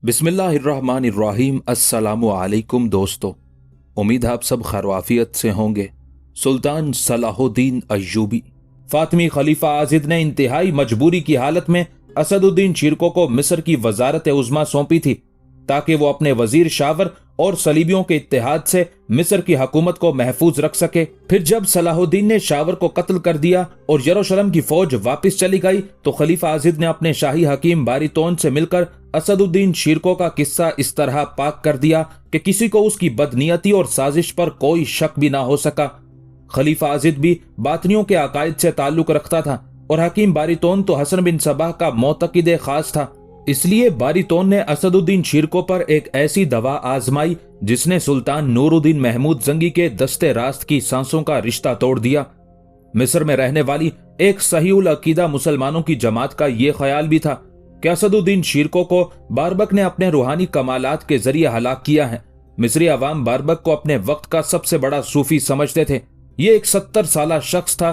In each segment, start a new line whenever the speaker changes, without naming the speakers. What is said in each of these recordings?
बिस्मिल्लाहिर्रहमानिर्रहीम। अस्सलामु अलैकुम दोस्तों, उम्मीद है आप सब खैरवाफियत से होंगे। सुल्तान सलाहुद्दीन अय्यूबी फातिमी खलीफा आजिद ने इंतहाई मजबूरी की हालत में असदुद्दीन शिरको को मिस्र की वजारत उज़्मा सौंपी थी ताकि वो अपने वजीर शावर और सलीबियों के इत्तेहाद से मिस्र की हुकूमत को महफूज रख सके। फिर जब सलाहुद्दीन ने शावर को कत्ल कर दिया और यरूशलेम की फौज वापस चली गई तो खलीफा आजिद ने अपने शाही हकीम बारीतोन से मिलकर असदुद्दीन शिरको का किस्सा इस तरह पाक कर दिया कि किसी को उसकी बदनीयती और साजिश पर कोई शक भी ना हो सका। खलीफा आजिद भी बातनियों के अकायद से ताल्लुक रखता था और हकीम बारीतोन तो हसन बिन सबाह का मोतकिद खास था। इसलिए बारीतोन ने असदुद्दीन शिरको पर एक ऐसी दवा आजमाई जिसने सुल्तान नूरुद्दीन महमूद जंगी के दस्ते रास्त की सांसों का रिश्ता तोड़ दिया। मिस्र में रहने वाली एक सहीउल अकीदा मुसलमानों की जमात का ये ख्याल भी था कि असदुद्दीन शिरको को बारबक ने अपने रूहानी कमालात के जरिए हलाक किया है। मिस्री अवाम बारबक को अपने वक्त का सबसे बड़ा सूफी समझते थे। ये एक 70 साला शख्स था,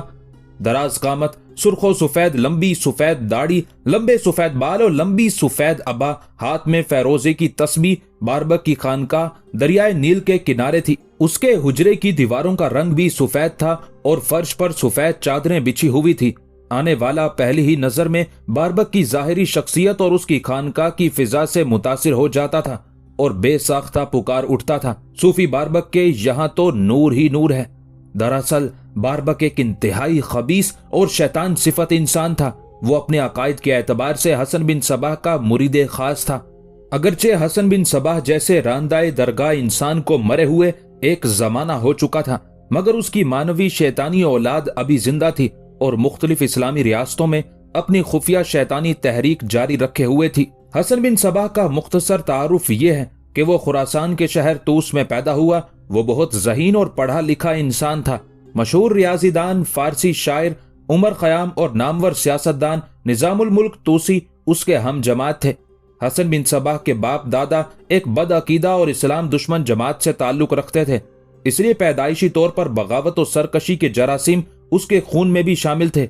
दराज कामत, सुर्खो सफेद लंबी सफेद दाढ़ी, लंबे सफेद बाल और लंबी सफेद अबा, हाथ में फैरोजे की तस्बीह। बारबक की खानका दरियाए नील के किनारे थी। उसके हुजरे की दीवारों का रंग भी सफेद था और फर्श पर सफेद चादरें बिछी हुई थी। आने वाला पहली ही नजर में बारबक की जाहिरी शख्सियत और उसकी खानका की फिजा से मुतासिर हो जाता था और बेसाख्ता पुकार उठता था, सूफी बारबक के यहाँ तो नूर ही नूर है। दरअसल बारबक एक इंतहाई खबीस और शैतान सिफत इंसान था। वो अपने अकायद के एतबार से हसन बिन सबाह का मुरीद खास था। अगरचे हसन बिन सबाह जैसे रांदाए दरगाह इंसान को मरे हुए एक जमाना हो चुका था, मगर उसकी मानवी शैतानी औलाद अभी जिंदा थी और मुख्तलिफ इस्लामी रियासतों में अपनी खुफिया शैतानी तहरीक जारी रखे हुए थी। हसन बिन सबाह का मुख्तसर तारुफ ये है कि वो खुरासान के शहर तूस में पैदा हुआ। वो बहुत ज़हीन और पढ़ा लिखा इंसान था। मशहूर रियाजीदान, फारसी शायर उमर खयाम और नामवर सियासतदान निजामुल मुल्क तूसी उसके हम जमात थे। हसन बिन सबाह के बाप दादा एक बदअकीदा और इस्लाम दुश्मन जमात से ताल्लुक रखते थे, इसलिए पैदाइशी तौर पर बगावत और सरकशी के जरासीम उसके खून में भी शामिल थे।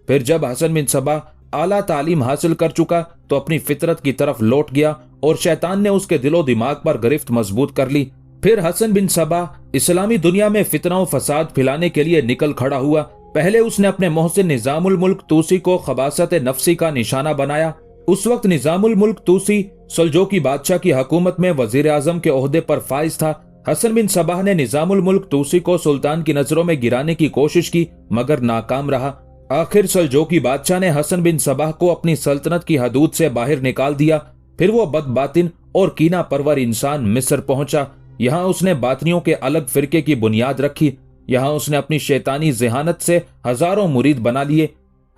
फिर जब हसन बिन सबाह आला तालीम हासिल कर चुका तो अपनी फितरत की तरफ लौट गया और शैतान ने उसके दिलो दिमाग पर गिरफ्त मजबूत कर ली। फिर हसन बिन सबाह इस्लामी दुनिया में फितना और फसाद फैलाने के लिए निकल खड़ा हुआ। पहले उसने अपने मोहसिन निजामुल मुल्क तूसी को खबासत नफ्सी का निशाना बनाया। उस वक्त निजामुल मुल्क तूसी सल्जोकी बादशाह की हुकूमत में वजीर आजम के ओहदे पर फाइज था। हसन बिन सबाह ने निजामुल मुल्क तूसी को सुल्तान की नजरों में गिराने की कोशिश की, मगर नाकाम रहा। आखिर सल्जोकी बादशाह ने हसन बिन सबाह को अपनी सल्तनत की हदूद से बाहर निकाल दिया। फिर वो बदबातिन और कीना परवर इंसान मिस्र पहुंचा। यहाँ उसने बातनियों के अलग फिरके की बुनियाद रखी। यहाँ उसने अपनी शैतानी ज़हानत से हजारों मुरीद बना लिए।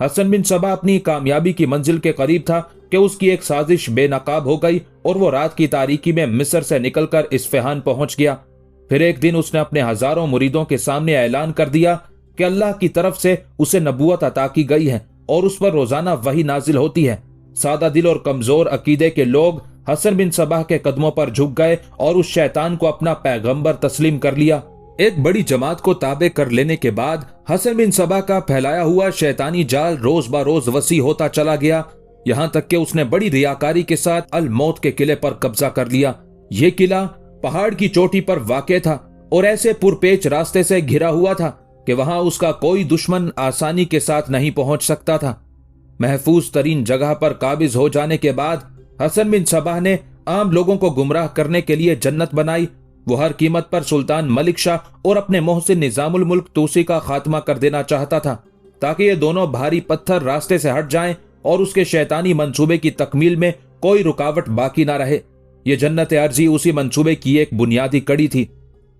हसन बिन सबाह अपनी कामयाबी की मंजिल के करीब था कि उसकी एक साजिश बेनकाब हो गई और वो रात की तारीकी में मिस्र से निकलकर इस्फहान पहुंच गया। फिर एक दिन उसने अपने हजारों मुरीदों के सामने ऐलान कर दिया कि अल्लाह की तरफ से उसे नबूवत अता की गई है और उस पर रोजाना वही नाजिल होती है। सादा दिल और कमजोर अकीदे के लोग हसन बिन सबाह के कदमों पर झुक गए और उस शैतान को अपना पैगंबर तस्लीम कर लिया। एक बड़ी जमात को ताबे कर लेने के बाद हसन बिन सबाह का फैलाया हुआ शैतानी जाल रोज ब रोज वसी होता चला गया, यहाँ तक कि उसने बड़ी रियाकारी के साथ अल मौत के किले पर कब्जा कर लिया। ये किला पहाड़ की चोटी पर वाक़ था और ऐसे पुरपेच रास्ते से घिरा हुआ था कि वहां उसका कोई दुश्मन आसानी के साथ नहीं पहुंच सकता था। महफूज तरीन जगह पर काबिज हो जाने के बाद हसन बिन सबाह ने आम लोगों को गुमराह करने के लिए जन्नत बनाई। वो हर कीमत पर सुल्तान मलिक शाह और अपने मोहसिन निजामुल मुल्क तूसी का खात्मा कर देना चाहता था ताकि ये दोनों भारी पत्थर रास्ते से हट जाएं और उसके शैतानी मंसूबे की तकमील में कोई रुकावट बाकी ना रहे। ये जन्नत अर्जी उसी मंसूबे की एक बुनियादी कड़ी थी।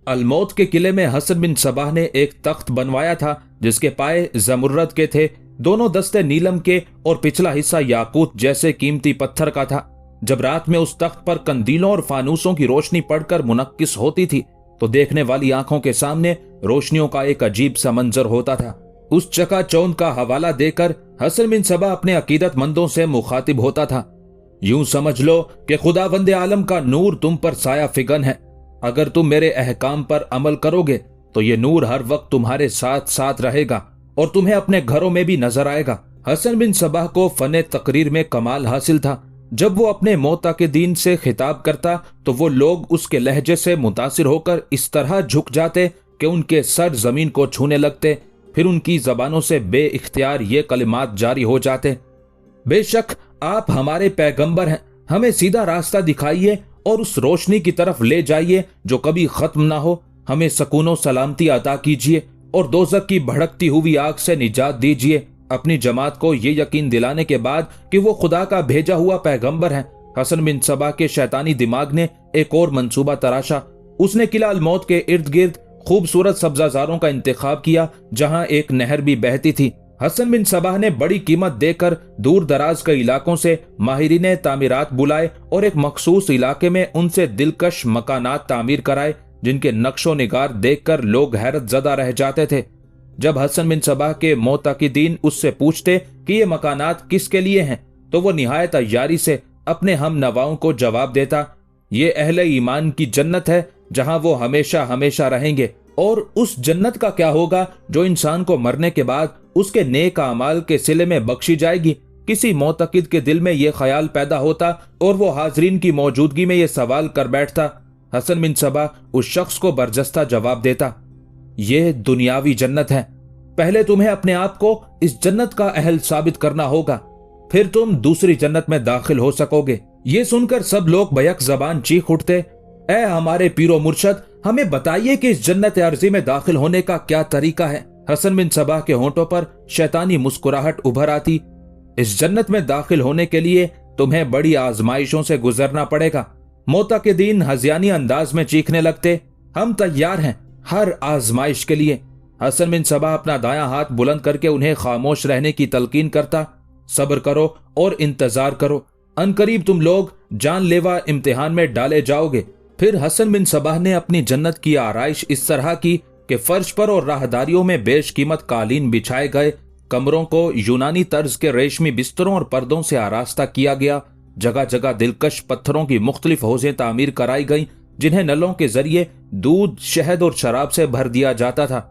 अलमौत के किले में हसन बिन सबाह ने एक तख्त बनवाया था जिसके पाए जमुर्रद के थे, दोनों दस्ते नीलम के और पिछला हिस्सा याकूत जैसे कीमती पत्थर का था। जब रात में उस तख्त पर कंदीलों और फानूसों की रोशनी पड़कर मुनक्किस होती थी तो देखने वाली आंखों के सामने रोशनियों का एक अजीब सा मंजर होता था। उस चकाचौंध का हवाला देकर हसन बिन सबाह अपने अकीदतमंदों से मुखातिब होता था। यूं समझ लो कि खुदावंद आलम का नूर तुम पर साया फिगन है। अगर तुम मेरे अहकाम पर अमल करोगे तो ये नूर हर वक्त तुम्हारे साथ साथ रहेगा और तुम्हें अपने घरों में भी नजर आएगा। हसन बिन सबाह को फने तकरीर में कमाल हासिल था। जब वो अपने मोताकिदीन से खिताब करता तो वो लोग उसके लहजे से मुतासिर होकर इस तरह झुक जाते कि उनके सर जमीन को छूने लगते। फिर उनकी जबानों से बे इख्तियार ये कलिमात जारी हो जाते, बेशक आप हमारे पैगंबर हैं, हमें सीधा रास्ता दिखाइए और उस रोशनी की तरफ ले जाइए जो कभी खत्म ना हो। हमें सकूनो सलामती अता कीजिए और दोज़ख की भड़कती हुई आग से निजात दीजिए। अपनी जमात को ये यकीन दिलाने के बाद कि वो खुदा का भेजा हुआ पैगंबर है, हसन बिन सबा के शैतानी दिमाग ने एक और मंसूबा तराशा। उसने किला अल मौत के इर्द गिर्द खूबसूरत सब्जाजारों का इंतखाब किया जहां एक नहर भी बहती थी। हसन बिन सबाह ने बड़ी कीमत देकर दूर दराज के इलाकों से माहिरीन तामीरात बुलाए और एक मखसूस इलाके में उनसे दिलकश मकानात तामीर कराए जिनके नक्शो निगार देखकर लोग हैरत ज़दा रह जाते थे। जब हसन बिन सबाह के मोताकिदीन उससे पूछते कि ये मकानात किसके लिए हैं तो वो निहायत अय्यारी से अपने हम नवाओं को जवाब देता, ये अहले ईमान की जन्नत है जहां वो हमेशा हमेशा रहेंगे। और उस जन्नत का क्या होगा जो इंसान को मरने के बाद उसके नेक अमाल के सिले में बख्शी जाएगी। किसी मोतकिद के दिल में यह ख्याल पैदा होता और वो हाजरीन की मौजूदगी में यह सवाल कर बैठता। हसन बिन सबा उस शख्स को बरजस्ता जवाब देता, ये दुनियावी जन्नत है, पहले तुम्हें अपने आप को इस जन्नत का अहल साबित करना होगा, फिर तुम दूसरी जन्नत में दाखिल हो सकोगे। ये सुनकर सब लोग बैक जबान चीख उठते, ए हमारे पीरो मुर्शद, हमें बताइए कि इस जन्नत अर्जी में दाखिल होने का क्या तरीका है। हसन बिन सबा के होंठों पर शैतानी मुस्कुराहट उभर आती, इस जन्नत में दाखिल होने के लिए तुम्हें बड़ी आजमाइशों से गुजरना पड़ेगा। मोताकिदीन हज़ियानी अंदाज में चीखने लगते, हम तैयार हैं हर आजमाइश के लिए। हसन बिन सबा अपना दायां हाथ बुलंद करके उन्हें खामोश रहने की तलकीन करता, सब्र करो और इंतजार करो, अनकरीब तुम लोग जानलेवा इम्तिहान में डाले जाओगे। फिर हसन बिन सबाह ने अपनी जन्नत की आराइश इस तरह की कि फर्श पर और राहदारियों में बेशकीमत कालीन बिछाए गए, कमरों को यूनानी तर्ज के रेशमी बिस्तरों और पर्दों से आरास्ता किया गया। जगह जगह दिलकश पत्थरों की मुख्तलिफ हौजें तामीर कराई गईं जिन्हें नलों के जरिए दूध, शहद और शराब से भर दिया जाता था।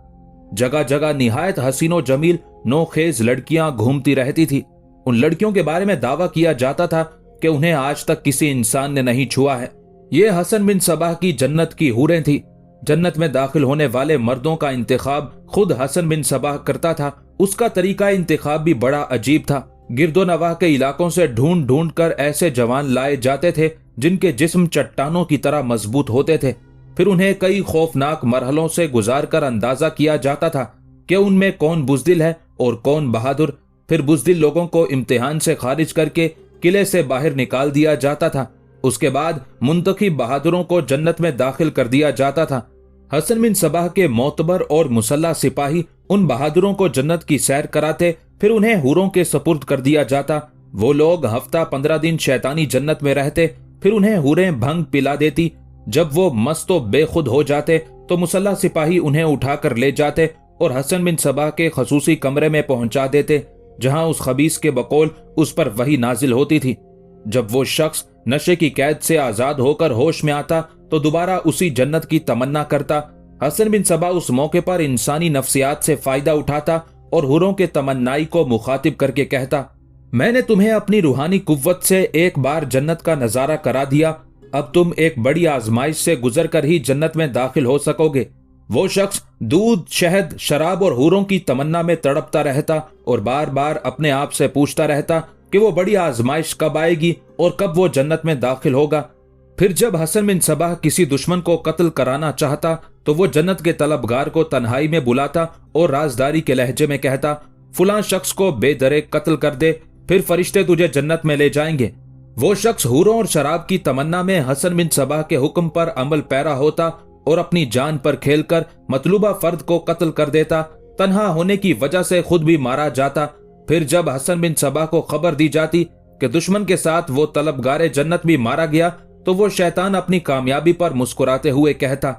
जगह जगह निहायत हसीनो जमील नौखेज लड़कियां घूमती रहती थी। उन लड़कियों के बारे में दावा किया जाता था कि उन्हें आज तक किसी इंसान ने नहीं छुआ है। ये हसन बिन सबाह की जन्नत की हूरें थी। जन्नत में दाखिल होने वाले मर्दों का इंतखाब खुद हसन बिन सबाह करता था। उसका तरीका इंतखाब भी बड़ा अजीब था। गिरदो नवाह के इलाकों से ढूंढ ढूंढ कर ऐसे जवान लाए जाते थे जिनके जिस्म चट्टानों की तरह मजबूत होते थे। फिर उन्हें कई खौफनाक मरहलों से गुजार कर अंदाजा किया जाता था कि उनमें कौन बुज़दिल है और कौन बहादुर। फिर बुज़दिल लोगों को इम्तिहान से खारिज करके किले से बाहर निकाल दिया जाता था। उसके बाद मुंतखब बहादुरों को जन्नत में दाखिल कर दिया जाता था। हसन बिन सबाह के मोतबर और मुसल्ला सिपाही उन बहादुरों को जन्नत की सैर कराते, फिर उन्हें हूरों के सपुर्द कर दिया जाता। वो लोग हफ्ता 15 दिन शैतानी जन्नत में रहते, फिर उन्हें हूरें भंग पिला देती। जब वो मस्तो बेखुद हो जाते तो मुसल्ला सिपाही उन्हें उठाकर ले जाते और हसन बिन सबाह के खसूसी कमरे में पहुंचा देते जहां उस खबीस के बकौल उस पर वही नाजिल होती थी। जब वो शख्स नशे की कैद से आजाद होकर होश में आता तो दोबारा उसी जन्नत की तमन्ना करता। हसन बिन सबा उस मौके पर इंसानी नफ्सियात से फायदा उठाता और हुरों के तमन्नाई को मुखातिब करके कहता, मैंने तुम्हें अपनी रूहानी कुव्वत से एक बार जन्नत का नजारा करा दिया, अब तुम एक बड़ी आजमाइश से गुजर कर ही जन्नत में दाखिल हो सकोगे। वो शख्स दूध, शहद, शराब और हूरों की तमन्ना में तड़पता रहता और बार बार अपने आप से पूछता रहता कि वो बड़ी आजमाइश कब आएगी और कब वो जन्नत में दाखिल होगा। फिर जब हसन बिन सबाह किसी दुश्मन को कत्ल कराना चाहता तो वो जन्नत के तलबगार को तन्हाई में बुलाता और राजदारी के लहजे में कहता, फलां शख्स को बेदरे कत्ल कर दे, फिर फरिश्ते तुझे जन्नत में ले जाएंगे। वो शख्स हूरों और शराब की तमन्ना में हसन बिन सबाह के हुक्म पर अमल पैरा होता और अपनी जान पर खेलकर मतलूबा फर्द को कत्ल कर देता। तन्हा होने की वजह से खुद भी मारा जाता। फिर जब हसन बिन सबाह को खबर दी जाती कि दुश्मन के साथ वो तलबगारे जन्नत भी मारा गया तो वो शैतान अपनी कामयाबी पर मुस्कुराते हुए कहता,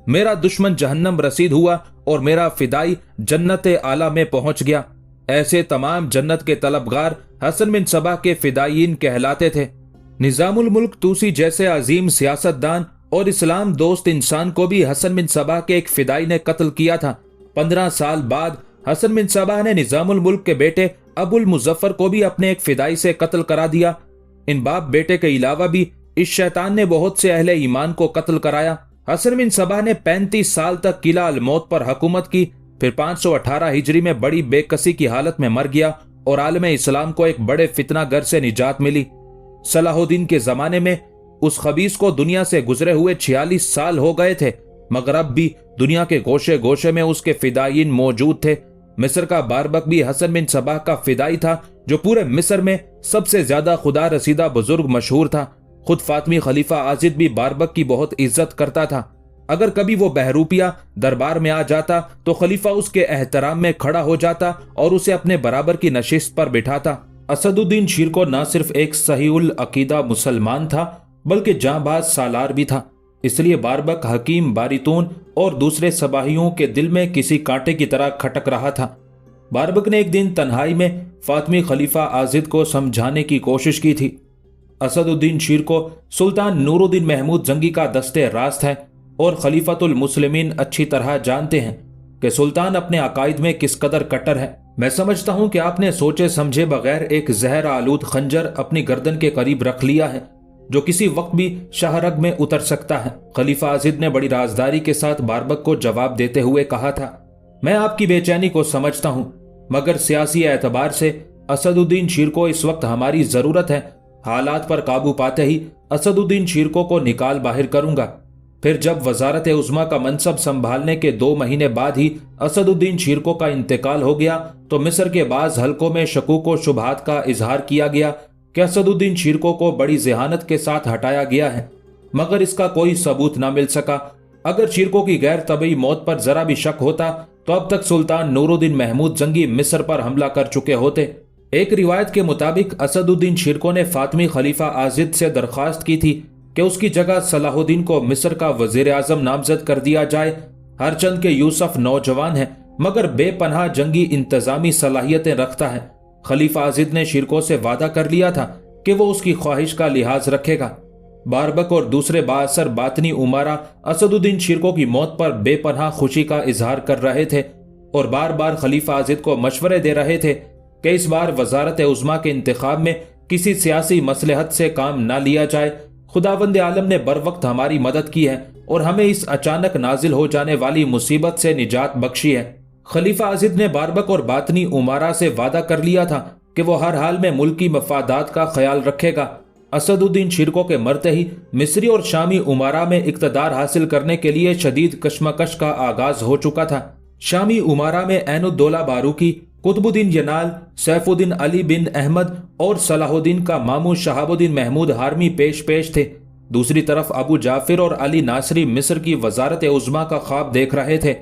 मेरा दुश्मन जहन्नम रसीद हुआ और मेरा फिदाई जन्नत आला में पहुंच गया। ऐसे तमाम जन्नत के तलबगार हसन बिन सबाह के फिदायीन कहलाते थे। निजामुल मुल्क तूसी जैसे अजीम सियासतदान और इस्लाम दोस्त इंसान को भी हसन बिन सबा के एक फिदाई ने कत्ल किया था। 15 साल बाद हसन बिन सबा ने निजामुल मुल्क के बेटे अबुल मुजफ्फर को भी अपने एक फिदाई से कत्ल करा दिया। इन बाप बेटे के अलावा भी इस शैतान ने बहुत से अहले ईमान को कत्ल कराया। हसन बिन सबा ने 35 साल तक किला अल मौत पर हुकूमत की, फिर 518 हिजरी में बड़ी बेकसी की हालत में मर गया और आलम इस्लाम को एक बड़े फितना गर से निजात मिली। सलाहुद्दीन के जमाने में उस खबीस को दुनिया से गुजरे हुए 46 साल हो गए थे, मगर अब भी दुनिया के गोशे गोशे में उसके फिदायीन मौजूद थे। मिस्र का बारबक भी हसन बिन सबा का फिदाई था, जो पूरे मिस्र में सबसे ज्यादा खुदा रसीदा बुजुर्ग मशहूर था। खुद फातमी खलीफा आजिद भी बारबक की बहुत इज्जत करता था। अगर कभी वो बहरूपिया दरबार में आ जाता तो खलीफा उसके एहतराम में खड़ा हो जाता और उसे अपने बराबर की नशिस्त पर बिठाता। असदुद्दीन शीर को न सिर्फ एक सहीउल अकीदा मुसलमान था, बल्कि जांबाज सालार भी था। इसलिए बारबक हकीम बारितून और दूसरे सबाहियों के दिल में किसी कांटे की तरह खटक रहा था। बारबक ने एक दिन तन्हाई में फातमी खलीफा आजिद को समझाने की कोशिश की थी। असदुद्दीन शीर को सुल्तान नूरुद्दीन महमूद जंगी का दस्ते रास्त है और खलीफतुल मुस्लिमीन अच्छी तरह जानते हैं कि सुल्तान अपने अकायद में किस कदर कट्टर है। मैं समझता हूं कि आपने सोचे समझे बगैर एक जहर आलूद खंजर अपनी गर्दन के करीब रख लिया है, जो किसी वक्त भी शाहरग में उतर सकता है। खलीफा आजिद ने बड़ी राजदारी के साथ बारबक को जवाब देते हुए कहा था, मैं आपकी बेचैनी को समझता हूं, मगर सियासी एतबार से असदुद्दीन शीर को इस वक्त हमारी जरूरत है। हालात पर काबू पाते ही असदुद्दीन शीरको को निकाल बाहर करूंगा। फिर जब वजारत उज़्मा का मनसब संभालने के 2 महीने बाद ही असदुद्दीन शीरको का इंतकाल हो गया तो मिस्र के बाज हलकों में शकूक व शुबहात का इजहार किया गया कि असदुद्दीन शीरको को बड़ी जहानत के साथ हटाया गया है, मगर इसका कोई सबूत न मिल सका। अगर शीरको की गैर तबई मौत पर जरा भी शक होता तो अब तक सुल्तान नूरुद्दीन महमूद जंगी मिस्र पर हमला कर चुके होते। एक रिवायत के मुताबिक असदुद्दीन शीरको ने फातमी खलीफा आजिद से दरख्वास्त की थी कि उसकी जगह सलाहुद्दीन को मिस्र का वजीर आजम नामजद कर दिया जाए। हरचंद के यूसुफ नौजवान है, मगर बेपनाह जंगी इंतजामी सलाहियतें रखता है। खलीफा आजिद ने शीरको से वादा कर लिया था कि वो उसकी ख्वाहिश का लिहाज रखेगा। बारबक और दूसरे बाअसर बातनी उमारा असदुद्दीन शीरको की मौत पर बेपनाह खुशी का इजहार कर रहे थे और बार बार खलीफा आजिद को मशवरे दे रहे थे कि इस बार वजारत उज़्मा के इंतखाब में किसी सियासी मसलहत से काम न लिया जाए। खुदावंद आलम ने बर वक्त हमारी मदद की है और हमें इस अचानक नाजिल हो जाने वाली मुसीबत से निजात बख्शी है। खलीफा आजिद ने बारबक और बातनी उमारा से वादा कर लिया था कि वो हर हाल में मुल्की मफादात का ख्याल रखेगा। असदुद्दीन शीरको के मरते ही मिस्री और शामी उमारा में इक्तदार हासिल करने के लिए शदीद कशमकश का आगाज हो चुका था। शामी उमारा में ऐनुद्दौला बारूकी, कुतुबुद्दीन यनाल, सैफुद्दीन अली बिन अहमद और सलाहुद्दीन का मामू शहाबुद्दीन महमूद हारमी पेश पेश थे। दूसरी तरफ अबू जाफिर और अली नासरी मिस्र की वजारत उज़्मा का ख्वाब देख रहे थे।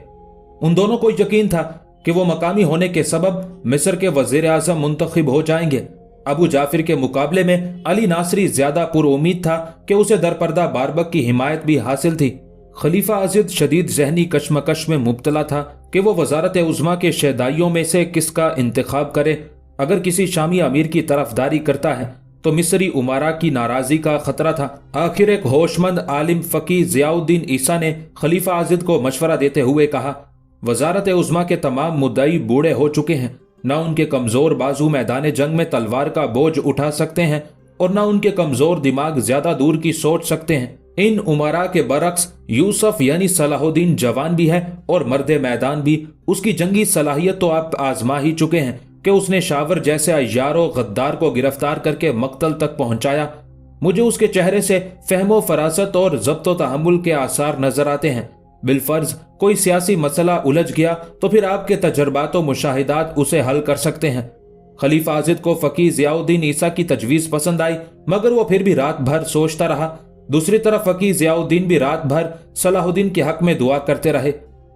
उन दोनों को यकीन था कि वो मकामी होने के सबब मिस्र के वजीर आजम मुंतखब हो जाएंगे। अबू जाफिर के मुकाबले में अली नासरी ज्यादा पुरउम्मीद था कि उसे दरपर्दा बारबक की हिमायत भी हासिल थी। खलीफा आजिद शदीद जहनी कशमकश में मुब्तला था कि वो वजारत उज़्मा के शहदाइयों में से किसका इंतखाब करे। अगर किसी शामी अमीर की तरफदारी करता है तो मिस्री उमारा की नाराजगी का खतरा था। आखिर एक होशमंद आलिम फकी ज़ियाउद्दीन ईसा ने खलीफा आजिद को मशवरा देते हुए कहा, वजारत उज़्मा के तमाम मुद्दई बूढ़े हो चुके हैं, न उनके कमजोर बाजू मैदान जंग में तलवार का बोझ उठा सकते हैं और न उनके कमजोर दिमाग ज्यादा दूर की सोच सकते हैं। इन उमरा के बरक्स यूसुफ यानी सलाहुद्दीन जवान भी है और मर्दे मैदान भी। उसकी जंगी सलाहियत तो आप आजमा ही चुके हैं कि उसने शावर जैसे अय्यारो गद्दार को गिरफ्तार करके मक्तल तक पहुंचाया। मुझे उसके चेहरे से फहमो फरासत और ज़ब्तो तहम्मुल के आसार नजर आते हैं। बिलफर्ज कोई सियासी मसला उलझ गया तो फिर आपके तजर्बात और मुशाहिदात उसे हल कर सकते हैं। खलीफा आजिद को फकी ज़ियाउद्दीन ईसा की तजवीज़ पसंद आई, मगर वो फिर भी रात भर सोचता रहा। दूसरी तरफ फकी ज़ियाउद्दीन भी रात भर सलाहुद्दीन के हक में दुआ करते रहे,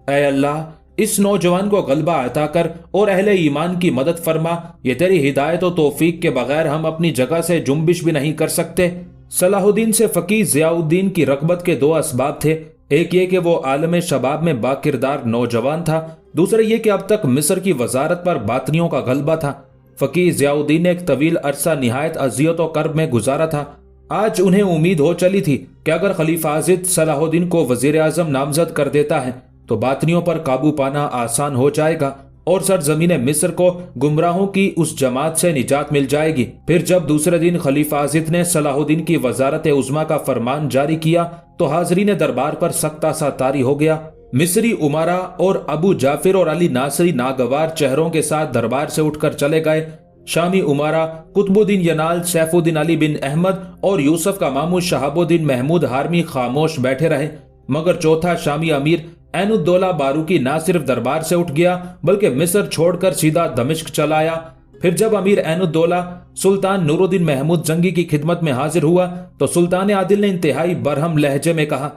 ऐ अल्लाह इस नौजवान को गलबा अता कर और अहले ईमान की मदद फरमा। ये तेरी हिदायत और तौफीक के बगैर हम अपनी जगह से जुम्बिश भी नहीं कर सकते। सलाहुद्दीन से फकी ज़ियाउद्दीन की रग़बत के 2 असबाब थे। एक ये कि वो आलम शबाब में बाकिरदार नौजवान था, दूसरा ये कि अब तक मिस्र की वजारत पर बातनियों का गलबा था। फकी ज़ियाउद्दीन ने एक तवील अरसा निहायत अजियत और कर्ब में गुजारा था आज उन्हें उम्मीद हो चली थी कि अगर खलीफा आजिद सलाहुद्दीन को वजीर आजम नामजद कर देता है तो बातनियों पर काबू पाना आसान हो जाएगा और सरजमीन मिस्र को गुमराहों की उस जमात से निजात मिल जाएगी। फिर जब दूसरे दिन खलीफा आजिद ने सलाहुद्दीन की वजारत उज़्मा का फरमान जारी किया तो हाजरीन दरबार पर सख्ता सा तारी हो गया। मिस्री उमारा और अबू जाफिर और अली नासरी नागवार चेहरों के साथ दरबार से उठकर चले गए। शामी उमारा कुतुबुद्दीन यनाल, सैफुद्दीन अली बिन अहमद और यूसुफ का मामू शहाबुद्दीन महमूद हारमी खामोश बैठे रहे, मगर चौथा शामी अमीर ऐनुद्दौला बारूकी ना सिर्फ दरबार से उठ गया बल्कि मिस्र छोड़कर सीधा दमिश्क चला आया। फिर जब अमीर ऐनुद्दौला सुल्तान नूरुद्दीन महमूद जंगी की खिदमत में हाजिर हुआ तो सुल्तान आदिल ने इंतहाई बरहम लहजे में कहा,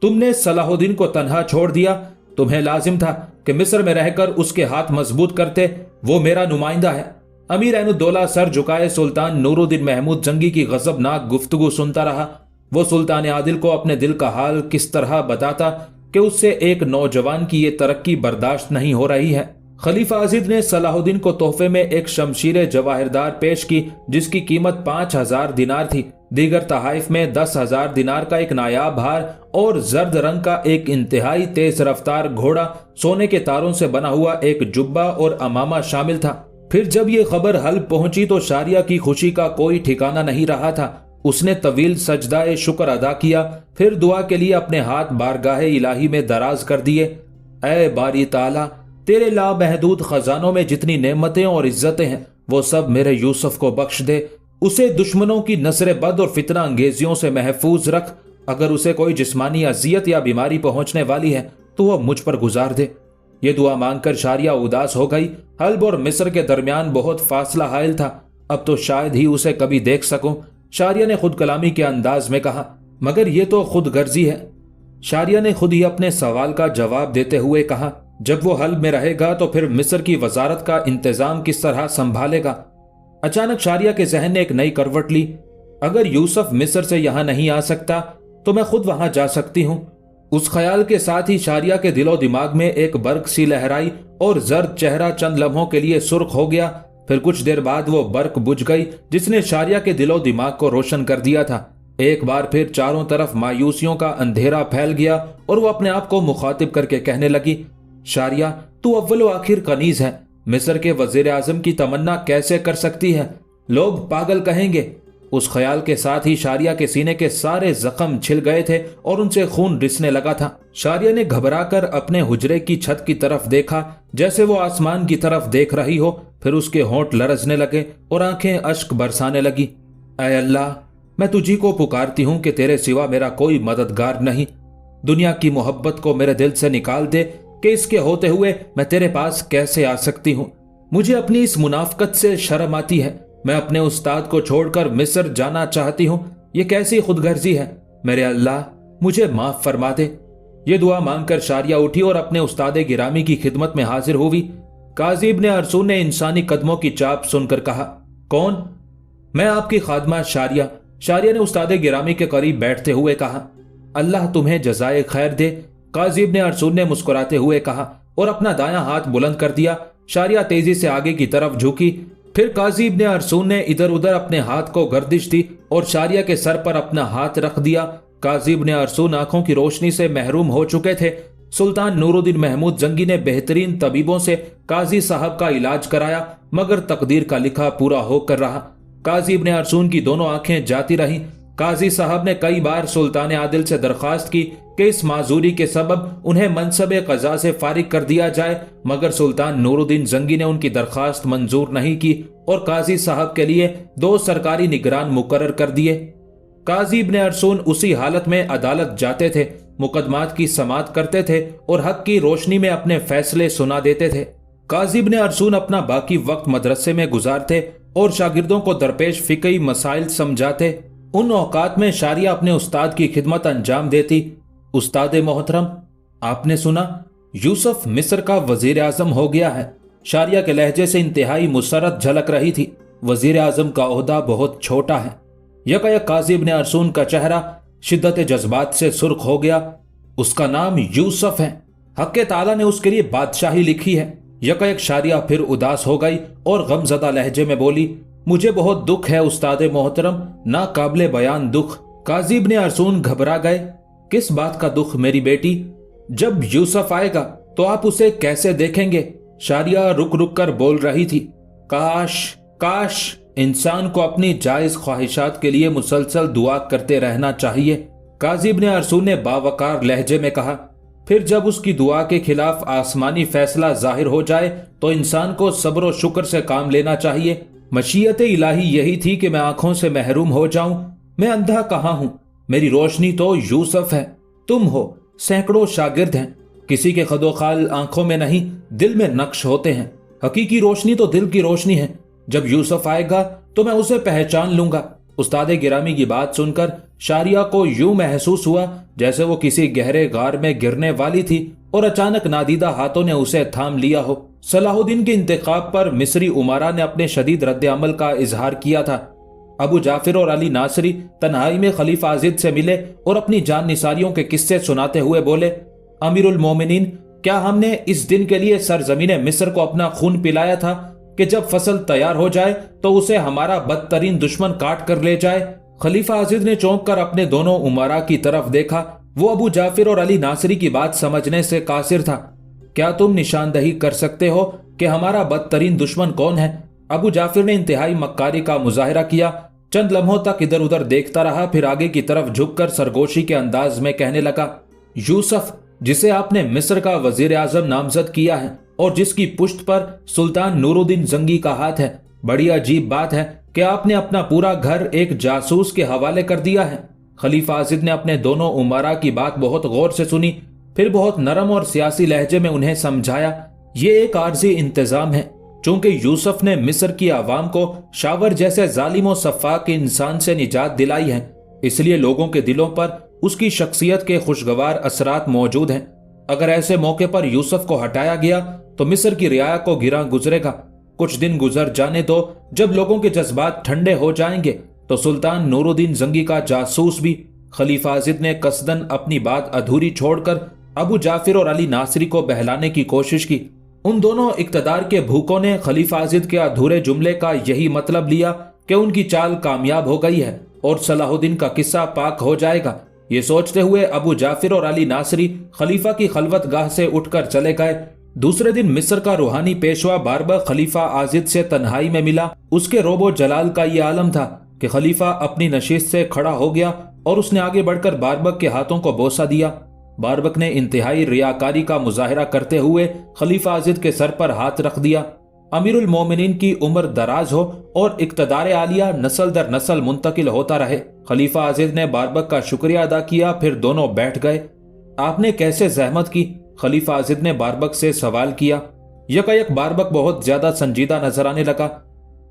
तुमने सलाहुद्दीन को तन्हा छोड़ दिया। तुम्हें लाजिम था कि मिस्र में रहकर उसके हाथ मजबूत करते, वो मेरा नुमाइंदा है। अमीर ऐनुद्दौला सर झुकाए सुल्तान नूरुद्दीन महमूद जंगी की गजबनाक गुफ्तगू सुनता रहा। वो सुल्तान आदिल को अपने दिल का हाल किस तरह बताता कि उससे एक नौजवान की ये तरक्की बर्दाश्त नहीं हो रही है। खलीफा आजिद ने सलाहुद्दीन को तोहफे में एक शमशीर जवाहिरदार पेश की जिसकी कीमत 5000 दिनार थी। दीगर तहाइफ में 10,000 दिनार का एक नायाब हार और जर्द रंग का एक इंतहाई तेज रफ्तार घोड़ा, सोने के तारों से बना हुआ एक जुब्बा और अमामा शामिल था। फिर जब ये खबर हल पहुंची तो शारिया की खुशी का कोई ठिकाना नहीं रहा था। उसने तवील सजदाए शुक्र अदा किया, फिर दुआ के लिए अपने हाथ बारगाह इलाही में दराज कर दिए। ऐ बारी ताला, तेरे लामहदूद खजानों में जितनी नेमतें और इज्जतें हैं वो सब मेरे यूसुफ को बख्श दे। उसे दुश्मनों की नजर बद और फितना अंगेजियों से महफूज रख। अगर उसे कोई जिस्मानी अजियत या बीमारी पहुंचने वाली है तो वह मुझ पर गुजार दे। ये दुआ मांगकर शारिया उदास हो गई। हल्ब और मिस्र के दरमियान बहुत फासला हायल था। अब तो शायद ही उसे कभी देख सकूं। शारिया ने खुद कलामी के अंदाज में कहा, मगर ये तो खुद गर्जी है। शारिया ने खुद ही अपने सवाल का जवाब देते हुए कहा, जब वो हल्ब में रहेगा तो फिर मिस्र की वजारत का इंतजाम किस तरह संभालेगा। अचानक शारिया के जहन ने एक नई करवट ली। अगर यूसुफ मिस्र से यहां नहीं आ सकता तो मैं खुद वहां जा सकती हूं। उस ख्याल के साथ ही शारिया के दिलो दिमाग में एक बर्क सी लहराई और जर्द चेहरा चंद लम्हों के लिए सुर्ख हो गया। फिर कुछ देर बाद वो बर्क बुझ गई जिसने शारिया के दिलो दिमाग को रोशन कर दिया था। एक बार फिर चारों तरफ मायूसियों का अंधेरा फैल गया और वो अपने आप को मुखातिब करके कहने लगी, शारिया, तू अव्वल व आखिर कनीज है। मिस्र के वजीर आजम की तमन्ना कैसे कर सकती है? लोग पागल कहेंगे। उस ख्याल के साथ ही शारिया के सीने के सारे जख्म छिल गए थे और उनसे खून रिसने लगा था। शारिया ने घबराकर अपने हुजरे की छत की तरफ देखा जैसे वो आसमान की तरफ देख रही हो। फिर उसके होंठ लरजने लगे और आंखें अश्क बरसाने लगी। ऐ अल्लाह, मैं तुझी को पुकारती हूं कि तेरे सिवा मेरा कोई मददगार नहीं। दुनिया की मोहब्बत को मेरे दिल से निकाल दे कि इसके होते हुए मैं तेरे पास कैसे आ सकती हूँ। मुझे अपनी इस मुनाफकत से शर्म आती है। मैं अपने उस्ताद को छोड़कर मिस्र जाना चाहती हूँ। ये कैसी खुदगर्जी है। मेरे अल्लाह, मुझे माफ फरमा दे। ये दुआ मांगकर शारिया उठी और अपने उस्ताद गिरामी की खिदमत में हाजिर हुई। काजी इब्ने अरसून ने इंसानी कदमों की चाप सुनकर कहा, कौन? मैं आपकी खादमा शारिया। शारिया ने उस्ताद गिरामी के करीब बैठते हुए कहा, अल्लाह तुम्हें जजाए खैर दे। काजी इब्ने अरसून ने मुस्कुराते हुए कहा और अपना दायां हाथ बुलंद कर दिया। शारिया तेजी से आगे की तरफ झुकी। फिर काजी इब्ने अरसून ने इधर उधर अपने हाथ को गर्दिश दी और शारिया के सर पर अपना हाथ रख दिया। काजी इब्ने अरसून आंखों की रोशनी से महरूम हो चुके थे। सुल्तान नूरुद्दीन महमूद जंगी ने बेहतरीन तबीबों से काजी साहब का इलाज कराया, मगर तकदीर का लिखा पूरा होकर रहा। काजी इब्ने अरसून की दोनों आंखें जाती रहीं। काजी साहब ने कई बार सुल्तान आदिल से दरखास्त की कि इस माजूरी के सबब उन्हें मनसबे कज़ा से फारिग कर दिया जाए, मगर सुल्तान नूरुद्दीन जंगी ने उनकी दरखास्त मंजूर नहीं की और काजी साहब के लिए 2 सरकारी निगरान मुकर्रर कर दिए। काजी इब्ने अरसून उसी हालत में अदालत जाते थे, मुकदमात की समाअत करते थे और हक की रोशनी में अपने फैसले सुना देते थे। काजी इब्ने अरसून अपना बाकी वक्त मदरसे में गुजारते और शागिर्दों को दरपेश फिकही मसाइल समझाते। उन औकात में शारिया अपने उस्ताद की खिदमत अंजाम देती। उस्ताद मोहतरम, आपने सुना यूसुफ मिस्र का वजीर आजम हो गया है। शारिया के लहजे से इंतहाई मुसरत झलक रही थी। वजीर आजम का ओहदा बहुत छोटा है। यकायक काजी इब्ने अरसून का चेहरा शिद्दत जज्बात से सुर्ख हो गया। उसका नाम यूसुफ है। हक़ ताला ने उसके लिए बादशाही लिखी है। यकायक शारिया फिर उदास हो गई और गमजदा लहजे में बोली, मुझे बहुत दुख है उस्ताद मोहतरम, ना काबिले बयान दुख। काजी इब्ने अरसून घबरा गए। किस बात का दुख मेरी बेटी? जब यूसुफ आएगा तो आप उसे कैसे देखेंगे? शारिया रुक रुक कर बोल रही थी। काश काश इंसान को अपनी जायज ख्वाहिशात के लिए मुसलसल दुआ करते रहना चाहिए, काजी इब्ने अरसून ने बावकार लहजे में कहा। फिर जब उसकी दुआ के खिलाफ आसमानी फैसला जाहिर हो जाए तो इंसान को सब्र और शुक्र से काम लेना चाहिए। मशीयत इलाही यही थी कि मैं आंखों से महरूम हो जाऊं। मैं अंधा कहाँ हूं? मेरी रोशनी तो यूसुफ है, तुम हो, सैकड़ों शागिर्द हैं। किसी के खदोखाल आंखों में नहीं, दिल में नक्श होते हैं। हकीकी रोशनी तो दिल की रोशनी है। जब यूसुफ आएगा तो मैं उसे पहचान लूंगा। उस्ताद गिरामी की बात सुनकर शारिया को यूं महसूस हुआ जैसे वो किसी गहरे गार में गिरने वाली थी और अचानक नादीदा हाथों ने उसे थाम लिया हो। सलाहुद्दीन के इंतखाब पर मिस्री उमारा ने अपने शदीद रद्द अमल का इजहार किया था। अबू जाफिर और अली नासरी तन्हाई में खलीफा आजिद से मिले और अपनी जान निसारियों के किस्से सुनाते हुए बोले, अमीरुल मोमिनीन, क्या हमने इस दिन के लिए सरजमीन मिस्र को अपना खून पिलाया था कि जब फसल तैयार हो जाए तो उसे हमारा बदतरीन दुश्मन काट कर ले जाए? खलीफा आजिद ने चौंक कर अपने दोनों उमरा की तरफ देखा। वो अबू जाफिर और अली नासरी की बात समझने से कासिर था। क्या तुम निशानदही कर सकते हो कि हमारा बदतरीन दुश्मन कौन है? अबू जाफिर ने इंतहाई मक्कारी का मुजाहिरा किया। चंद लम्हों तक इधर उधर देखता रहा, फिर आगे की तरफ झुककर सरगोशी के अंदाज में कहने लगा, यूसुफ, जिसे आपने मिस्र का वजीर आजम नामजद किया है और जिसकी पुश्त पर सुल्तान नूरुद्दीन जंगी का हाथ है। बड़ी अजीब बात है कि आपने अपना पूरा घर एक जासूस के हवाले कर दिया है। खलीफा आजिद ने अपने दोनों उमरा की बात बहुत गौर से सुनी, फिर बहुत नरम और सियासी लहजे में उन्हें समझाया, ये एक आर्जी इंतजाम है। चूंकि यूसुफ ने मिस्र की आवाम को शावर जैसे जालिम और सफाक इंसान से निजात दिलाई है, इसलिए लोगों के दिलों पर उसकी शख्सियत के खुशगवार असरात मौजूद हैं। अगर ऐसे मौके पर यूसुफ को हटाया गया तो मिस्र की रियाया को गिरा गुजरेगा। कुछ दिन गुजर जाने दो, जब लोगों के जज्बात ठंडे हो जाएंगे तो सुल्तान नूरुद्दीन जंगी का जासूस भी। खलीफा आजिद ने कसदन अपनी बात अधूरी छोड़कर अबू जाफिर और अली नासरी को बहलाने की कोशिश की। उन दोनों इक्तदार के भूखों ने खलीफा आजिद के अधूरे जुमले का यही मतलब लिया कि उनकी चाल कामयाब हो गई है और सलाहुद्दीन का किस्सा पाक हो जाएगा। ये सोचते हुए अबू जाफिर और अली नासरी खलीफा की खलवत गाह से उठकर चले गए। दूसरे दिन मिस्र का रूहानी पेशवा बारबक खलीफा आजिद से तन्हाई में मिला। उसके रोबो जलाल का ये आलम था कि खलीफा अपनी नशिस्त से खड़ा हो गया और उसने आगे बढ़कर बारबक के हाथों को बोसा दिया। बारबक ने इंतहाई रियाकारी का मुजाहिरा करते हुए खलीफा आजिद के सर पर हाथ रख दिया। अमीरुल मोमिनीन की उम्र दराज हो और इक्तदार आलिया नस्ल दर नस्ल मुंतकिल होता रहे। खलीफा आजिद ने बारबक का शुक्रिया अदा किया, फिर दोनों बैठ गए। आपने कैसे जहमत की? खलीफा आजिद ने बारबक से सवाल किया। यकायक बारबक बहुत ज्यादा संजीदा नजर आने लगा।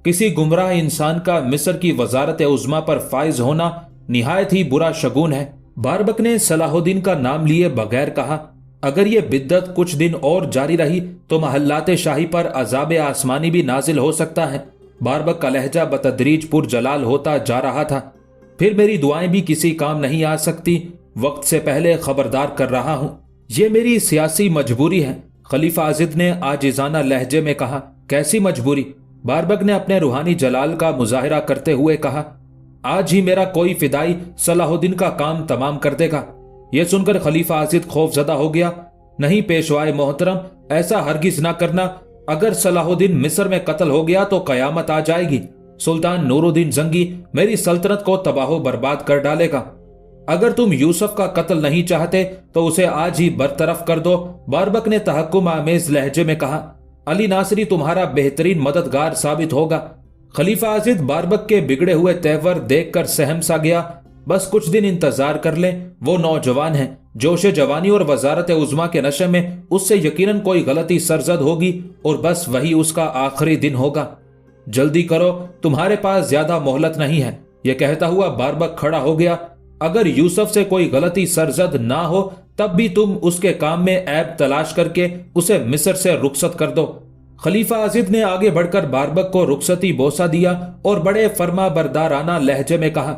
किसी गुमराह इंसान का मिस्र की वजारत उज़्मा पर फाइज होना निहायत ही बुरा शगुन है। बारबक ने सलाहुद्दीन का नाम लिए बगैर कहा, अगर ये बिद्दत कुछ दिन और जारी रही तो महल्लात शाही पर अजाब आसमानी भी नाजिल हो सकता है। बारबक का लहजा बतदरीज पुरजलाल होता जा रहा था। फिर मेरी दुआएं भी किसी काम नहीं आ सकती। वक्त से पहले खबरदार कर रहा हूं, ये मेरी सियासी मजबूरी है। खलीफा आजिद ने आजिजाना लहजे में कहा। कैसी मजबूरी? बारबक ने अपने रूहानी जलाल का मुजाहिरा करते हुए कहा, आज ही मेरा कोई फिदाई सलाहुद्दीन का काम तमाम कर देगा। यह सुनकर खलीफा आजिद खौफजदा हो गया। नहीं पेशवाए मोहतरम, ऐसा हरगिज ना करना। अगर सलाहुद्दीन मिस्र में कत्ल हो गया तो कयामत आ जाएगी। सुल्तान नूरुद्दीन जंगी मेरी सल्तनत को तबाह बर्बाद कर डालेगा। अगर तुम यूसुफ का कत्ल नहीं चाहते तो उसे आज ही बरतरफ कर दो। बारबक ने तहक्कुम आमेज लहजे में कहा। अली नासरी तुम्हारा बेहतरीन मददगार साबित होगा। खलीफा आजिद बारबक के बिगड़े हुए तेवर देखकर सहम सा गया। बस कुछ दिन इंतजार कर लें, वो नौजवान है, जोशे जवानी और वजारत उज़्मा के नशे में उससे यकीनन कोई गलती सरजद होगी और बस वही उसका आखिरी दिन होगा। जल्दी करो, तुम्हारे पास ज्यादा मोहलत नहीं है। यह कहता हुआ बारबक खड़ा हो गया। अगर यूसुफ से कोई गलती सरजद ना हो तब भी तुम उसके काम में ऐब तलाश करके उसे मिस्र से रुखसत कर दो। खलीफा आजिद ने आगे बढ़कर बारबक को रुखसती बोसा दिया और बड़े फर्मा बरदाराना लहजे में कहा,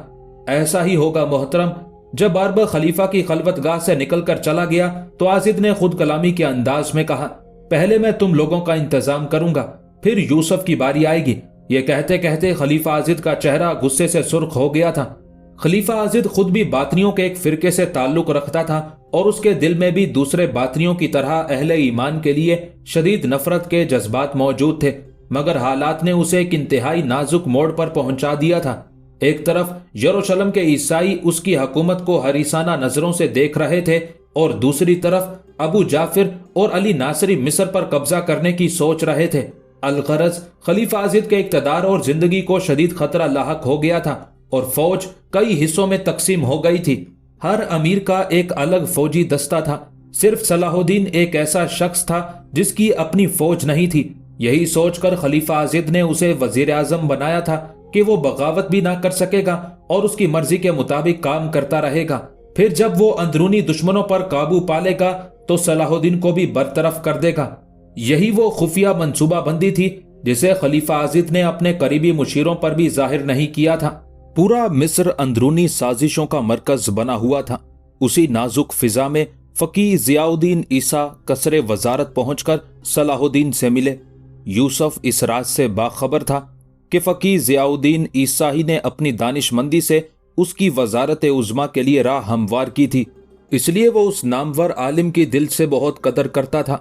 ऐसा ही होगा मोहतरम। जब बारबक खलीफा की खलवतगाह से निकलकर चला गया तो आजिद ने खुद कलामी के अंदाज में कहा, पहले मैं तुम लोगों का इंतजाम करूंगा, फिर यूसुफ की बारी आएगी। یہ کہتے کہتے خلیفہ آزد کا چہرہ غصے سے سرخ ہو گیا تھا۔ خلیفہ آزد خود بھی باطنیوں کے ایک فرقے سے تعلق رکھتا تھا اور اس کے دل میں بھی دوسرے باطنیوں کی طرح اہل ایمان کے لیے شدید نفرت کے جذبات موجود تھے، مگر حالات نے اسے ایک انتہائی نازک موڑ پر پہنچا دیا تھا۔ ایک طرف یروشلم کے عیسائی اس کی حکومت کو حریصانہ نظروں سے دیکھ رہے تھے اور دوسری طرف ابو جعفر اور علی ناصری مصر پر قبضہ کرنے کی سوچ رہے تھے۔ الغرض خلیفہ آزد کے اقتدار اور زندگی کو شدید خطرہ لاحق ہو گیا تھا اور فوج کئی حصوں میں تقسیم ہو گئی تھی۔ ہر امیر کا ایک الگ فوجی دستہ تھا، صرف صلاح الدین ایک ایسا شخص تھا جس کی اپنی فوج نہیں تھی۔ یہی سوچ کر خلیفہ آزد نے اسے وزیر اعظم بنایا تھا کہ وہ بغاوت بھی نہ کر سکے گا اور اس کی مرضی کے مطابق کام کرتا رہے گا۔ پھر جب وہ اندرونی دشمنوں پر قابو پالے گا تو صلاح الدین کو بھی برطرف کر دے گا۔ یہی وہ خفیہ منصوبہ بندی تھی جسے خلیفہ آزد نے اپنے قریبی مشیروں پر بھی ظاہر نہیں کیا تھا۔ پورا مصر اندرونی سازشوں کا مرکز بنا ہوا تھا۔ اسی نازک فضا میں فقیہ ضیاء الدین عیسیٰ قصر وزارت پہنچ کر صلاح الدین سے ملے۔ یوسف اس راز سے باخبر تھا کہ فقیہ ضیاء الدین عیسیٰ ہی نے اپنی دانش مندی سے اس کی وزارت عظمیٰ کے لیے راہ ہموار کی تھی، اس لیے وہ اس نامور عالم کی دل سے بہت قدر کرتا تھا۔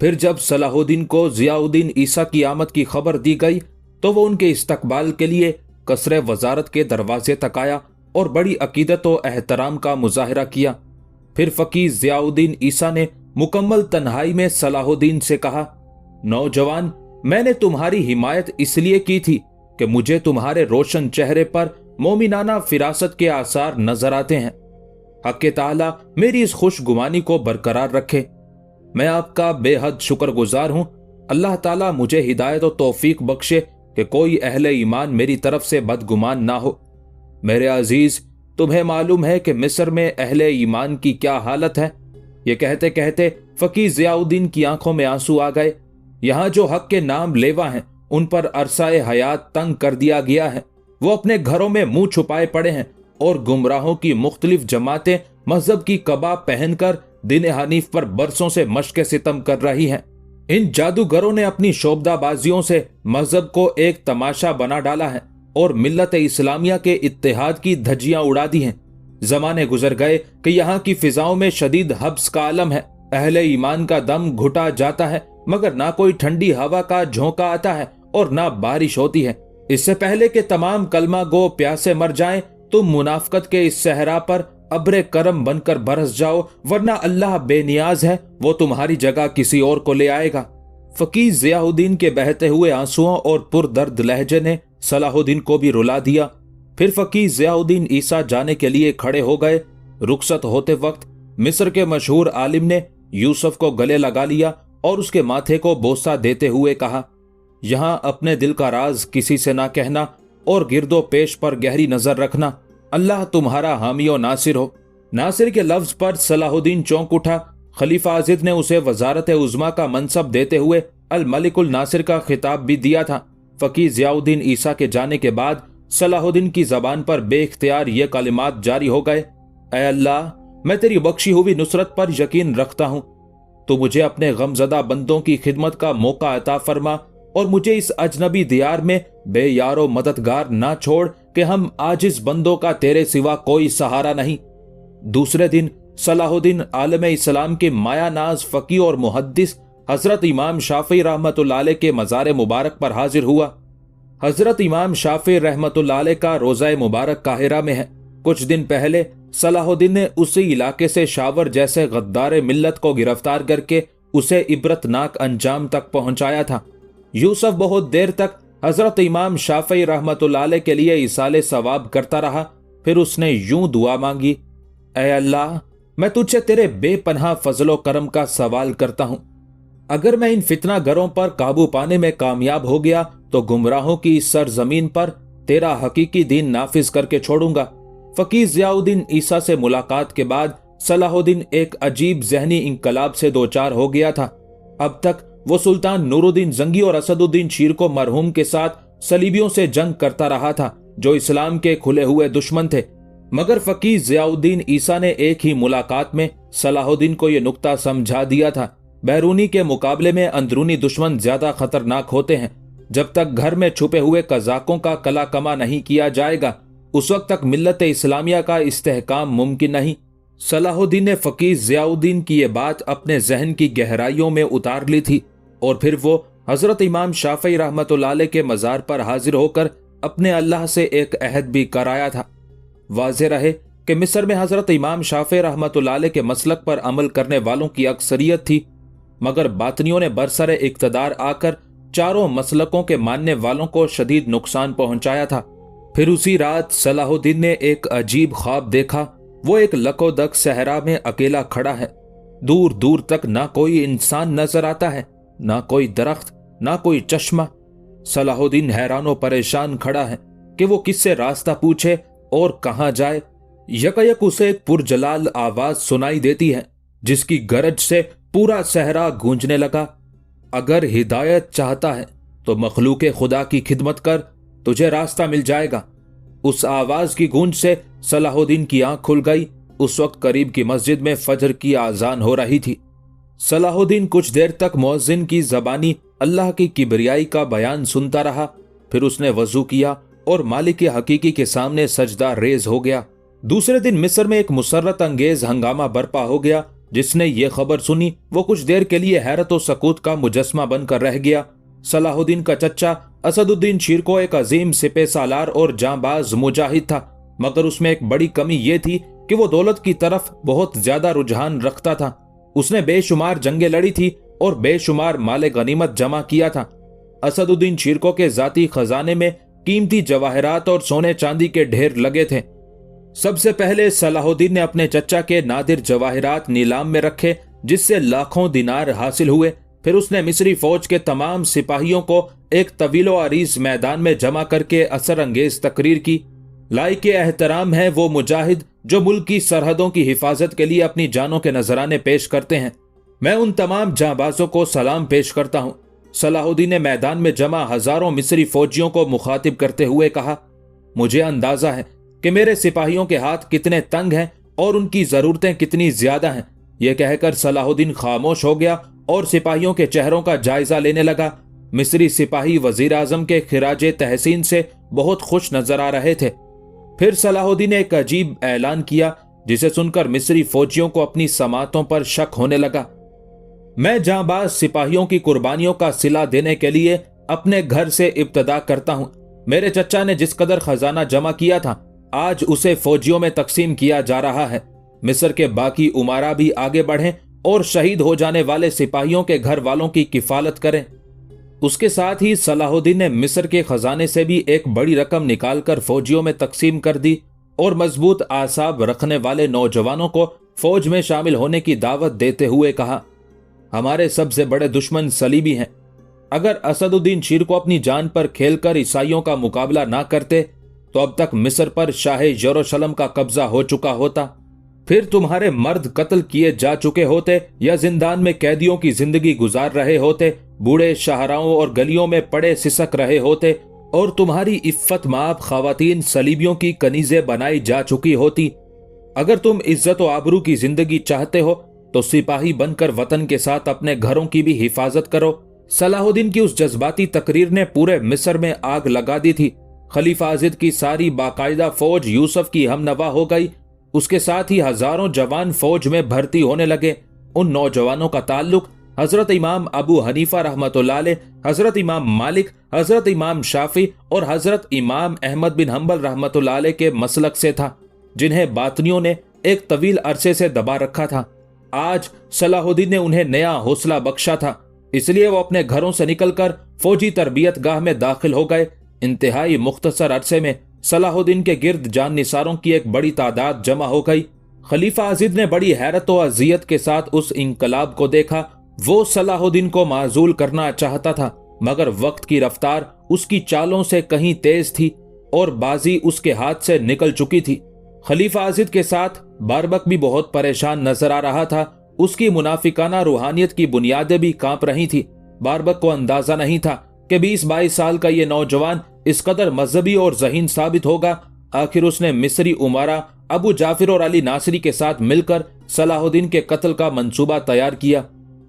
پھر جب صلاح الدین کو ضیاء الدین عیسیٰ کی آمد کی خبر دی گئی تو وہ ان کے استقبال کے لیے قصر وزارت کے دروازے تک آیا اور بڑی عقیدت و احترام کا مظاہرہ کیا۔ پھر فقیہ ضیاء الدین عیسیٰ نے مکمل تنہائی میں صلاح الدین سے کہا، نوجوان، میں نے تمہاری حمایت اس لیے کی تھی کہ مجھے تمہارے روشن چہرے پر مومنانہ فراست کے آثار نظر آتے ہیں۔ حق تعالی میری اس خوش گمانی کو برقرار رکھے۔ میں آپ کا بے حد شکر گزار ہوں۔ اللہ تعالیٰ مجھے ہدایت و توفیق بخشے کہ کوئی اہل ایمان میری طرف سے بدگمان نہ ہو۔ میرے عزیز، تمہیں معلوم ہے کہ مصر میں اہل ایمان کی کیا حالت ہے۔ یہ کہتے کہتے فقیہ ضیاء الدین کی آنکھوں میں آنسو آ گئے۔ یہاں جو حق کے نام لیوا ہیں ان پر عرصہ حیات تنگ کر دیا گیا ہے، وہ اپنے گھروں میں منہ چھپائے پڑے ہیں اور گمراہوں کی مختلف جماعتیں مذہب کی قبا پہن کر دین حنیف پر برسوں سے مشق ستم کر رہی ہیں۔ ان جادوگروں نے اپنی شعبدہ بازیوں سے مذہب کو ایک تماشا بنا ڈالا ہے اور ملت اسلامیہ کے اتحاد کی دھجیاں اڑا دی ہیں۔ زمانے گزر گئے کہ یہاں کی فضاؤں میں شدید حبس کا عالم ہے، اہل ایمان کا دم گھٹا جاتا ہے مگر نہ کوئی ٹھنڈی ہوا کا جھونکا آتا ہے اور نہ بارش ہوتی ہے۔ اس سے پہلے کہ تمام کلمہ گو پیاسے مر جائیں تم منافقت کے اس صحرا پر ابر کرم بن کر برس جاؤ، ورنہ اللہ بے نیاز ہے، وہ تمہاری جگہ کسی اور کو لے آئے گا۔ فقیہ ضیاء الدین کے بہتے ہوئے آنسوؤں اور پردرد لہجے نے صلاح الدین کو بھی رلا دیا۔ پھر فقیہ ضیاء الدین عیسیٰ جانے کے لیے کھڑے ہو گئے۔ رخصت ہوتے وقت مصر کے مشہور عالم نے یوسف کو گلے لگا لیا اور اس کے ماتھے کو بوسہ دیتے ہوئے کہا، یہاں اپنے دل کا راز کسی سے نہ کہنا اور گرد و پیش پر گہری نظر رکھنا۔ اللہ تمہارا حامی و ناصر ہو۔ ناصر کے لفظ پر صلاح الدین چونک اٹھا۔ خلیفہ آزد نے اسے وزارت عظمیٰ کا منصب دیتے ہوئے الملک الناصر کا خطاب بھی دیا تھا۔ فقیہ ضیاء الدین عیسیٰ کے جانے کے بعد صلاح الدین کی زبان پر بے اختیار یہ کلمات جاری ہو گئے، اے اللہ، میں تیری بخشی ہوئی نصرت پر یقین رکھتا ہوں۔ تو مجھے اپنے غمزدہ بندوں کی خدمت کا موقع عطا فرما اور مجھے اس اجنبی دیار میں بے یار و مددگار نہ چھوڑ کہ ہم عاجز بندوں کا تیرے سوا کوئی سہارا نہیں۔ دوسرے دن صلاح الدین عالم اسلام کے مایہ ناز فقیہ اور محدث حضرت امام شافعی رحمۃ اللہ علیہ کے مزار مبارک پر حاضر ہوا۔ حضرت امام شافعی رحمۃ اللہ علیہ کا روضہ مبارک قاہرہ میں ہے۔ کچھ دن پہلے صلاح الدین نے اسی علاقے سے شاور جیسے غدار ملت کو گرفتار کر کے اسے عبرتناک انجام تک پہنچایا تھا۔ یوسف بہت دیر تک حضرت امام شافعی رحمۃ اللہ علیہ کے لیے ایصال ثواب کرتا رہا۔ پھر اس نے یوں دعا مانگی، اے اللہ، میں تجھ سے تیرے بے پناہ فضل و کرم کا سوال کرتا ہوں، اگر میں ان فتنہ گروں پر قابو پانے میں کامیاب ہو گیا تو گمراہوں کی اس سرزمین پر تیرا حقیقی دین نافذ کر کے چھوڑوں گا۔ فقیہ ضیاء الدین عیسیٰ سے ملاقات کے بعد صلاح الدین ایک عجیب ذہنی انقلاب سے دوچار ہو گیا تھا۔ اب تک وہ سلطان نور الدین زنگی اور اسد الدین شیر کو مرحوم کے ساتھ صلیبیوں سے جنگ کرتا رہا تھا جو اسلام کے کھلے ہوئے دشمن تھے، مگر فقیہ ضیاء الدین عیسیٰ نے ایک ہی ملاقات میں صلاح الدین کو یہ نکتہ سمجھا دیا تھا، بیرونی کے مقابلے میں اندرونی دشمن زیادہ خطرناک ہوتے ہیں۔ जब तक घर में छुपे हुए कज़ाकों का कला कमा नहीं किया जाएगा उस वक्त तक मिल्लत इस्लामिया का इस्तेहकाम मुमकिन नहीं। सलाहुद्दीन ने फ़कीह ज़ियाउद्दीन की ये बात अपने जहन की गहराइयों में उतार ली थी और फिर वो हज़रत इमाम शाफ़ी रहमतुल्लाह अलैह के मज़ार पर हाजिर होकर अपने अल्लाह से एक अहद भी कराया था। वाज़ेह रहे कि मिस्र में हज़रत इमाम शाफ़ी रहमतुल्लाह अलैह के मसलक पर अमल करने वालों की अक्सरियत थी, मगर बातनियों ने बरसरे इक़्तिदार आकर चारों मसलकों के मानने वालों को शदीद नुकसान पहुंचाया था। फिर उसी रात सलाहुद्दीन ने एक अजीब ख्वाब देखा। वो एक लकोदक सहरा में अकेला खड़ा है। दूर दूर तक ना कोई इंसान नजर आता है, ना कोई दरख्त, ना कोई चश्मा। सलाहुद्दीन हैरानो परेशान खड़ा है कि वो किससे रास्ता पूछे और कहां जाए। यकयक उसे एक पुरजलाल आवाज सुनाई देती है जिसकी गरज से पूरा सहरा गूंजने लगा। अगर हिदायत चाहता है तो मखलूक खुदा की खिदमत कर, तुझे रास्ता मिल जाएगा। उस आवाज की गूंज से सलाहुद्दीन की आंख खुल गई। उस वक्त करीब की मस्जिद में फजर की आजान हो रही थी। सलाहुद्दीन कुछ देर तक मुअज्जिन की जबानी अल्लाह की किबरियाई का बयान सुनता रहा। फिर उसने वजू किया और मालिक हकीकी के सामने सजदा रेज हो गया। दूसरे दिन मिस्र में एक मुसर्रत अंगेज हंगामा बर्पा हो गया। जिसने ये खबर सुनी वो कुछ देर के लिए हैरत और सकूत का मुजस्मा बनकर रह गया। सलाहुद्दीन का चच्चा असदुद्दीन शिरको एक अजीम सिपह सालार और जांबाज मुजाहिद था, मगर उसमें एक बड़ी कमी ये थी कि वो दौलत की तरफ बहुत ज्यादा रुझान रखता था। उसने बेशुमार जंगें लड़ी थी और बेशुमार माले गनीमत जमा किया था। असदुद्दीन शिरको के जाती खजाने में कीमती जवाहरात और सोने चांदी के ढेर लगे थे। सबसे पहले सलाहुद्दीन ने अपने चच्चा के नादिर जवाहरात नीलाम में रखे, जिससे लाखों दिनार हासिल हुए। फिर उसने मिस्री फौज के तमाम सिपाहियों को एक तवीलो अरीज मैदान में जमा करके असर अंगेज तकरीर की। लाइक एहतराम है वो मुजाहिद जो मुल्क की सरहदों की हिफाजत के लिए अपनी जानों के नजराने पेश करते हैं। मैं उन तमाम जांबाजों को सलाम पेश करता हूँ। सलाहुद्दीन ने मैदान में जमा हजारों मिस्री फौजियों को मुखातिब करते हुए कहा, मुझे अंदाजा है कि मेरे सिपाहियों के हाथ कितने तंग हैं और उनकी जरूरतें कितनी ज्यादा हैं। यह कहकर सलाहुद्दीन खामोश हो गया और सिपाहियों के चेहरों का जायजा लेने लगा। मिस्री सिपाही वजीर आजम के खिराजे तहसीन से बहुत खुश नजर आ रहे थे। फिर सलाहुद्दीन ने एक अजीब ऐलान किया जिसे सुनकर मिस्री फौजियों को अपनी समातों पर शक होने लगा। मैं जांबाज सिपाहियों की कुर्बानियों का सिला देने के लिए अपने घर से इब्तदा करता हूं। मेरे चच्चा ने जिस कदर खजाना जमा किया था आज उसे फौजियों में तकसीम किया जा रहा है। मिस्र के बाकी उमारा भी आगे बढ़ें और शहीद हो जाने वाले सिपाहियों के घर वालों की किफालत करें। उसके साथ ही सलाहुद्दीन ने मिस्र के खजाने से भी एक बड़ी रकम निकालकर फौजियों में तकसीम कर दी और मजबूत आसाब रखने वाले नौजवानों को फौज में शामिल होने की दावत देते हुए कहा, हमारे सबसे बड़े दुश्मन सलीबी हैं। अगर असदुद्दीन शिरको अपनी जान पर खेलकर ईसाइयों का मुकाबला ना करते तो अब तक मिस्र पर शाह यरूशलेम का कब्जा हो चुका होता। फिर तुम्हारे मर्द कत्ल किए जा चुके होते या जिंदान में कैदियों की जिंदगी गुजार रहे होते, बूढ़े शाहराओं और गलियों में पड़े सिसक रहे होते और तुम्हारी इफ्फत माब खवातीन सलीबियों की कनीजे बनाई जा चुकी होती। अगर तुम इज्जत और आबरू की जिंदगी चाहते हो तो सिपाही बनकर वतन के साथ अपने घरों की भी हिफाजत करो। सलाहुद्दीन की उस जज्बाती तकरीर ने पूरे मिस्र में आग लगा दी थी। खलीफा आजिद की सारी बाकायदा फौज यूसुफ की हमनवा हो गई। उसके साथ ही हजारों जवान फौज में भर्ती होने लगे। उन नौजवानों का ताल्लुक हजरत इमाम अबू हनीफा रहमतुल्लाह अलैह, हजरत इमाम मालिक, हजरत इमाम शाफी और हजरत इमाम अहमद बिन हंबल रहमतुल्लाह अलैह के मसलक से था, जिन्हें बातनियों ने एक तवील अरसे से दबा रखा था। आज सलाहुद्दीन ने उन्हें नया हौसला बख्शा था, इसलिए वो अपने घरों से निकलकर फौजी तरबियत गाह में दाखिल हो गए। इंतहाई मुख्तसर अरसे में सलाहुद्दीन के गिर्द जान निसारों की एक बड़ी तादाद जमा हो गई। खलीफा आजिद ने बड़ी हैरत और अजियत के साथ उस इंकलाब को देखा। वो सलाहुद्दीन को माजूल करना चाहता था, मगर वक्त की रफ्तार उसकी चालों से कहीं तेज थी और बाजी उसके हाथ से निकल चुकी थी। खलीफा आजिद के साथ बारबक भी बहुत परेशान नजर आ रहा था। उसकी मुनाफिकाना रूहानियत की बुनियादें भी कांप रही थी। बारबक को अंदाजा नहीं था कि 20-22 साल का ये नौजवान इस कदर मजहबी और ज़हीन साबित होगा। आखिर उसने मिस्री उमारा अबू जाफिर और अली नासरी के साथ मिलकर सलाहुद्दीन के कत्ल का मंसूबा तैयार किया।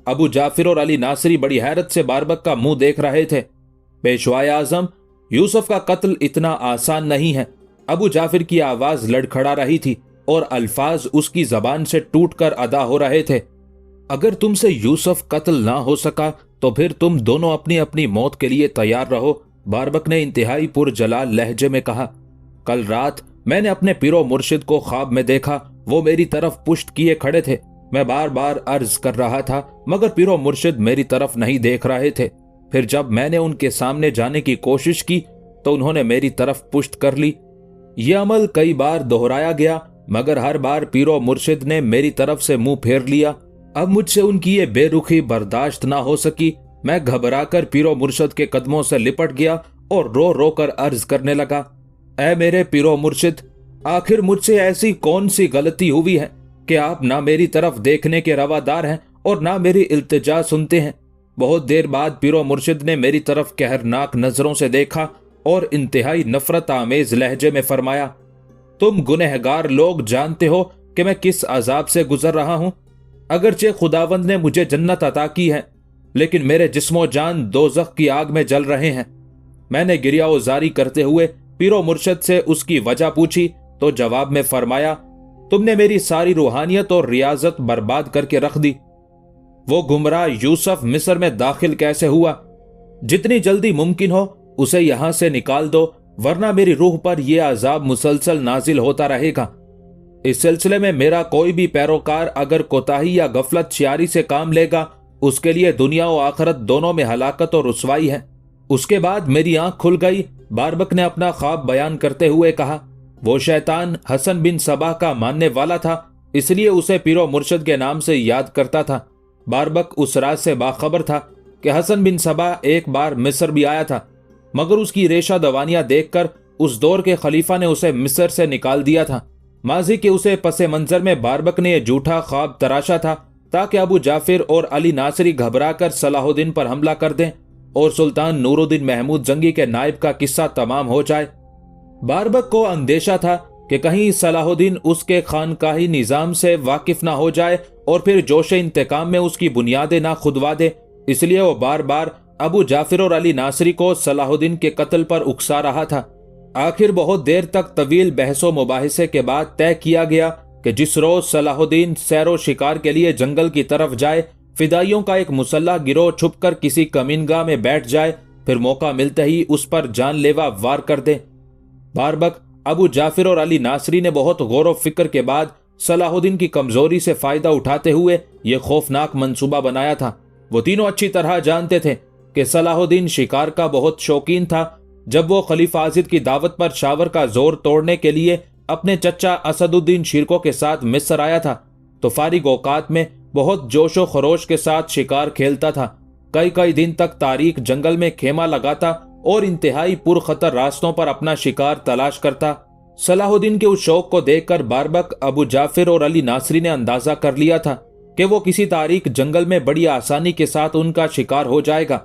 अबू जाफिर और अली नासरी बड़ी हैरत से बारबक का मुंह देख रहे थे। पेशवाए आजम, यूसुफ का कत्ल इतना आसान नहीं है। अबू जाफिर की आवाज लड़खड़ा रही थी और अल्फाज उसकी जबान से टूटकर अदा हो रहे थे। अगर तुमसे यूसुफ कत्ल ना हो सका तो फिर तुम दोनों अपनी अपनी मौत के लिए तैयार रहो, बारबक ने इंतहाई पुरजलाल लहजे में कहा। कल रात मैंने अपने पीरो मुर्शिद को ख्वाब में देखा। वो मेरी तरफ पुश्त किए खड़े थे। मैं बार बार अर्ज कर रहा था मगर पीरो मुर्शिद मेरी तरफ नहीं देख रहे थे। फिर जब मैंने उनके सामने जाने की कोशिश की तो उन्होंने मेरी तरफ पुश्त कर ली। ये अमल कई बार दोहराया गया मगर हर बार पीरो मुर्शिद ने मेरी तरफ से मुंह फेर लिया। अब मुझसे उनकी ये बेरुखी बर्दाश्त ना हो सकी। मैं घबराकर पीरो मुर्शिद के कदमों से लिपट गया और रो रो कर अर्ज करने लगा, ऐ मेरे पीरो मुर्शिद, आखिर मुझसे ऐसी कौन सी गलती हुई है कि आप ना मेरी तरफ देखने के रवादार हैं और ना मेरी इल्तिजा सुनते हैं। बहुत देर बाद पीरो मुर्शिद ने मेरी तरफ कहरनाक नजरों से देखा और इंतहाई नफरत आमेज लहजे में फरमाया, तुम गुनहगार लोग जानते हो कि मैं किस अजाब से गुजर रहा हूं। अगरचे खुदावंद ने मुझे जन्नत अता की है लेकिन मेरे जिस्मो जान दोज़ख की आग में जल रहे हैं। मैंने गिरियाओजारी करते हुए पीरो मुर्शिद से उसकी वजह पूछी तो जवाब में फरमाया, तुमने मेरी सारी रूहानियत और रियाजत बर्बाद करके रख दी। वो गुमराह यूसुफ मिस्र में दाखिल कैसे हुआ? जितनी जल्दी मुमकिन हो उसे यहां से निकाल दो वरना मेरी रूह पर यह अजाब मुसलसल नाजिल होता रहेगा। इस सिलसिले में मेरा कोई भी पैरोकार अगर कोताही या गफलत शियारी से काम लेगा उसके लिए दुनिया और आखिरत दोनों में हलाकत और रुसवाई है। उसके बाद मेरी आंख खुल गई। बारबक ने अपना ख्वाब बयान करते हुए कहा, वो शैतान हसन बिन सबा का मानने वाला था इसलिए उसे पीरो मुर्शिद के नाम से याद करता था। बारबक उस राज से बाखबर था कि हसन बिन सबा एक बार मिस्र भी आया था मगर उसकी रेशा दवानियां देखकर उस दौर के खलीफा ने उसे मिस्र से निकाल दिया था। माजी के उसे पसे मंजर में बारबक ने यह झूठा ख्वाब तराशा था ताकि अबू जाफिर और अली नासरी घबराकर सलाहुद्दीन पर हमला कर दें और सुल्तान नूरुद्दीन महमूद जंगी के नायब का किस्सा तमाम हो जाए। बारबक को अंदेशा था कि कहीं सलाहुद्दीन उसके खानकाही निजाम से वाकिफ ना हो जाए और फिर जोश इंतकाम में उसकी बुनियादें ना खुदवा दे, इसलिए वो बार बार अबू जाफिर और अली नासरी को सलाहुद्दीन के कत्ल पर उकसा रहा था। आखिर बहुत देर तक तवील बहसो मुबाहिसे के बाद तय किया गया कि जिस रोज सलाहुद्दीन सैरो शिकार के लिए जंगल की तरफ जाए, फिदाइयों का एक मुसल्ला गिरोह छुपकर किसी कमीनगाह में बैठ जाए, फिर मौका मिलते ही उस पर जानलेवा वार कर दे। बारबक, अबू जाफिर और अली नासरी ने बहुत गौर व फिक्र के बाद सलाहुद्दीन की कमजोरी से फायदा उठाते हुए यह खौफनाक मंसूबा बनाया था। वो तीनों अच्छी तरह जानते थे कि सलाहुद्दीन शिकार का बहुत शौकीन था। जब वो खलीफा आजिद की दावत पर शावर का जोर तोड़ने के लिए अपने चचा असदुद्दीन शिरको के साथ मिस्र आया था तो फारिग औकात में बहुत जोशो खरोश के साथ शिकार खेलता था। कई कई दिन तक तारीख जंगल में खेमा लगाता और इंतहाई पुरखतर रास्तों पर अपना शिकार तलाश करता। सलाहुद्दीन के उस शौक को देखकर बारबक, अबू जाफिर और अली नासरी ने अंदाजा कर लिया था कि वो किसी तारीख जंगल में बड़ी आसानी के साथ उनका शिकार हो जाएगा।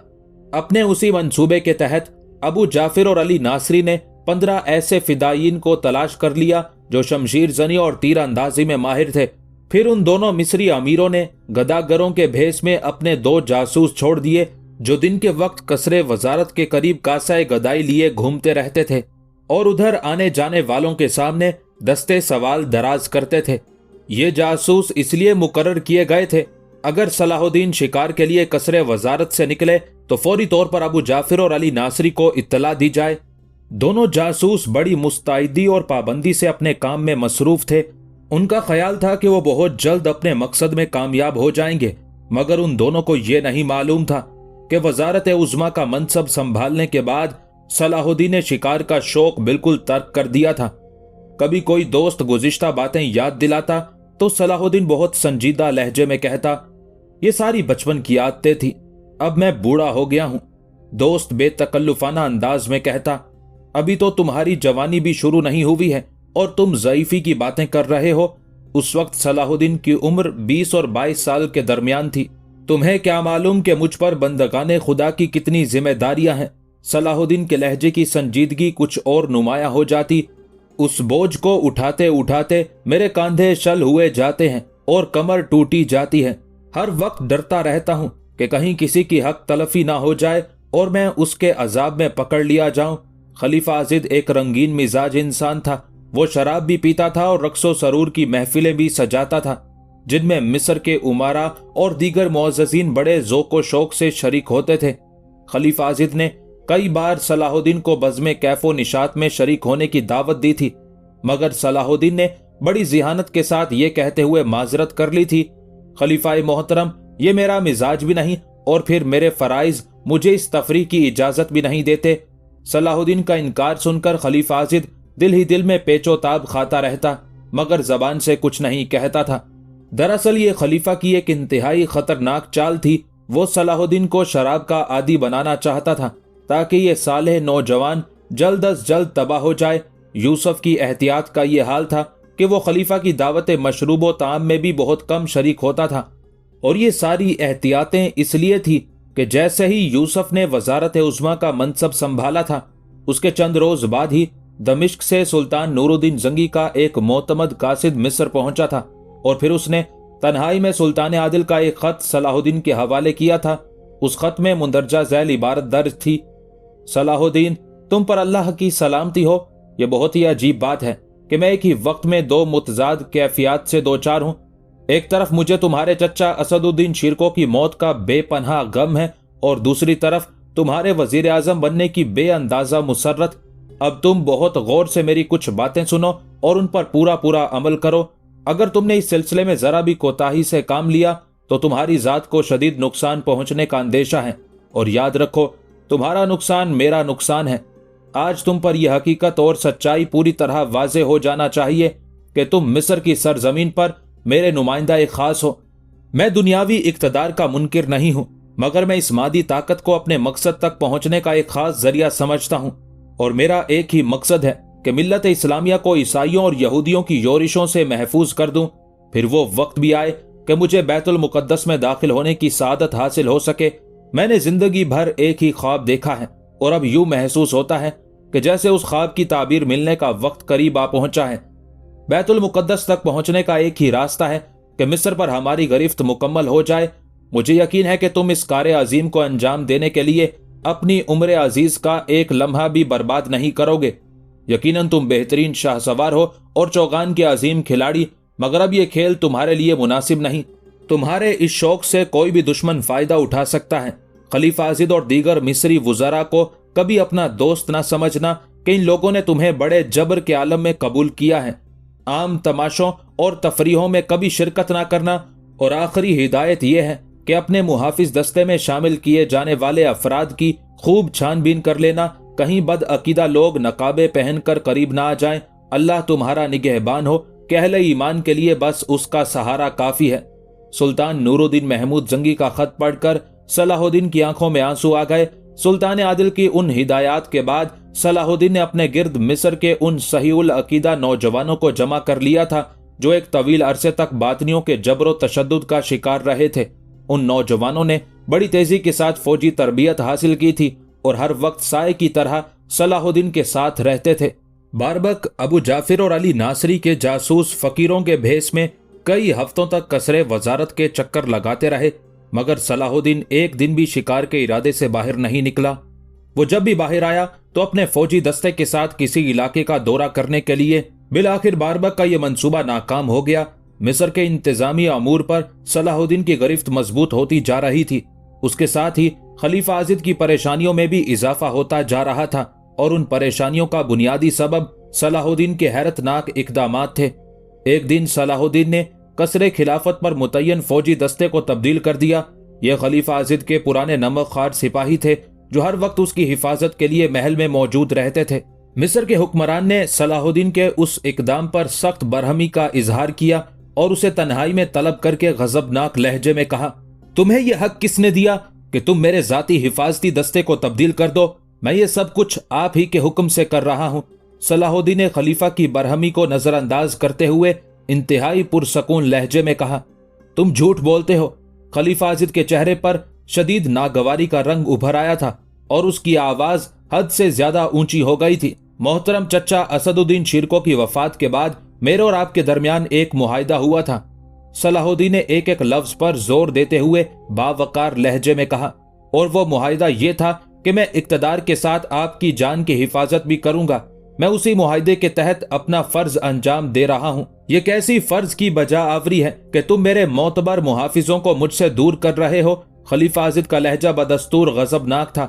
अपने उसी मंसूबे के तहत अबू जाफिर और अली नासरी ने 15 ऐसे फिदायीन को तलाश कर लिया जो शमशीर जनी और तीर अंदाजी में माहिर थे। फिर उन दोनों मिस्री अमीरों ने गदागरों के भेस में अपने 2 जासूस छोड़ दिए जो दिन के वक्त कसरे वजारत के करीब कासाए गदाई लिए घूमते रहते थे और उधर आने जाने वालों के सामने दस्ते सवाल दराज करते थे। ये जासूस इसलिए मुकर्रर किए गए थे अगर सलाहुद्दीन शिकार के लिए कसरे वजारत से निकले तो फौरी तौर पर अबू जाफिर और अली नासरी को इत्तला दी जाए। दोनों जासूस बड़ी मुस्तैदी और पाबंदी से अपने काम में मसरूफ थे। उनका ख्याल था कि वो बहुत जल्द अपने मकसद में कामयाब हो जाएंगे, मगर उन दोनों को यह नहीं मालूम था कि वजारत उज़्मा का मनसब संभालने के बाद सलाहुद्दीन ने शिकार का शौक बिल्कुल तर्क कर दिया था। कभी कोई दोस्त गुज़िश्ता बातें याद दिलाता तो सलाहुद्दीन बहुत संजीदा लहजे में कहता, ये सारी बचपन की आदतें थी, अब मैं बूढ़ा हो गया हूं। दोस्त बेतकल्लुफाना अंदाज में कहता, अभी तो तुम्हारी जवानी भी शुरू नहीं हुई है और तुम ज़ईफ़ी की बातें कर रहे हो। उस वक्त सलाहुद्दीन की उम्र 20 और 22 साल के दरमियान थी। तुम्हें क्या मालूम कि मुझ पर बंदगाने खुदा की कितनी जिम्मेदारियां हैं। सलाहुद्दीन के लहजे की संजीदगी कुछ और नुमायां हो जाती। उस बोझ को उठाते उठाते मेरे कांधे शल हुए जाते हैं और कमर टूटी जाती है। हर वक्त डरता रहता हूं कि कहीं किसी की हक तलफी ना हो जाए और मैं उसके अजाब में पकड़ लिया जाऊं। खलीफा आजिद एक रंगीन मिजाज इंसान था। वो शराब भी पीता था और रक्सो सरूर की महफिलें भी सजाता था, जिनमें मिस्र के उमारा और दीगर मुअज़्ज़ज़ीन बड़े ज़ौक़ शौक से शरीक होते थे। खलीफा आजिद ने कई बार सलाहुद्दीन को बज़्म कैफ़ो निशात में शरीक होने की दावत दी थी, मगर सलाहुद्दीन ने बड़ी ज़िहानत के साथ ये कहते हुए माजरत कर ली थी, खलीफाए मोहतरम, ये मेरा मिजाज भी नहीं और फिर मेरे फराइज मुझे इस तफरीह की इजाज़त भी नहीं देते। सलाहुद्दीन का इनकार सुनकर खलीफा आजिद दिल ही दिल में पेचोताब खाता रहता, मगर जबान से कुछ नहीं कहता था। दरअसल ये खलीफा की एक इंतहाई खतरनाक चाल थी। वो सलाहुद्दीन को शराब का आदी बनाना चाहता था ताकि ये सालेह नौजवान जल्द अज जल्द तबाह हो जाए। यूसुफ की एहतियात का ये हाल था कि वो खलीफा की दावत मशरूब ताम में भी बहुत कम शरीक होता था, और ये सारी एहतियातें इसलिए थी कि जैसे ही यूसुफ ने वजारत उज़्मा का मनसब संभाला था, उसके चंद रोज बाद ही दमिश्क से सुल्तान नूरुद्दीन जंगी का एक मोतमद कासिद मिस्र पहुंचा था, और फिर उसने तन्हाई में सुल्तान आदिल का एक खत सलाहुद्दीन के हवाले किया था। उस खत में मुंदरजा झैल इबारत दर्ज थी, सलाहुद्दीन, तुम पर अल्लाह की सलामती हो। यह बहुत ही अजीब बात है कि मैं एक ही वक्त में दो मुतजाद कैफियत से दो चार हूं। एक तरफ मुझे तुम्हारे चचा असदुद्दीन शिरको की मौत का बेपनाह गम है, और दूसरी तरफ तुम्हारे वजीर आजम बनने की बेअंदाजा मुसर्रत। अब तुम बहुत गौर से मेरी कुछ बातें सुनो और उन पर पूरा पूरा अमल करो। अगर तुमने इस सिलसिले में जरा भी कोताही से काम लिया तो तुम्हारी जात को शदीद नुकसान पहुंचने का अंदेशा है, और याद रखो, तुम्हारा नुकसान मेरा नुकसान है। आज तुम पर यह हकीकत और सच्चाई पूरी तरह वाज़े हो जाना चाहिए कि तुम मिस्र की सरजमीन पर मेरे नुमाइंदा एक खास हो। मैं दुनियावी इक्तदार का मुनकिर नहीं हूं, मगर मैं इस मादी ताकत को अपने मकसद तक पहुंचने का एक खास जरिया समझता हूं, और मेरा एक ही मकसद है कि मिल्लत इस्लामिया को ईसाइयों और यहूदियों की योरिशों से महफूज कर दूं। फिर वो वक्त भी आए कि मुझे बैतुल मुकद्दस में दाखिल होने की सादत हासिल हो सके। मैंने जिंदगी भर एक ही ख्वाब देखा है, और अब यूं महसूस होता है कि जैसे उस ख्वाब की ताबीर मिलने का वक्त करीब आ पहुंचा है। बैतुल मुकद्दस तक पहुंचने का एक ही रास्ता है कि मिस्र पर हमारी गिरफ्त मुकम्मल हो जाए। मुझे यकीन है कि तुम इस कार्य अजीम को अंजाम देने के लिए अपनी उम्र अजीज का एक लम्हा भी बर्बाद नहीं करोगे। यकीनन तुम बेहतरीन शाहसवार हो और चौगान के अजीम खिलाड़ी, मगर अब ये खेल तुम्हारे लिए मुनासिब नहीं। तुम्हारे इस शौक से कोई भी दुश्मन फायदा उठा सकता है। खलीफा आजिद और दीगर मिस्री वुज़रा को कभी अपना दोस्त न समझना कि इन लोगों ने तुम्हें बड़े जबर के आलम में कबूल किया है। आम तमाशों और तफरीहों में कभी शिरकत ना करना, और आखिरी हिदायत यह है कि अपने मुहाफिज दस्ते में शामिल किए जाने वाले अफराद की खूब छानबीन कर लेना, कहीं बद अकीदा लोग नकाबे पहनकर करीब ना आ जाएं। अल्लाह तुम्हारा निगहबान हो कि अहले ईमान के लिए बस उसका सहारा काफी है। सुल्तान नूरुद्दीन महमूद जंगी का खत पढ़कर सलाहुद्दीन की आंखों में आंसू आ गए। सुल्तान आदिल की उन हिदायत के बाद सलाहुद्दीन ने अपने गिर्द मिस्र के उन सहीउल अकीदा नौजवानों को जमा कर लिया था जो एक तवील अरसे तक बातनियों के जबरो तशद्दुद का शिकार रहे थे। उन नौजवानों ने बड़ी तेजी के साथ फौजी तरबियत हासिल की थी और हर वक्त साए की तरह सलाहुद्दीन के साथ रहते थे। बारबक, अबू जाफिर और अली नासरी के जासूस फकीरों के भेस में कई हफ्तों तक कसरे वजारत के चक्कर लगाते रहे, मगर सलाहुद्दीन एक दिन भी शिकार के इरादे से बाहर नहीं निकला। वो जब भी बाहर आया तो अपने फौजी दस्ते के साथ किसी इलाके का दौरा करने के लिए। बिलाखिर बारबक का यह मंसूबा नाकाम हो गया। मिस्र के इंतजामी अमूर पर सलाहुद्दीन की गिरफ्त मजबूत होती जा रही थी। उसके साथ ही खलीफा आजिद की परेशानियों में भी इजाफा होता जा रहा था, और उन परेशानियों का बुनियादी सबब सलाहुद्दीन के हैरतनाक इकदामात थे। एक दिन सलाहुद्दीन ने कसरे खिलाफत पर मुतय्यन फौजी दस्ते को तब्दील कर दिया। यह खलीफा आजिद के पुराने नमक खार सिपाही थे जो हर वक्त उसकी हिफाजत के लिए महल में मौजूद रहते थे। मिस्र के हुक्मरान ने सलाहुद्दीन के उस इकदाम पर सख्त बरहमी का इजहार किया और उसे तन्हाई में तलब करके गजबनाक लहजे में कहा, तुम्हें यह हक किसने दिया कि तुम मेरे जाती हिफाजती दस्ते को तब्दील कर दो? मैं ये सब कुछ आप ही के हुक्म से कर रहा हूँ। सलाहुद्दीन ने खलीफा की बरहमी को नजरअंदाज करते हुए इंतहाई पुरसकून लहजे में कहा, तुम झूठ बोलते हो। खलीफा आजिद के चेहरे पर शदीद नागवारी का रंग उभर आया था और उसकी आवाज हद से ज्यादा ऊंची हो गई थी। मोहतरम चचा असदुद्दीन शिरको की वफात के बाद मेरे और आपके दरमियान एक मुआहिदा हुआ था। सलाहुद्दीन ने एक एक लफ्ज पर जोर देते हुए बावकार लहजे में कहा, और वो मुआहिदा ये था کہ میں اقتدار کے ساتھ آپ کی جان کی حفاظت بھی کروں گا۔ میں اسی معاہدے کے تحت اپنا فرض انجام دے رہا ہوں۔ یہ کیسی فرض کی بجا آوری ہے کہ تم میرے معتبر محافظوں کو مجھ سے دور کر رہے ہو۔ خلیفہ عازد کا لہجہ بدستور غضبناک تھا۔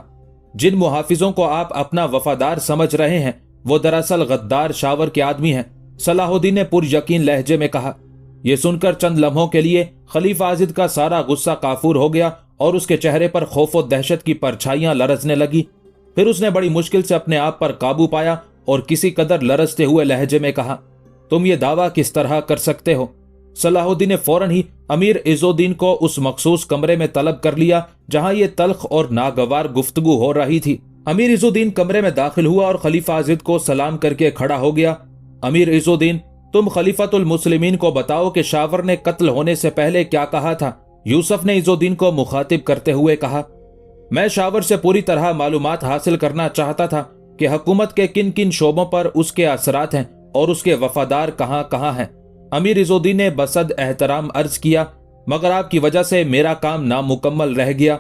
جن محافظوں کو آپ اپنا وفادار سمجھ رہے ہیں وہ دراصل غدار شاور کے آدمی ہیں، صلاح الدین نے پر یقین لہجے میں کہا۔ یہ سن کر چند لمحوں کے لیے خلیفہ عازد کا سارا غصہ کافور ہو گیا اور اس کے چہرے پر خوف و دہشت کی پرچھائیاں لرزنے لگی۔ پھر اس نے بڑی مشکل سے اپنے آپ پر قابو پایا اور کسی قدر لرزتے ہوئے لہجے میں کہا، تم یہ دعویٰ کس طرح کر سکتے ہو؟ صلاح الدین نے فوراً ہی امیر عز الدین کو اس مخصوص کمرے میں طلب کر لیا جہاں یہ تلخ اور ناگوار گفتگو ہو رہی تھی۔ امیر عز الدین کمرے میں داخل ہوا اور خلیفہ عازد کو سلام کر کے کھڑا ہو گیا۔ امیر عز الدین، تم خلیفۃ المسلمین کو بتاؤ کہ شاور نے قتل ہونے سے پہلے کیا کہا تھا؟ یوسف نے عز الدین کو مخاطب کرتے ہوئے کہا۔ میں شاور سے پوری طرح معلومات حاصل کرنا چاہتا تھا کہ حکومت کے کن کن شعبوں پر اس کے اثرات ہیں اور اس کے وفادار کہاں کہاں ہیں۔ امیر عز الدین نے بصد احترام عرض کیا، مگر آپ کی وجہ سے میرا کام نامکمل رہ گیا۔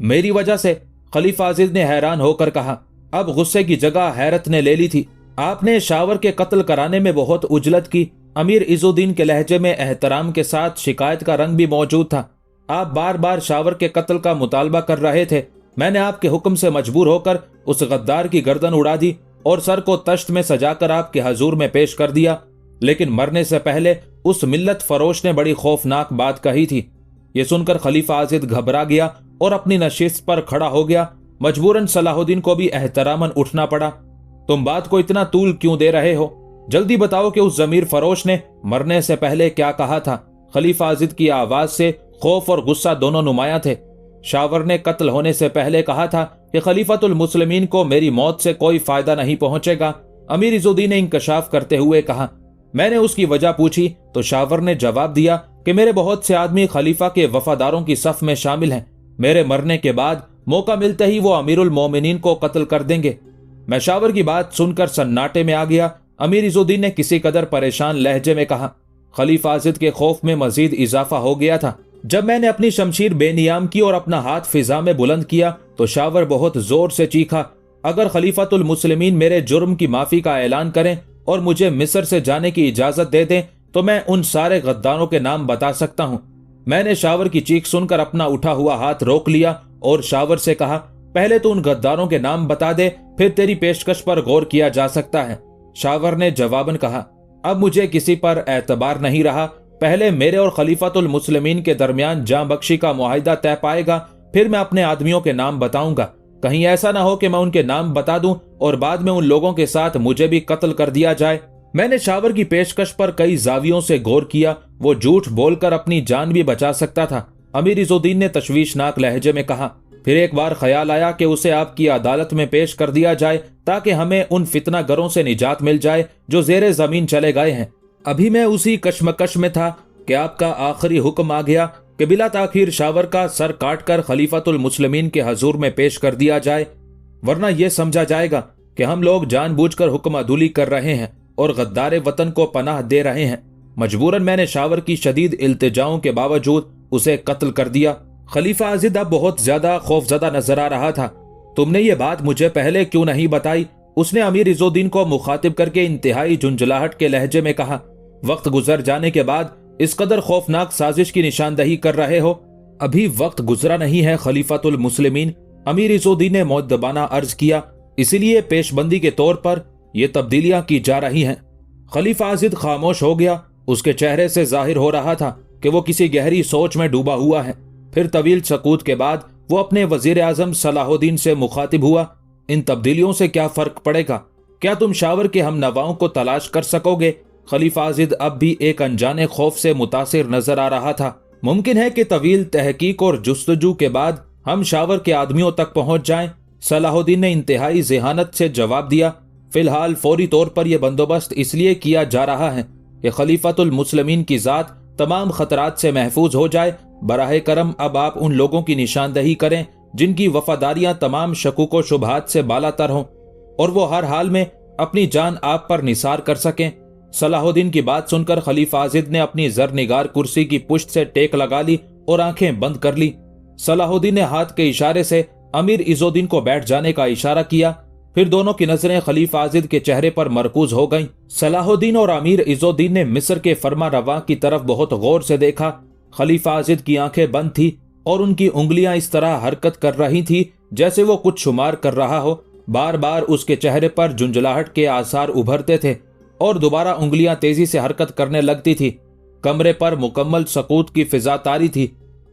میری وجہ سے؟ خلیفہ عازد نے حیران ہو کر کہا۔ اب غصے کی جگہ حیرت نے لے لی تھی۔ آپ نے شاور کے قتل کرانے میں بہت عجلت کی۔ امیر عز الدین کے لہجے میں احترام کے ساتھ شکایت کا رنگ بھی موجود تھا۔ آپ بار بار شاور کے قتل کا مطالبہ کر رہے تھے۔ میں نے آپ کے حکم سے مجبور ہو کر اس غدار کی گردن اڑا دی اور سر کو تشت میں سجا کر آپ کے حضور میں پیش کر دیا، لیکن مرنے سے پہلے اس ملت فروش نے بڑی خوفناک بات کہی تھی۔ یہ سن کر خلیفہ عازد گھبرا گیا اور اپنی نشست پر کھڑا ہو گیا۔ مجبوراً صلاح الدین کو بھی احتراماً اٹھنا پڑا۔ تم بات کو اتنا طول کیوں دے رہے ہو؟ جلدی بتاؤ کہ اس ضمیر فروش نے مرنے سے پہلے کیا کہا تھا۔ خلیفہ عازد کی آواز سے خوف اور غصہ دونوں نمایاں تھے۔ شاور نے قتل ہونے سے پہلے کہا تھا کہ خلیفۃ المسلمین کو میری موت سے کوئی فائدہ نہیں پہنچے گا۔ امیر عز الدین نے انکشاف کرتے ہوئے کہا۔ میں نے اس کی وجہ پوچھی تو شاور نے جواب دیا کہ میرے بہت سے آدمی خلیفہ کے وفاداروں کی صف میں شامل ہیں۔ میرے مرنے کے بعد موقع ملتے ہی وہ امیر المومنین کو قتل کر دیں گے۔ میں شاور کی بات سن کر سناٹے میں آ گیا۔ امیر عز الدین نے کسی قدر پریشان لہجے میں کہا۔ خلیفہ عازد کے خوف میں مزید اضافہ ہو گیا تھا۔ جب میں نے اپنی شمشیر بے نیام کی اور اپنا ہاتھ فضا میں بلند کیا تو شاور بہت زور سے چیخا، اگر خلیفۃ المسلمین میرے جرم کی معافی کا اعلان کریں اور مجھے مصر سے جانے کی اجازت دے دیں تو میں ان سارے غداروں کے نام بتا سکتا ہوں۔ میں نے شاور کی چیخ سن کر اپنا اٹھا ہوا ہاتھ روک لیا اور شاور سے کہا، پہلے تو ان غداروں کے نام بتا دے، پھر تیری پیشکش پر غور کیا جا سکتا ہے۔ شاور نے جواباً کہا، اب مجھے کسی پر اعتبار نہیں رہا۔ پہلے میرے اور خلیفۃ المسلمین کے درمیان جاں بخشی کا معاہدہ طے پائے گا، پھر میں اپنے آدمیوں کے نام بتاؤں گا۔ کہیں ایسا نہ ہو کہ میں ان کے نام بتا دوں اور بعد میں ان لوگوں کے ساتھ مجھے بھی قتل کر دیا جائے۔ میں نے شاور کی پیشکش پر کئی زاویوں سے غور کیا، وہ جھوٹ بول کر اپنی جان بھی بچا سکتا تھا۔ امیر عز الدین نے تشویشناک لہجے میں کہا۔ پھر ایک بار خیال آیا کہ اسے آپ کی عدالت میں پیش کر دیا جائے تاکہ ہمیں ان فتنہ گروں سے نجات مل جائے جو زیر زمین چلے گئے ہیں۔ ابھی میں اسی کشمکش میں تھا کہ آپ کا آخری حکم آ گیا کہ بلا تاخیر شاور کا سر کاٹ کر خلیفۃ المسلمین کے حضور میں پیش کر دیا جائے، ورنہ یہ سمجھا جائے گا کہ ہم لوگ جان بوجھ کر حکم عدولی کر رہے ہیں اور غدار وطن کو پناہ دے رہے ہیں۔ مجبوراً میں نے شاور کی شدید التجاؤں کے باوجود اسے قتل کر دیا۔ خلیفہ عازد اب بہت زیادہ خوفزدہ نظر آ رہا تھا۔ تم نے یہ بات مجھے پہلے کیوں نہیں بتائی؟ اس نے امیر عز الدین کو مخاطب کر کے انتہائی جھنجھلاہٹ کے لہجے میں کہا۔ وقت گزر جانے کے بعد اس قدر خوفناک سازش کی نشاندہی کر رہے ہو؟ ابھی وقت گزرا نہیں ہے خلیفۃ المسلمین، امیر عز الدین نے مؤدبانہ عرض کیا، اسی لیے پیش بندی کے طور پر یہ تبدیلیاں کی جا رہی ہیں۔ خلیفہ عازد خاموش ہو گیا۔ اس کے چہرے سے ظاہر ہو رہا تھا کہ وہ کسی گہری سوچ میں ڈوبا ہوا ہے۔ پھر طویل سکوت کے بعد وہ اپنے وزیر اعظم صلاح الدین سے مخاطب ہوا۔ ان تبدیلیوں سے کیا فرق پڑے گا؟ کیا تم شاور کے ہم نواؤں کو تلاش کر سکو گے؟ خلیفہ عازد اب بھی ایک انجانے خوف سے متاثر نظر آ رہا تھا۔ ممکن ہے کہ طویل تحقیق اور جستجو کے بعد ہم شاور کے آدمیوں تک پہنچ جائیں، صلاح الدین نے انتہائی ذہانت سے جواب دیا۔ فی الحال فوری طور پر یہ بندوبست اس لیے کیا جا رہا ہے کہ خلیفۃ المسلمین کی ذات تمام خطرات سے محفوظ ہو جائے۔ براہ کرم اب آپ ان لوگوں کی نشاندہی کریں جن کی وفاداریاں تمام شکوک و شبہات سے بالا تر ہوں اور وہ ہر حال میں اپنی جان آپ پر نثار کر سکیں۔ صلاح الدین کی بات سن کر خلیفہ عازد نے اپنی زرنگار کرسی کی پشت سے ٹیک لگا لی اور آنکھیں بند کر لی۔ صلاح الدین نے ہاتھ کے اشارے سے अमीर इज़ुद्दीन को बैठ जाने का इशारा किया। फिर दोनों की नजरें खलीफा आजिद के चेहरे पर मरकूज हो गईं। सलाहुद्दीन और अमीर इज़ुद्दीन ने मिस्र के फरमा रवा की तरफ बहुत गौर से देखा। खलीफा आजिद की आंखें बंद थी और उनकी उंगलियां इस तरह हरकत कर रही थी जैसे वो कुछ शुमार कर रहा हो। बार बार उसके चेहरे पर झुंझलाहट के आसार उभरते थे और दोबारा उंगलियां तेजी से हरकत करने लगती थी। कमरे पर मुकम्मल सकूत की फिजा तारी थी।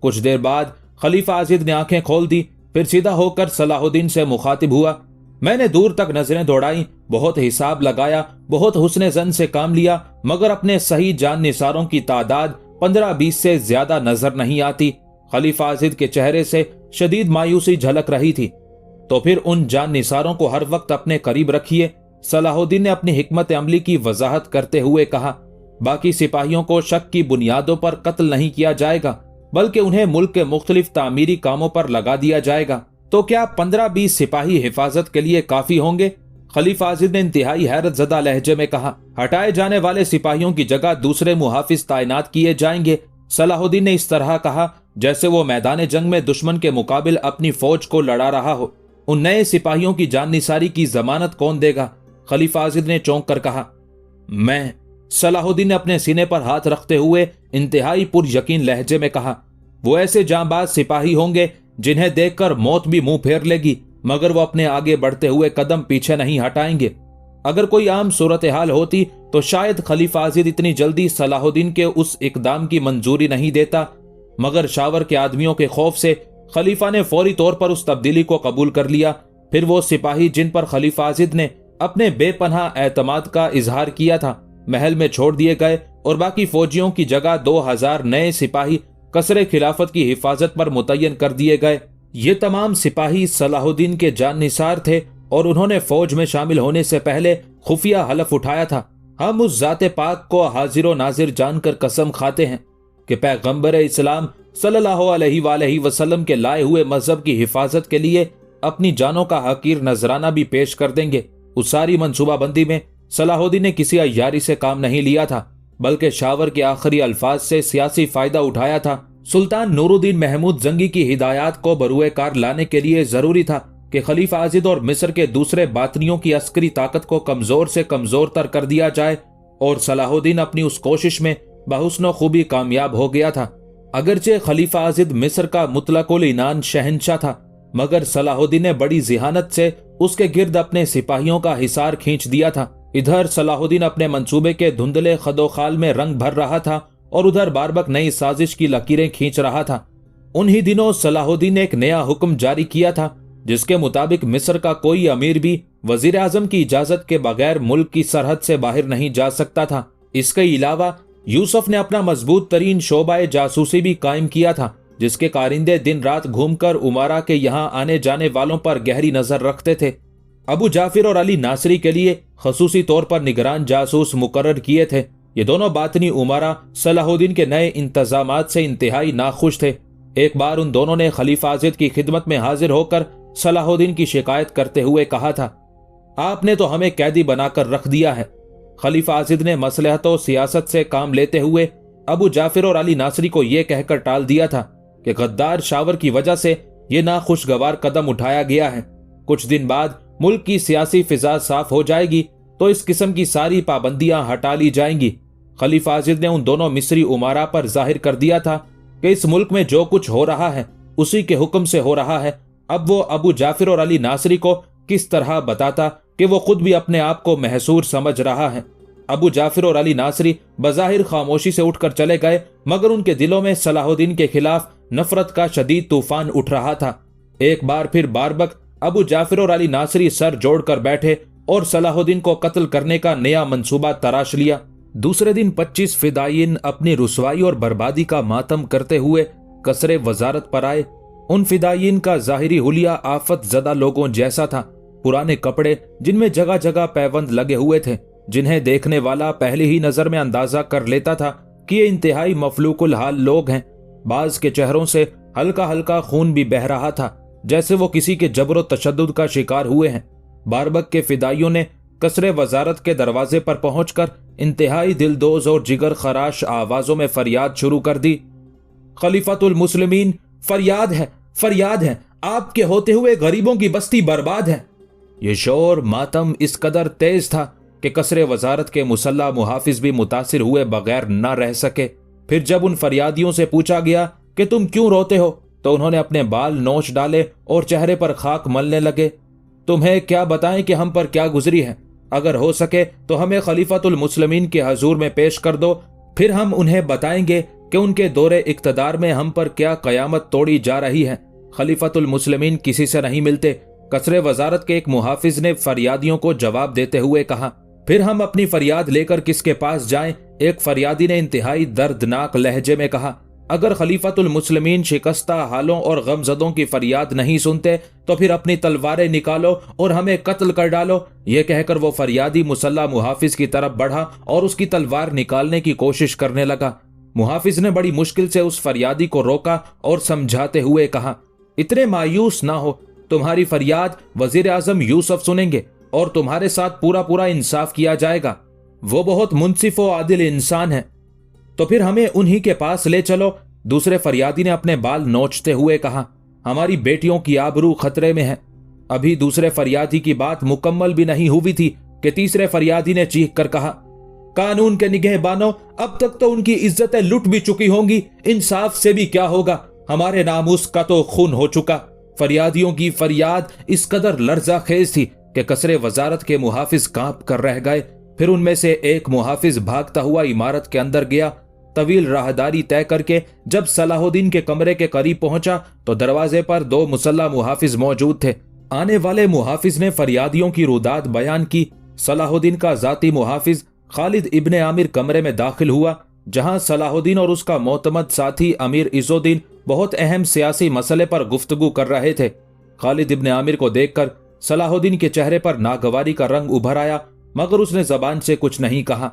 कुछ देर बाद खलीफा आजिद ने आंखें खोल दी, फिर सीधा होकर सलाहुद्दीन से मुखातिब हुआ। मैंने दूर तक नजरें दौड़ाई, बहुत हिसाब लगाया, बहुत हुस्ने जन से काम लिया, मगर अपने सही जान निसारों की तादाद 15-20 से ज्यादा नजर नहीं आती। खलीफा आजिद के चेहरे से शदीद मायूसी झलक रही थी। तो फिर उन जान निसारों को हर वक्त अपने करीब रखिए, सलाहुद्दीन ने अपनी हिकमत अमली की वजाहत करते हुए कहा। बाकी सिपाहियों को शक की बुनियादों पर कत्ल नहीं किया जाएगा, बल्कि उन्हें मुल्क के मुख्तलिफ तामीरी कामों पर लगा दिया जाएगा। तो क्या 15-20 सिपाही हिफाजत के लिए काफी होंगे? खलीफा आजिद ने इंतहाई हैरत ज़दा लहजे में कहा। हटाए जाने वाले सिपाहियों की जगह दूसरे मुहाफिज तैनात किए जाएंगे। सलाहुद्दीन ने इस तरह कहा जैसे वो मैदान जंग में दुश्मन के मुकाबिल अपनी फौज को लड़ा रहा हो। उन नए सिपाहियों की जाननिसारी की जमानत कौन देगा? खलीफा आजिद ने चौंक कर कहा। मैं। सलाहुद्दीन ने अपने सीने पर हाथ रखते हुए इंतहाई पुर यकीन लहजे में कहा। वो ऐसे जांबाज सिपाही होंगे जिन्हें देखकर मौत भी मुंह फेर लेगी, मगर वो अपने आगे बढ़ते हुए कदम पीछे नहीं हटाएंगे। अगर कोई आम सूरत हाल होती तो शायद खलीफा आजिद इतनी जल्दी सलाहुद्दीन के उस इकदाम की मंजूरी नहीं देता, मगर शावर के आदमियों के खौफ से खलीफा ने फौरी तौर पर उस तब्दीली को कबूल कर लिया। फिर वो सिपाही जिन पर खलीफा आजिद ने अपने बेपनाह एतमाद का इजहार किया था महल में छोड़ दिए गए और बाकी फौजियों की जगह 2000 नए सिपाही कसरे खिलाफत की हिफाजत पर मुतय्यन कर दिए गए। ये तमाम सिपाही सलाहुद्दीन के जाननिसार थे और उन्होंने फौज में शामिल होने से पहले खुफिया हलफ उठाया था। हम उस जाते पाक को हाजिर नाजिर जानकर कसम खाते हैं कि पैगंबर इस्लाम सल्लल्लाहु अलैहि वसल्लम के लाए हुए मजहब की हिफाजत के लिए अपनी जानों का हकीर नजराना भी पेश कर देंगे। उस सारी मंसूबाबंदी में सलाहुद्दीन ने किसी अय्यारी से काम नहीं लिया था, बल्कि शावर के आखिरी अल्फाज से सियासी फायदा उठाया था। सुल्तान नूरुद्दीन महमूद जंगी की हिदायत को बरूए कार लाने के लिए जरूरी था कि खलीफा आजिद और मिस्र के दूसरे बातनियों की अस्करी ताकत को कमजोर से कमजोर तर कर दिया जाए, और सलाहुद्दीन अपनी उस कोशिश में बहुस्न खूबी कामयाब हो गया था। अगरचे खलीफा आजिद मिस्र का मुतलकुल इनान शहंशाह था, मगर सलाहुद्दीन ने बड़ी जिहानत से उसके गिर्द अपने सिपाहियों का हिसार खींच दिया था। इधर सलाहुद्दीन अपने मंसूबे के धुंधले खदोखाल में रंग भर रहा था और उधर बारबक नई साजिश की लकीरें खींच रहा था। उन्हीं दिनों सलाहुद्दीन ने एक नया हुक्म जारी किया था जिसके मुताबिक मिस्र का कोई अमीर भी वजीर आजम की इजाजत के बगैर मुल्क की सरहद से बाहर नहीं जा सकता था। इसके अलावा यूसुफ ने अपना मजबूत तरीन शोबाए जासूसी भी कायम किया था, जिसके कारिंदे दिन रात घूमकर उमारा के यहाँ आने जाने वालों पर गहरी नजर रखते थे। अबू जाफिर और अली नासरी के लिए खसूसी तौर पर निगरान जासूस मुकर्रर किए थे। ये दोनों बातनी उमारा सलाहुद्दीन के नए इंतजामात से इंतहाई नाखुश थे। एक बार उन दोनों ने खलीफा आजिद की खिदमत में हाजिर होकर सलाहुद्दीन की शिकायत करते हुए कहा था, आपने तो हमें कैदी बनाकर रख दिया है। खलीफा आजिद ने मसलहत और सियासत से काम लेते हुए अबू जाफिर और अली नासरी को यह कहकर टाल दिया था कि गद्दार शावर की वजह से ये नाखुशगवार कदम उठाया गया है। कुछ दिन बाद मुल्क की सियासी फिजा साफ हो जाएगी तो इस किस्म की सारी पाबंदियां हटा ली जाएंगी। खलीफा आजिद ने उन दोनों मिस्री उमारा पर जाहिर कर दिया था कि इस मुल्क में जो कुछ हो रहा है उसी के हुक्म से हो रहा है। अब वो अबू जाफिर और अली नासरी को किस तरह बताता कि वो खुद भी अपने आप को महसूर समझ रहा है। अबू जाफिर और अली नासरी बज़ाहिर खामोशी से उठकर चले गए, मगर उनके दिलों में सलाहुद्दीन के खिलाफ नफरत का शदीद तूफान उठ रहा था। एक बार फिर बारबक अबू जाफिर और अली नासरी सर जोड़कर बैठे और सलाहुद्दीन को कत्ल करने का नया मंसूबा तराश लिया। दूसरे दिन 25 फिदायीन अपनी रुसवाई और बर्बादी का मातम करते हुए कसरे वजारत पर आए। उन फिदायीन का जाहिरी हुलिया आफत ज़दा लोगों जैसा था। पुराने कपड़े जिनमें जगह जगह पैबंद लगे हुए थे, जिन्हें देखने वाला पहली ही नजर में अंदाजा कर लेता था कि ये इंतहाई मफलूकुल हाल लोग हैं। बाज के चेहरों से हल्का हल्का खून भी बह रहा था, जैसे वो किसी के जबरो तशद्दुद का शिकार हुए हैं। बारबक के फिदाइयों ने कसरे वजारत के दरवाजे पर पहुंचकर इंतहाई दिलदोज और जिगर खराश आवाजों में फरियाद शुरू कर दी। खलीफतुल मुस्लिमीन, फरियाद है, आपके होते हुए गरीबों की बस्ती बर्बाद है। ये शोर मातम इस कदर तेज था कि कसरे वजारत के मुसल्ला मुहाफिज भी मुतासिर हुए बगैर न रह सके। फिर जब उन फरियादियों से पूछा गया कि तुम क्यों रोते हो, तो उन्होंने अपने बाल नोच डाले और चेहरे पर खाक मलने लगे। तुम्हें क्या बताएं कि हम पर क्या गुजरी है। अगर हो सके तो हमें खलीफतुल मुस्लिमीन के हजूर में पेश कर दो, फिर हम उन्हें बताएंगे कि उनके दौरे इक्तदार में हम पर क्या कयामत तोड़ी जा रही है। खलीफतुल मुस्लिमीन किसी से नहीं मिलते। कसरे वजारत के एक मुहाफिज ने फरियादियों को जवाब देते हुए कहा। फिर हम अपनी फरियाद लेकर किसके पास जाएं? एक फरियादी ने इंतहाई दर्दनाक लहजे में कहा, अगर खलीफतुल मुस्लिमीन शिकस्ता हालों और गमजदों की फरियाद नहीं सुनते तो फिर अपनी तलवारें निकालो और हमें कत्ल कर डालो। यह कहकर वो फरियादी मुसल्ला मुहाफिज की तरफ बढ़ा और उसकी तलवार निकालने की कोशिश करने लगा। मुहाफिज ने बड़ी मुश्किल से उस फरियादी को रोका और समझाते हुए कहा, इतने मायूस ना हो, तुम्हारी फरियाद वजीर आजम यूसुफ सुनेंगे और तुम्हारे साथ पूरा पूरा इंसाफ किया जाएगा। वो बहुत मुंसिफ व आदिल इंसान है, तो फिर हमें उन्हीं के पास ले चलो। दूसरे फरियादी ने अपने बाल नोचते हुए कहा, हमारी बेटियों की आबरू खतरे में है। अभी दूसरे फरियादी की बात मुकम्मल भी नहीं हुई थी कि तीसरे फरियादी ने चीख कर कहा, कानून के निगहबानों, अब तक तो उनकी इज्जतें लुट भी चुकी होंगी, इंसाफ से भी क्या होगा, हमारे नामूस का तो खून हो चुका। फरियादियों की फरियाद इस कदर लर्जा खेज थी कि कसरे वजारत के मुहाफिज कांप कर रह गए। फिर उनमें से एक मुहाफिज भागता हुआ इमारत के अंदर गया। तवील राहदारी तय करके जब सलाहुद्दीन के कमरे के करीब पहुंचा तो दरवाजे पर दो मुसल्ला मुहाफिज मौजूद थे। आने वाले मुहाफिज ने फरियादियों की रुदात बयान की। सलाहुद्दीन का जाती मुहाफिज खालिद इब्ने आमिर कमरे में दाखिल हुआ, जहां सलाहुद्दीन और उसका मोतमद साथी अमीर इज़्ज़ुद्दीन बहुत अहम सियासी मसले पर गुफ्तगू कर रहे थे। खालिद इब्ने आमिर को देखकर सलाहुद्दीन के चेहरे पर नागवारी का रंग उभर आया, मगर उसने जबान से कुछ नहीं कहा।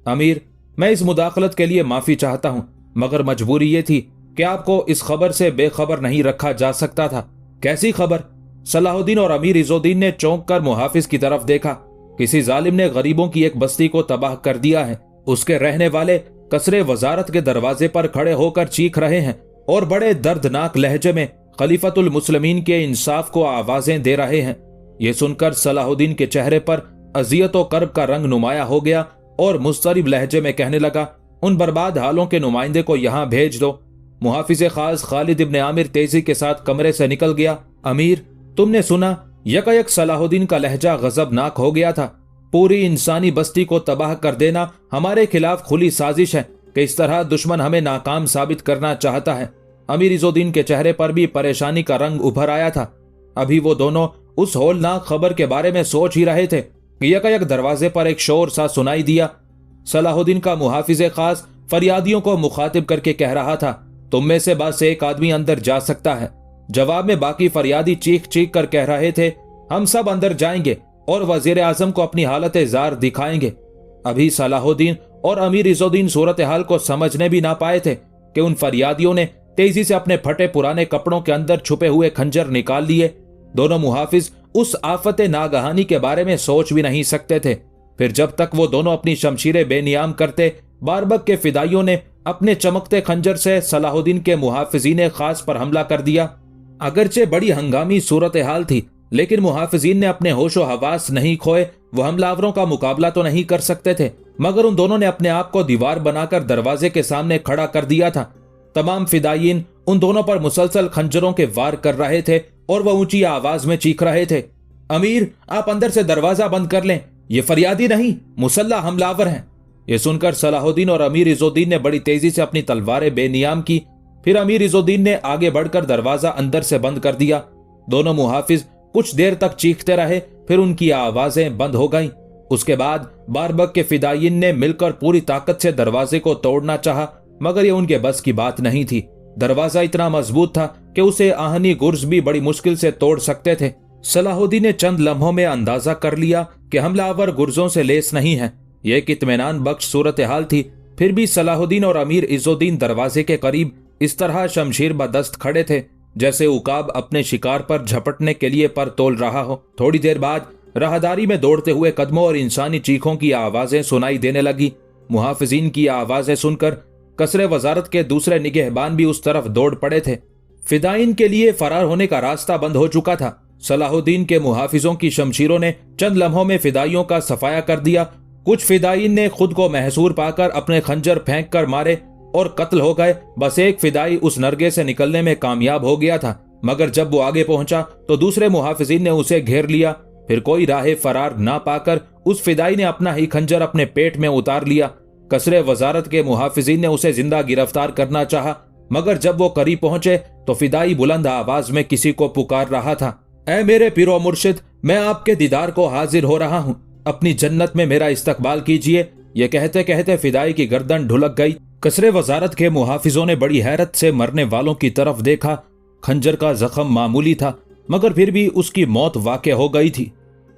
अमीर, मैं इस मुदाखलत के लिए माफी चाहता हूं, मगर मजबूरी ये थी कि आपको इस खबर से बेखबर नहीं रखा जा सकता था। कैसी खबर? सलाहुद्दीन और अमीर इज़्ज़ुद्दीन ने चौंक कर मुहाफिज की तरफ देखा। किसी जालिम ने गरीबों की एक बस्ती को तबाह कर दिया है। उसके रहने वाले कसरे वजारत के दरवाजे पर खड़े होकर चीख रहे हैं और बड़े दर्दनाक लहजे में खलीफतुल मुस्लिमीन के इंसाफ को आवाजें दे रहे हैं। ये सुनकर सलाहुद्दीन के चेहरे पर अजियत और कर्ब का रंग नुमाया हो गया और मुस्तरिब लहजे में कहने लगा, उन बर्बाद हालों के नुमाइंदे को यहाँ भेज दो। मुहाफिज खास खालिद इब्ने आमिर तेजी के साथ कमरे से निकल गया। अमीर, तुमने सुना? यकायक सलाहुद्दीन का लहजा गजबनाक हो गया था। पूरी इंसानी बस्ती को तबाह कर देना हमारे खिलाफ खुली साजिश है कि इस तरह दुश्मन हमें नाकाम साबित करना चाहता है। अमीर इज़्ज़ुद्दीन के चेहरे पर भी परेशानी का रंग उभर आया था। अभी वो दोनों उस होलनाक खबर के बारे में सोच ही रहे थे कि यकायक दरवाजे पर एक शोर सा सुनाई दिया। सलाहुद्दीन का मुहाफिज खास फरियादियों को मुखातिब करके कह रहा था, तुम में से बस एक आदमी अंदर जा सकता है। जवाब में बाकी फरियादी चीख चीख कर कह रहे थे, हम सब अंदर जाएंगे और वजीर आजम को अपनी हालत जार दिखाएंगे। अभी सलाहुद्दीन और अमीर इज़्ज़ुद्दीन सूरत हाल को समझने भी ना पाए थे कि उन फरियादियों ने तेजी से अपने फटे पुराने कपड़ों के अंदर छुपे हुए खंजर निकाल लिए। दोनों मुहाफिज उस आफत नागहानी के बारे में सोच भी नहीं सकते थे। फिर जब तक वो दोनों अपनी शमशीरें बेनियाम करते, बारबक के फिदाइयों ने अपने चमकते खंजर से सलाहुद्दीन के मुहाफिजीन खास पर हमला कर दिया। अगरचे बड़ी हंगामी सूरत हाल थी, लेकिन मुहाफिजीन ने अपने होशो हवास नहीं खोए। वो हमलावरों का मुकाबला तो नहीं कर सकते थे, मगर उन दोनों ने अपने आप को दीवार बनाकर दरवाजे के सामने खड़ा कर दिया था। तमाम फिदायीन उन दोनों पर मुसलसल खंजरों के वार कर रहे थे और वह ऊंची आवाज में चीख रहे थे, अमीर, आप अंदर से दरवाजा बंद कर लें, ये फरियादी नहीं, मुसल्ला हमलावर हैं। ये सुनकर सलाहुद्दीन और अमीर इज़्ज़ुद्दीन ने बड़ी तेजी से अपनी तलवारें बेनियाम की। फिर अमीर इज़्ज़ुद्दीन ने आगे बढ़कर दरवाजा अंदर से बंद कर दिया। दोनों मुहाफिज कुछ देर तक चीखते रहे, फिर उनकी आवाजें बंद हो गईं। उसके बाद बारबक के फिदायीन ने मिलकर पूरी ताकत से दरवाजे को तोड़ना चाहा, मगर यह उनके बस की बात नहीं थी। दरवाजा इतना मजबूत था कि उसे आहनी गुर्ज भी बड़ी मुश्किल से तोड़ सकते थे। सलाहुद्दीन ने चंद लम्हों में अंदाजा कर लिया कि हमलावर गुर्जों से लेस नहीं है। यह एक इत्मीनान बख्श सूरत हाल थी। फिर भी सलाहुद्दीन और अमीर इज़्ज़ुद्दीन दरवाजे के करीब इस तरह शमशीर बदस्त खड़े थे जैसे उकाब अपने शिकार पर झपटने के लिए पर तोल रहा हो। थोड़ी देर बाद राहदारी में दौड़ते हुए कदमों और इंसानी चीखों की आवाजें सुनाई देने लगी। मुहाफिजीन की आवाजें सुनकर कसरे वजारत के दूसरे निगहबान भी उस तरफ दौड़ पड़े थे। फिदाइन के लिए फरार होने का रास्ता बंद हो चुका था। सलाहुद्दीन के मुहाफिजों की शमशीरों ने चंद लम्हों में फिदाइयों का सफाया कर दिया। कुछ फिदाइन ने खुद को महसूर पाकर अपने खंजर फेंक कर मारे और कत्ल हो गए। बस एक फिदाई उस नरगे से निकलने में कामयाब हो गया था, मगर जब वो आगे पहुंचा तो दूसरे मुहाफिजीन ने उसे घेर लिया। फिर कोई राह फरार ना पाकर उस फिदाई ने अपना ही खंजर अपने पेट में उतार लिया। कसरे वजारत के मुहाफिजीन ने उसे जिंदा गिरफ्तार करना चाहा, मगर जब वो करीब पहुंचे तो फिदाई बुलंद आवाज में किसी को पुकार रहा था, ऐ मेरे पीरो मुर्शिद, मैं आपके दीदार को हाजिर हो रहा हूँ, अपनी जन्नत में मेरा इस्तकबाल कीजिए। ये कहते कहते फिदाई की गर्दन ढुलक गई। कसरे वजारत के मुहाफिजों ने बड़ी हैरत से मरने वालों की तरफ देखा। खंजर का जख्म मामूली था, मगर फिर भी उसकी मौत वाक़ हो गई थी।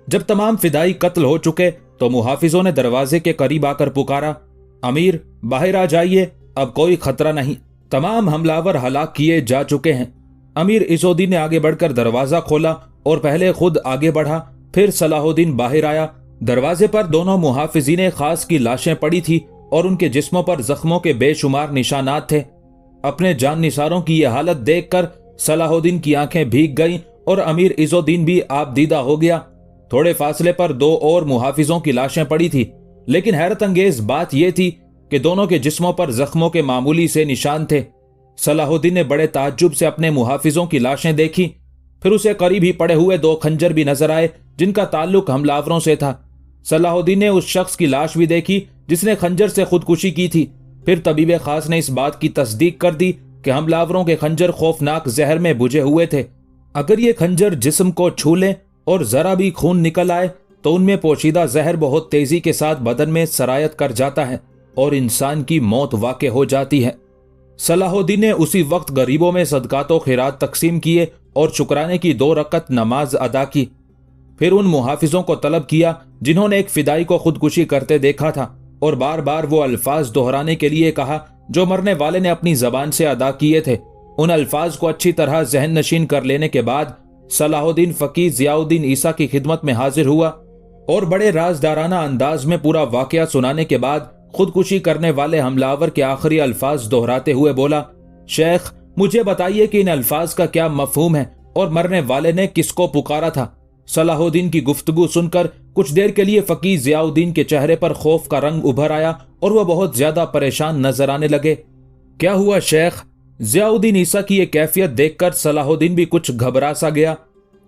जब तमाम फिदाई कत्ल हो चुके तो मुहाफिजों ने दरवाजे के करीब आकर पुकारा, अमीर बाहर आ जाइए, अब कोई खतरा नहीं, तमाम हमलावर हलाक किए जा चुके हैं। अमीर इज़ुद्दीन ने आगे बढ़कर दरवाजा खोला और पहले खुद आगे बढ़ा, फिर सलाहुद्दीन बाहर आया। दरवाजे पर दोनों मुहाफिजीन खास की लाशें पड़ी थी और उनके जिस्मों पर जख्मों के बेशुमार निशानात थे। अपने जान निसारों की यह हालत देखकर सलाहुद्दीन की आंखें भीग गईं और अमीर इज़ुद्दीन भी आपदीदा हो गया। थोड़े फासले पर दो और मुहाफिजों की लाशें पड़ी थी, लेकिन हैरत अंगेज बात यह थी कि दोनों के जिस्मों पर जख्मों के मामूली से निशान थे। सलाहुद्दीन ने बड़े ताज्जुब से अपने मुहाफिजों की लाशें देखी। फिर उसे करीब ही पड़े हुए दो खंजर भी नजर आए जिनका ताल्लुक हमलावरों से था। सलाहुद्दीन ने उस शख्स की लाश भी देखी जिसने खंजर से खुदकुशी की थी। फिर तबीब खास ने इस बात की तस्दीक कर दी कि हमलावरों के खंजर खौफनाक जहर में बुझे हुए थे। अगर ये खंजर जिस्म को छू लें और जरा भी खून निकल आए तो उनमें पोशीदा जहर बहुत तेजी के साथ बदन में सरायत कर जाता है और इंसान की मौत वाक़ हो जाती है। सलाहुद्दीन ने उसी वक्त गरीबों में सदकातो खिरात तकसीम किए और शुक्राने की 2 रकत नमाज अदा की। फिर उन मुहाफिजों को तलब किया जिन्होंने एक फिदाई को खुदकुशी करते देखा था और बार बार वो अल्फाज दोहराने के लिए कहा जो मरने वाले ने अपनी जबान से अदा किए थे। उन अल्फाज को अच्छी तरह जहन नशीन कर लेने के बाद सलाहुद्दीन फकीह ज़ियाउद्दीन ईसा की खिदमत में हाजिर हुआ और बड़े राजदाराना अंदाज में पूरा वाकया सुनाने के बाद खुदकुशी करने वाले हमलावर के आखिरी अल्फाज दोहराते हुए बोला, शेख मुझे बताइए कि इन अल्फाज का क्या मफहूम है और मरने वाले ने किसको पुकारा था। सलाहुद्दीन की गुफ्तगू सुनकर कुछ देर के लिए फकीह ज़ियाउद्दीन के चेहरे पर खौफ का रंग उभर आया और वह बहुत ज्यादा परेशान नजर आने लगे। क्या हुआ शेख? ज़ियाउद्दीन ईसा की ये कैफियत देखकर सलाहुद्दीन भी कुछ घबरा सा गया।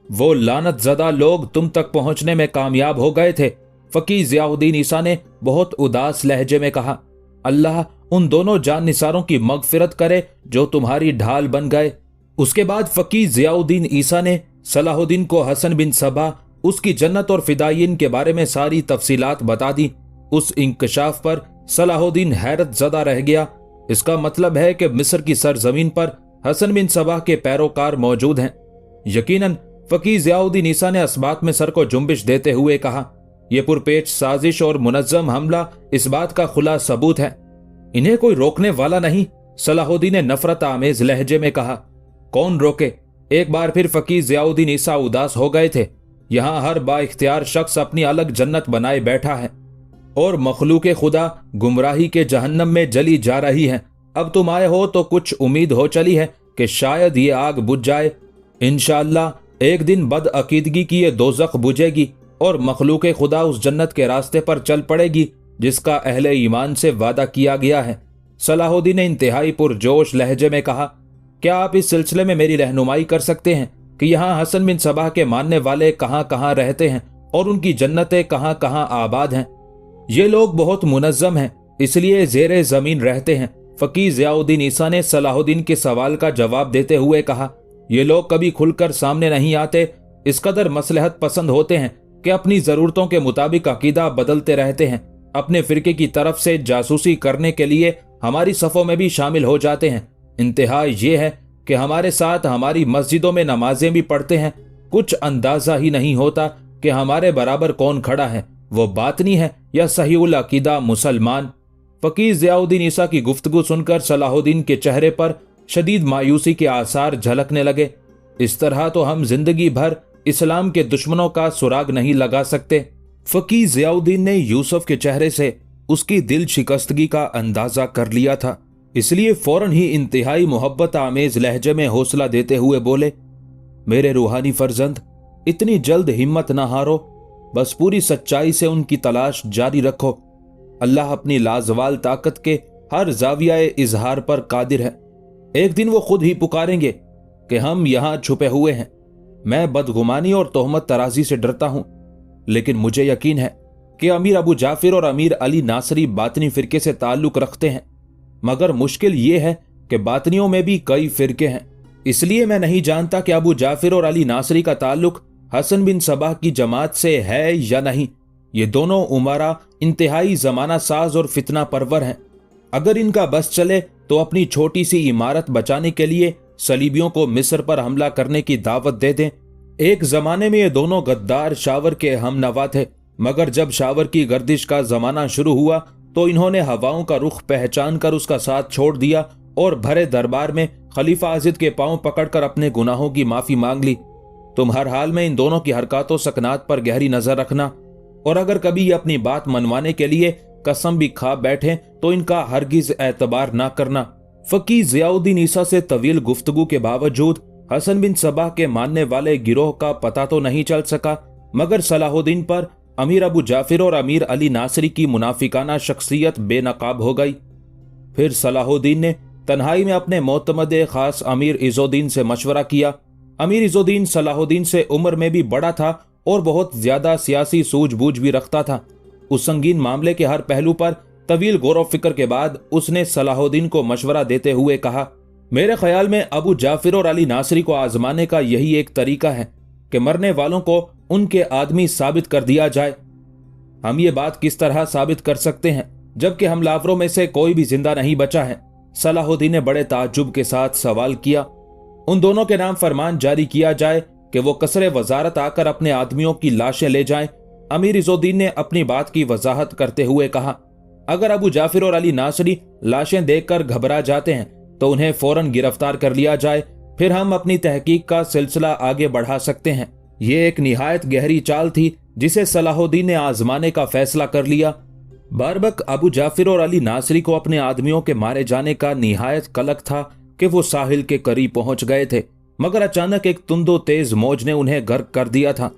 वो लानत ज़दा लोग तुम तक पहुंचने में कामयाब हो गए थे, फकीह ज़ियाउद्दीन ईसा ने बहुत उदास लहजे में कहा। अल्लाह उन दोनों जान निसारों की मगफिरत करे जो तुम्हारी ढाल बन गए। उसके बाद फकीह ज़ियाउद्दीन ईसा ने सलाहुद्दीन को हसन बिन सबा, उसकी जन्नत और फिदायीन के बारे में सारी तफसीलात बता दी। उस इंकशाफ पर सलाहुद्दीन हैरत ज़दा रह गया। इसका मतलब है कि मिस्र की सरजमीन पर हसन बिन सबा के पैरोकार मौजूद हैं। यकीनन फकीह ज़ियाउद्दीन ईसा ने असबात में सर को जुम्बिश देते हुए कहा, यह पुरपेच साजिश और मुनज्जम हमला इस बात का खुला सबूत है। इन्हें कोई रोकने वाला नहीं, सलाहुद्दीन ने नफरत आमेज लहजे में कहा। कौन रोके? एक बार फिर फकीह ज़ियाउद्दीन ईसा उदास हो गए थे। यहाँ हर बाइख्तियार शख्स अपनी अलग जन्नत बनाए बैठा है और मखलूक खुदा गुमराही के जहन्नम में जली जा रही है। अब तुम आए हो तो कुछ उम्मीद हो चली है कि शायद ये आग बुझ जाए। इंशाअल्लाह एक दिन बदअकीदगी की ये दोज़ख बुझेगी और मखलूक खुदा उस जन्नत के रास्ते पर चल पड़ेगी जिसका अहले ईमान से वादा किया गया है। सलाहुद्दीन ने इंतहाई पुरजोश लहजे में कहा, क्या आप इस सिलसिले में मेरी रहनुमाई कर सकते हैं कि यहाँ हसन बिन सबा के मानने वाले कहाँ कहाँ रहते हैं और उनकी जन्नतें कहाँ कहाँ आबाद हैं? ये लोग बहुत मुनज़्ज़म हैं, इसलिए ज़ेरे ज़मीन रहते हैं। फकीह ज़ियाउद्दीन ईसा ने सलाहुद्दीन के सवाल का जवाब देते हुए कहा, ये लोग कभी खुलकर सामने नहीं आते, इस कदर मसलहत पसंद होते हैं कि अपनी ज़रूरतों के मुताबिक अकीदा बदलते रहते हैं। अपने फ़िरके की तरफ से जासूसी करने के लिए हमारी सफ़ों में भी शामिल हो जाते हैं। इंतहा ये है कि हमारे साथ हमारी मस्जिदों में नमाजें भी पढ़ते हैं। कुछ अंदाज़ा ही नहीं होता कि हमारे बराबर कौन खड़ा है, वो बातनी है या सहीउल अकीदा मुसलमान। फकीह ज़ियाउद्दीन ईसा की गुफ्तगू सुनकर सलाहुद्दीन के चेहरे पर शदीद मायूसी के आसार झलकने लगे। इस तरह तो हम जिंदगी भर इस्लाम के दुश्मनों का सुराग नहीं लगा सकते। फकीह ज़ियाउद्दीन ने यूसुफ के चेहरे से उसकी दिल शिकस्तगी का अंदाजा कर लिया था, इसलिए फौरन ही इंतहाई मोहब्बत आमेज लहजे में हौसला देते हुए बोले, मेरे रूहानी फर्जंद, इतनी जल्द हिम्मत ना हारो, बस पूरी सच्चाई से उनकी तलाश जारी रखो। अल्लाह अपनी लाजवाल ताकत के हर जाविया इजहार पर कादिर है। एक दिन वो खुद ही पुकारेंगे कि हम यहां छुपे हुए हैं। मैं बदगुमानी और तोहमत तराजी से डरता हूं, लेकिन मुझे यकीन है कि अमीर अबू जाफिर और अमीर अली नासरी बातनी फिरके से ताल्लुक रखते हैं, मगर मुश्किल ये है कि बातनियों में भी कई फिरके हैं। इसलिए मैं नहीं जानता कि अबू जाफिर और अली नासरी का ताल्लुक हसन बिन सबाह की जमात से है या नहीं। ये दोनों उमरा इंतहाई जमाना साज और फितना परवर हैं। अगर इनका बस चले तो अपनी छोटी सी इमारत बचाने के लिए सलीबियों को मिस्र पर हमला करने की दावत दे दें। एक जमाने में ये दोनों गद्दार शावर के हमनवा थे, मगर जब शावर की गर्दिश का जमाना शुरू हुआ तो इन्होंने हवाओं का रुख पहचान कर उसका साथ छोड़ दिया और भरे दरबार में खलीफा आजिद के पांव पकड़कर अपने गुनाहों की माफी मांग ली। तुम हर हाल में इन दोनों की हरकतों सकनात पर गहरी नजर रखना, और अगर कभी ये अपनी बात मनवाने के लिए कसम भी खा बैठे तो इनका हरगिज एतबार ना करना। फकीह ज़ियाउद्दीन ईसा से तवील गुफ्तगू के बावजूद हसन बिन सबाह के मानने वाले गिरोह का पता तो नहीं चल सका, मगर सलाहुद्दीन पर अमीर अबू जाफिर और अमीर अली नासरी की मुनाफिकाना शख्सियत बेनकाब हो गई। फिर सलाहुद्दीन ने तन्हाई में अपने मोतमद खास अमीर इज़ुद्दीन से मशवरा किया। अमीर इज़ुद्दीन सलाहुद्दीन से उम्र में भी बड़ा था और बहुत ज्यादा सियासी सूझबूझ भी रखता था। उस संगीन मामले के हर पहलू पर तवील गौर फिक्र के बाद उसने सलाहुद्दीन को मशवरा देते हुए कहा, मेरे ख्याल में अबू जाफिर और अली नासरी को आजमाने का यही एक तरीका है कि मरने वालों को उनके आदमी साबित कर दिया जाए। हम ये बात किस तरह साबित कर सकते हैं जबकि हमलावरों में से कोई भी जिंदा नहीं बचा है? सलाहुद्दीन ने बड़े ताज्जुब के साथ सवाल किया। उन दोनों के नाम फरमान जारी किया जाए कि वो कसरे वजारत आकर अपने आदमियों की लाशें ले जाएं। अमीर इज़ुद्दीन ने अपनी बात की वजाहत करते हुए कहा, अगर अबू जाफिर और अली नासरी लाशें देखकर घबरा जाते हैं तो उन्हें फौरन गिरफ्तार कर लिया जाए, फिर हम अपनी तहकीक का सिलसिला आगे बढ़ा सकते हैं। ये एक निहायत गहरी चाल थी जिसे सलाहुद्दीन ने आजमाने का फैसला कर लिया। बारबक अबू जाफिर और अली नासरी को अपने आदमियों के मारे जाने का निहायत कलक था कि वो साहिल के करीब पहुंच गए थे, मगर अचानक एक तुंदो तेज मौज ने उन्हें गर्क कर दिया था।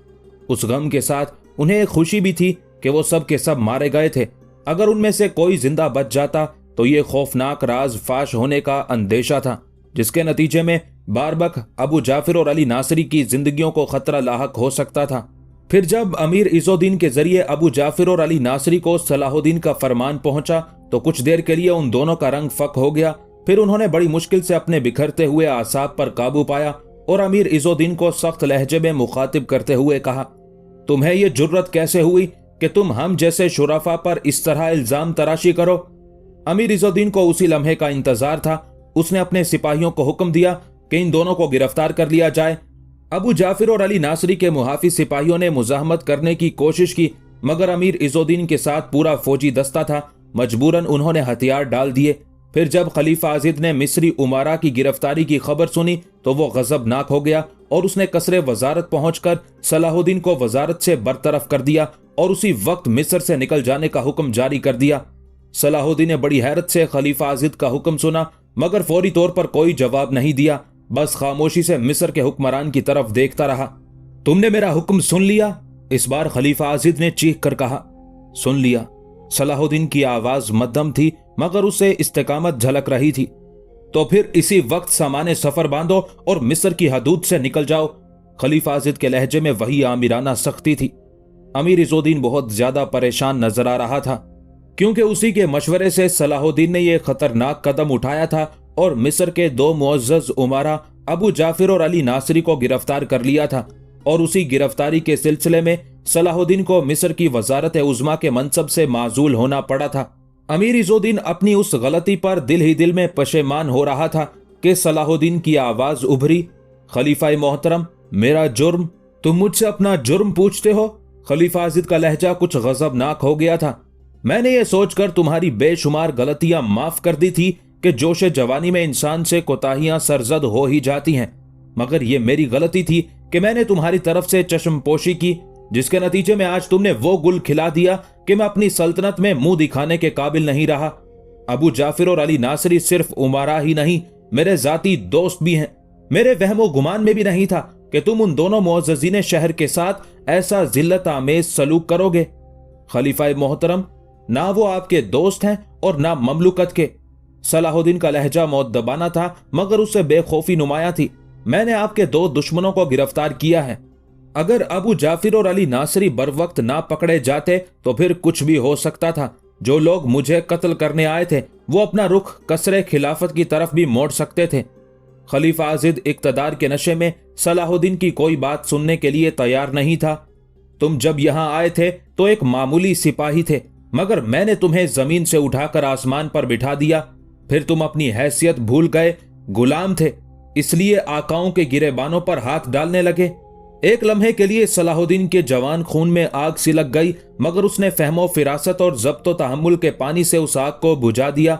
उस गम के साथ उन्हें एक खुशी भी थी कि वो सब के सब मारे गए थे। अगर उनमें से कोई जिंदा बच जाता तो ये खौफनाक राज फाश होने का अंदेशा था, जिसके नतीजे में बारबक अबू जाफिर और अली नासरी की जिंदगियों को खतरा लाहक हो सकता था। फिर जब अमीर इज़ुद्दीन के जरिए अबू जाफिर और अली नासरी को सलाहुद्दीन का फरमान पहुंचा तो कुछ देर के लिए उन दोनों का रंग फक हो गया। फिर उन्होंने बड़ी मुश्किल से अपने बिखरते हुए आसाब पर काबू पाया और अमीर इज़ुद्दीन को सख्त लहजे में मुखातिब करते हुए कहा, तुम्हें यह जुर्रत कैसे हुई कि तुम हम जैसे शुराफा पर इस तरह इल्जाम तराशी करो? अमीर इज़ुद्दीन को उसी लम्हे का इंतजार था। उसने अपने सिपाहियों को हुक्म दिया कि इन दोनों को गिरफ्तार कर लिया जाए। अबू जाफिर और अली नासरी के मुहाफिज सिपाहियों ने मुजाहमत करने की कोशिश की, मगर अमीर इज़ुद्दीन के साथ पूरा फौजी दस्ता था। मजबूरन उन्होंने हथियार डाल दिए। फिर जब खलीफा आजिद ने मिस्री उमारा की गिरफ्तारी की खबर सुनी तो वो गजबनाक हो गया और उसने कसरे वजारत पहुंचकर सलाहुद्दीन को वजारत से बरतरफ कर दिया और उसी वक्त मिस्र से निकल जाने का हुक्म जारी कर दिया। सलाहुद्दीन ने बड़ी हैरत से खलीफा आजिद का हुक्म सुना, मगर फौरी तौर पर कोई जवाब नहीं दिया, बस खामोशी से मिस्र के हुक्मरान की तरफ देखता रहा। तुमने मेरा हुक्म सुन लिया? इस बार खलीफा आजिद ने चीख कर कहा। सुन लिया। सलाहुद्दीन की आवाज मध्यम थी, मगर उसे इस्तेकामत झलक रही थी। तो फिर इसी वक्त सामाने सफर बांधो और मिस्र की हदूद से निकल जाओ। खलीफा आजिद के लहजे में वही आमिराना सख्ती थी। अमीर इज़ुद्दीन बहुत ज्यादा परेशान नजर आ रहा था, क्योंकि उसी के मशवरे से सलाहुद्दीन ने यह खतरनाक कदम उठाया था और मिस्र के दो मुअज़्ज़ज़ उमरा अबू जाफिर और अली नासरी को गिरफ्तार कर लिया था, और उसी गिरफ्तारी के सिलसिले में सलाहुद्दीन को मिस्र की वजारत उज़्मा के मनसब से माजूल होना पड़ा था। अमीर इज़ुद्दीन अपनी उस गलती पर दिल ही दिल में पशेमान हो रहा था कि सलाहुद्दीन की आवाज उभरी, खलीफा मोहतरम, मेरा जुर्म? तुम मुझसे अपना जुर्म पूछते हो? खलीफा आजिद का लहजा कुछ गजबनाक हो गया था। मैंने ये सोचकर तुम्हारी बेशुमार गलतियां माफ कर दी थी कि जोश जवानी में इंसान से कोताहियां सरजद हो ही जाती हैं, मगर यह मेरी गलती थी कि मैंने तुम्हारी तरफ से चश्मपोशी की, जिसके नतीजे में आज तुमने वो गुल खिला दिया कि मैं अपनी सल्तनत में मुंह दिखाने के काबिल नहीं रहा। अबू जाफिर और अली नासरी सिर्फ उमरा ही नहीं, मेरे जाती दोस्त भी हैं। मेरे वहमो गुमान में भी नहीं था कि तुम उन दोनों मुअज़्ज़ज़ीन शहर के साथ ऐसा जिल्लत आमेज सलूक करोगे। खलीफा मोहतरम, ना वो आपके दोस्त हैं और ना ममलुकत के। सलाहुद्दीन का लहजा मुअद्दबाना था, मगर उससे बेखौफी नुमाया थी। मैंने आपके दो दुश्मनों को गिरफ्तार किया है। अगर अबू जाफिर और अली नासरी बर वक्त ना पकड़े जाते तो फिर कुछ भी हो सकता था। जो लोग मुझे कत्ल करने आए थे वो अपना रुख कसरे खिलाफत की तरफ भी मोड़ सकते थे। खलीफा आजिद इक्तदार के नशे में सलाहुद्दीन की कोई बात सुनने के लिए तैयार नहीं था। तुम जब यहां आए थे तो एक मामूली सिपाही थे, मगर मैंने तुम्हें जमीन से उठाकर आसमान पर बिठा दिया। फिर तुम अपनी हैसियत भूल गए, गुलाम थे, इसलिए आकाओं के गिरेबानों पर हाथ डालने लगे। एक लम्हे के लिए सलाहुद्दीन के जवान खून में आग सिलक गई, मगर उसने फहमो फिरासत और ज़ब्तो तहम्मुल के पानी से उस आग को बुझा दिया।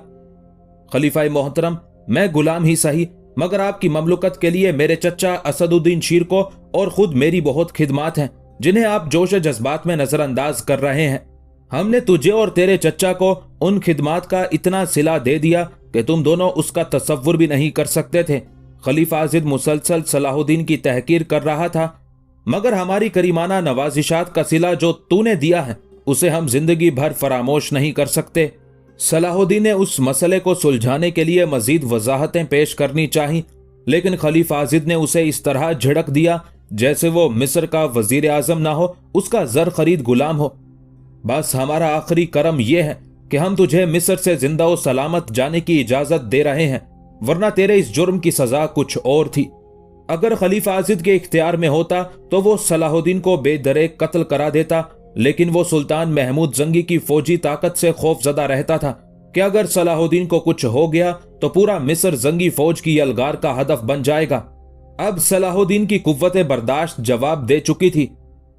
खलीफा मोहतरम, मैं गुलाम ही सही, मगर आपकी ममलुकत के लिए मेरे चचा असदुद्दीन शीर को और खुद मेरी बहुत खिदमात हैं, जिन्हें आप जोश जज्बात में नजरअंदाज कर रहे हैं। हमने तुझे और तेरे चचा को उन खिदमात का इतना सिला दे दिया कि तुम दोनों उसका तसव्वुर भी नहीं कर सकते थे। खलीफा आजिद मुसलसल सलाहुद्दीन की तहकीर कर रहा था, मगर हमारी करीमाना नवाजिशात का सिला जो तूने दिया है उसे हम जिंदगी भर फरामोश नहीं कर सकते। सलाहुद्दीन ने उस मसले को सुलझाने के लिए मजीद वजाहतें पेश करनी चाही, लेकिन खलीफा आजिद ने उसे इस तरह झिड़क दिया जैसे वो मिस्र का वजीर आजम ना हो, उसका जर खरीद गुलाम हो। बस हमारा आखिरी करम यह है कि हम तुझे मिस्र से जिंदा और सलामत जाने की इजाजत दे रहे हैं, वरना तेरे इस जुर्म की सजा कुछ और थी। अगर खलीफा आजिद के इख्तियार में होता तो वो सलाहुद्दीन को बेदरे कत्ल करा देता, लेकिन वो सुल्तान महमूद जंगी की फौजी ताकत से खौफजदा रहता था कि अगर सलाहुद्दीन को कुछ हो गया तो पूरा मिस्र जंगी फौज की यलगार का हदफ बन जाएगा। अब सलाहुद्दीन की कुव्वत बर्दाश्त जवाब दे चुकी थी।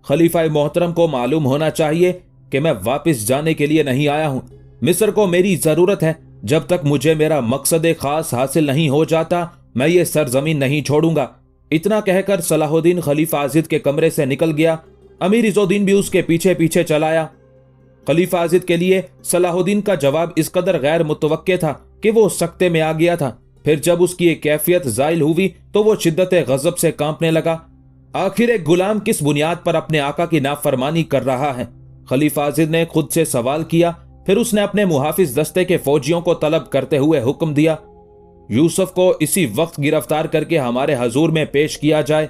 खलीफा मोहतरम को मालूम होना चाहिए कि मैं वापस जाने के लिए नहीं आया हूं। मिस्र को मेरी जरूरत है। जब तक मुझे मेरा मकसद खास हासिल नहीं हो जाता मैं ये सरजमीन नहीं छोड़ूंगा। इतना कहकर सलाहुद्दीन खलीफा आजिद के कमरे से निकल गया। अमीर इज़्ज़ुद्दीन भी उसके पीछे पीछे चलाया। खलीफा आजिद के लिए सलाहुद्दीन का जवाब इस कदर गैर मुतवक्के था कि वो सख्ते में आ गया था। फिर जब उसकी एक कैफियत जाइल हुई तो वो शिद्दत गजब से कांपने लगा। आखिर एक गुलाम किस बुनियाद पर अपने आका की नाफरमानी कर रहा है? खलीफा आजिद ने खुद से सवाल किया। फिर उसने अपने मुहाफिज दस्ते के फौजियों को तलब करते हुए हुक्म दिया, यूसुफ को इसी वक्त गिरफ्तार करके हमारे हजूर में पेश किया जाए।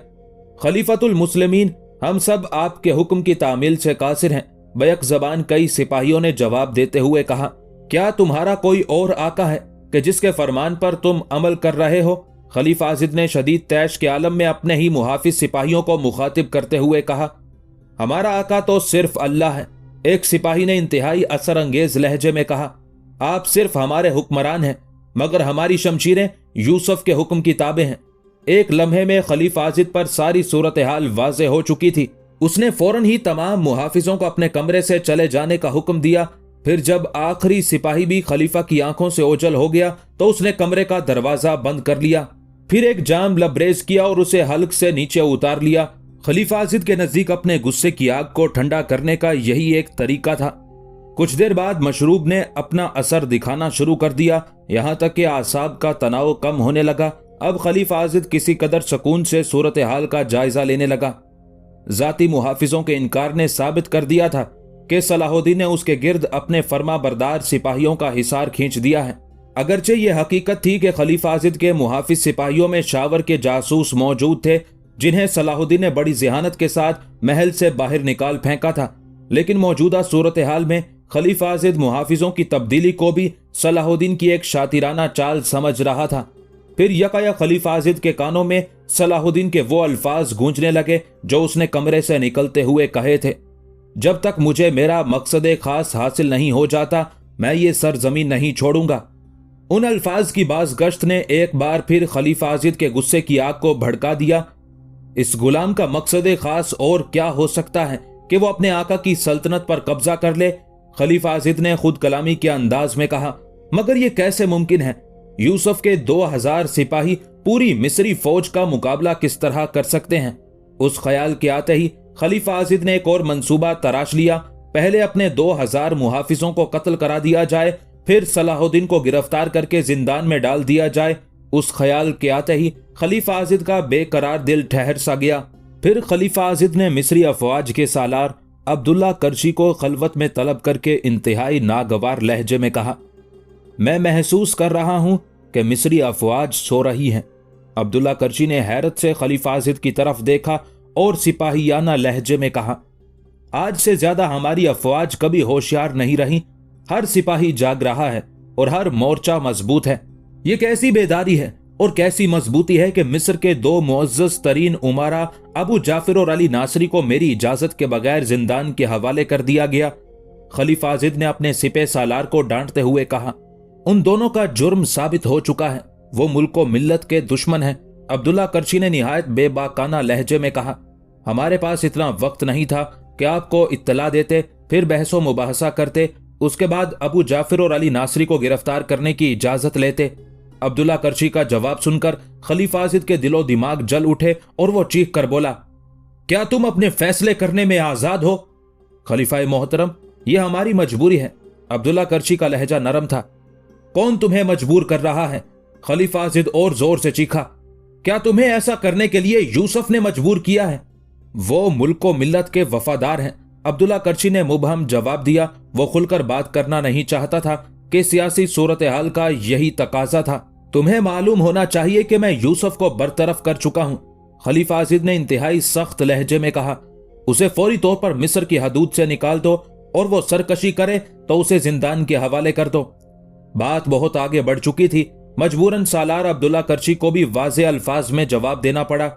खलीफतुल मुस्लिमीन, हम सब आपके हुक्म की तामील से कासिर हैं। बैक जबान कई सिपाहियों ने जवाब देते हुए कहा, क्या तुम्हारा कोई और आका है कि जिसके फरमान पर तुम अमल कर रहे हो? खलीफा आजिद ने शदीद तैश के आलम में अपने ही मुहाफिज सिपाहियों को मुखातिब करते हुए कहा, हमारा आका तो सिर्फ अल्लाह है। एक सिपाही ने इंतहाई असर अंगेज लहजे में कहा, आप सिर्फ हमारे हुक्मरान हैं, मगर हमारी शमशीरें यूसुफ के हुक्म की ताबे हैं। एक लम्हे में खलीफा आजिद पर सारी सूरत हाल वाज़े हो चुकी थी। उसने फौरन ही तमाम मुहाफिजों को अपने कमरे से चले जाने का हुक्म दिया। फिर जब आखिरी सिपाही भी खलीफा की आंखों से ओझल हो गया तो उसने कमरे का दरवाजा बंद कर लिया। फिर एक जाम लबरेज किया और उसे हल्क से नीचे उतार लिया। खलीफा आजिद के नजदीक अपने गुस्से की आग को ठंडा करने का यही एक तरीका था। कुछ देर बाद मशरूब ने अपना असर दिखाना शुरू कर दिया, यहाँ तक कि आसाब का तनाव कम होने लगा। अब खलीफा आजिद किसी कदर सुकून से सूरत हाल का जायजा लेने लगा। जाती मुहाफिजों के इनकार ने साबित कर दिया था कि सलाहुद्दीन ने उसके गिर्द अपने फर्मा बरदार सिपाहियों का हिसार खींच दिया है। अगरचे ये हकीकत थी कि खलीफा आजिद के मुहाफिज सिपाहियों में शावर के जासूस मौजूद थे, जिन्हें सलाहुद्दीन ने बड़ी जिहानत के साथ महल से बाहर निकाल फेंका था। लेकिन मौजूदा सूरत हाल में खलीफा आजिद मुहाफिजों की तब्दीली को भी सलाहुद्दीन की एक शातिराना चाल समझ रहा था। फिर यकायक खलीफा आजिद के कानों में सलाहुद्दीन के वो अल्फाज गूंजने लगे जो उसने कमरे से निकलते हुए कहे थे, जब तक मुझे मेरा मकसद खास हासिल नहीं हो जाता मैं ये सरजमीन नहीं छोड़ूंगा। उन अल्फाज की बाज़गश्त ने एक बार फिर खलीफा आजिद के गुस्से की आग को भड़का दिया। इस गुलाम का मकसद खास और क्या हो सकता है कि वो अपने आका की सल्तनत पर कब्जा कर ले? खलीफा आजिद ने खुद कलामी के अंदाज में कहा, मगर ये कैसे मुमकिन है? यूसुफ के 2000 सिपाही पूरी मिस्री फौज का मुकाबला किस तरह कर सकते हैं? उस ख्याल के आते ही खलीफा आजिद ने एक और मंसूबा तराश लिया। पहले अपने 2000 मुहाफिजों को कत्ल करा दिया जाए, फिर सलाहुद्दीन को गिरफ्तार करके जिंदान में डाल दिया जाए, उस ख्याल के आते ही खलीफा आजिद का बेकरार दिल ठहर सा गया। फिर खलीफा आजिद ने मिस्री अफवाज के सालार अब्दुल्ला करशी को खलवत में तलब करके इंतहाई नागवार लहजे में कहा, मैं महसूस कर रहा हूं कि मिस्री अफवाज सो रही हैं। अब्दुल्ला करशी ने हैरत से खलीफा आजिद की तरफ देखा और सिपाहियाना लहजे में कहा, आज से ज्यादा हमारी अफवाज कभी होशियार नहीं रही। हर सिपाही जाग रहा है और हर मोर्चा मजबूत है। ये कैसी बेदारी है और कैसी मजबूती है कि मिस्र के दो मुअज़्ज़ज़ तरीन उमारा अबू जाफिर और अली नासरी को मेरी इजाजत के बगैर जिंदान के हवाले कर दिया गया। खलीफा आजिद ने अपने सिपह सालार को डांटते हुए कहा, उन दोनों का जुर्म साबित हो चुका है, वो मुल्क व मिल्लत के दुश्मन हैं। अब्दुल्ला करशी ने निहायत बेबाकाना लहजे में कहा, हमारे पास इतना वक्त नहीं था कि आपको इत्तला देते, फिर बहसो मुबाहसा करते, उसके बाद अबू जाफिर और अली नासरी को गिरफ्तार करने की इजाजत लेते। अब्दुल्ला करशी का जवाब सुनकर खलीफा आजिद के दिलो दिमाग जल उठे और वो चीख कर बोला, क्या तुम अपने फैसले करने में आजाद हो? खलीफा मोहतरम, यह हमारी मजबूरी है। अब्दुल्ला करशी का लहजा नरम था। कौन तुम्हें मजबूर कर रहा है? खलीफा आजिद और जोर से चीखा, क्या तुम्हें ऐसा करने के लिए यूसुफ ने मजबूर किया है? वो मुल्क व मिल्लत के वफादार हैं। अब्दुल्ला करशी ने मुबहम जवाब दिया। वो खुलकर बात करना नहीं चाहता था कि सियासी सूरत हाल का यही तकाजा था। तुम्हें मालूम होना चाहिए कि मैं यूसुफ को बरतरफ कर चुका हूं। खलीफा आजिद ने इंतहाई सख्त लहजे में कहा, उसे फौरी तौर पर मिस्र की हदूद से निकाल दो और वो सरकशी करे तो उसे जिंदान के हवाले कर दो। बात बहुत आगे बढ़ चुकी थी। मजबूरन सालार अब्दुल्ला करशी को भी वाज़े अल्फाज में जवाब देना पड़ा।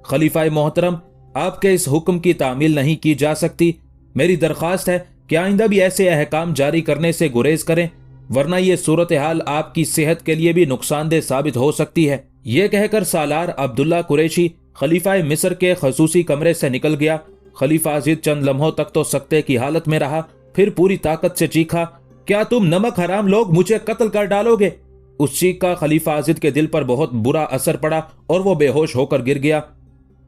खलीफा मोहतरम, आपके इस हुक्म की तामील नहीं की जा सकती। मेरी दरख्वास्त है कि आइंदा भी ऐसे अहकाम जारी करने से गुरेज करें, वरना यह सूरत हाल आपकी सेहत के लिए भी नुकसानदेह साबित हो सकती है। यह कहकर सालार अब्दुल्ला कुरैशी खलीफा मिस्र के खसूसी कमरे से निकल गया। खलीफा आजिद चंद लम्हों तक तो सकते की हालत में रहा, फिर पूरी ताकत से चीखा, क्या तुम नमक हराम लोग मुझे कत्ल कर डालोगे? उस चीख का खलीफा आजिद के दिल पर बहुत बुरा असर पड़ा और वो बेहोश होकर गिर गया।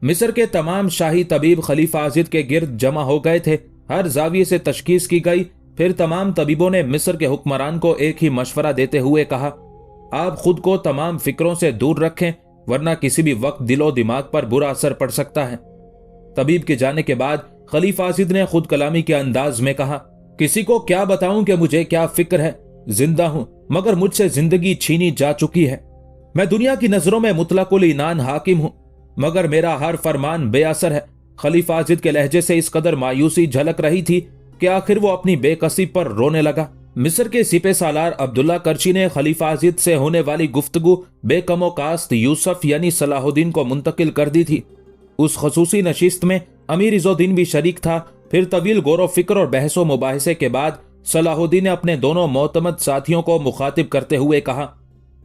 मिस्र के तमाम शाही तबीब खलीफा आजिद के गिर्द जमा हो गए थे। हर जाविये से तशखीस की गई। फिर तमाम तबीबों ने मिस्र के हुक्मरान को एक ही मशवरा देते हुए कहा, आप खुद को तमाम फिक्रों से दूर रखें, वरना किसी भी वक्त दिलो दिमाग पर बुरा असर पड़ सकता है। तबीब के जाने के बाद खलीफा आजिद ने खुद कलामी के अंदाज में कहा, किसी को क्या बताऊं कि मुझे क्या फिक्र है? जिंदा हूं मगर मुझसे जिंदगी छीनी जा चुकी है। मैं दुनिया की नजरों में मुतलकुल इनान हाकिम हूं, मगर मेरा हर फरमान बेअसर है। खलीफा आजिद के लहजे से इस कदर मायूसी झलक रही थी कि आखिर वो अपनी बेकसी पर रोने लगा। मिस्र के सिपह सालार अब्दुल्ला करशी ने खलीफा आजिद से होने वाली गुफ्तगू बेकमो कास्त यूसुफ यानी सलाहुद्दीन को मुंतकिल कर दी थी। उस खसूसी नशिस्त में अमीर इज़ुद्दीन भी शरीक था। फिर तवील गौर फिक्र और बहसो मुबाहिसे के बाद सलाहुद्दीन ने अपने दोनों मोतमद साथियों को मुखातिब करते हुए कहा,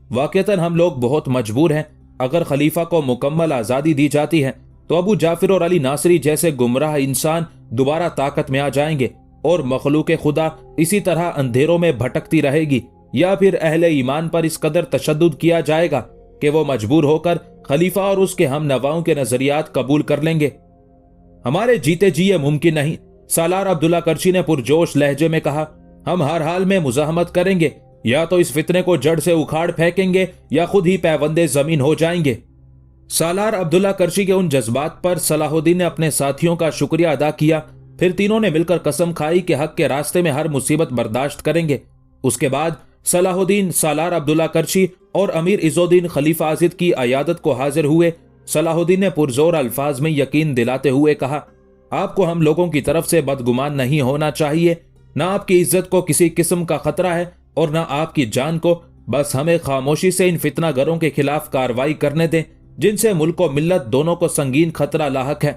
वाक़तन हम लोग बहुत मजबूर हैं। अगर खलीफा को मुकम्मल आज़ादी दी जाती है तो अबू जाफिर और अली नासरी जैसे गुमराह इंसान दोबारा ताकत में आ जाएंगे और मखलूक खुदा इसी तरह अंधेरों में भटकती रहेगी, या फिर अहले ईमान पर इस कदर तशद्दुद किया जाएगा कि वो मजबूर होकर खलीफा और उसके हम नवाओं के नजरियात कबूल कर लेंगे। हमारे जीते जी ये मुमकिन नहीं। सालार अब्दुल्ला करशी ने पुरजोश लहजे में कहा, हम हर हाल में मुजाहमत करेंगे, या तो इस फितने को जड़ से उखाड़ फेंकेंगे या खुद ही पैबंदे जमीन हो जाएंगे। सालार अब्दुल्ला करशी के उन जज्बात पर सलाहुद्दीन ने अपने साथियों का शुक्रिया अदा किया। फिर तीनों ने मिलकर कसम खाई कि हक के रास्ते में हर मुसीबत बर्दाश्त करेंगे। उसके बाद सलाहुद्दीन, सालार अब्दुल्ला करशी और अमीर इज़ुद्दीन खलीफा आजिद की अयादत को हाजिर हुए। सलाहुद्दीन ने पुरजोर अल्फाज में यकीन दिलाते हुए कहा, आपको हम लोगों की तरफ से बदगुमान नहीं होना चाहिए। ना आपकी इज्जत को किसी किस्म का खतरा है और ना आपकी जान को। बस हमें खामोशी से इन फितनागरों के खिलाफ कार्रवाई करने दें जिनसे मुल्क और मिल्लत दोनों को संगीन खतरा लाहक है।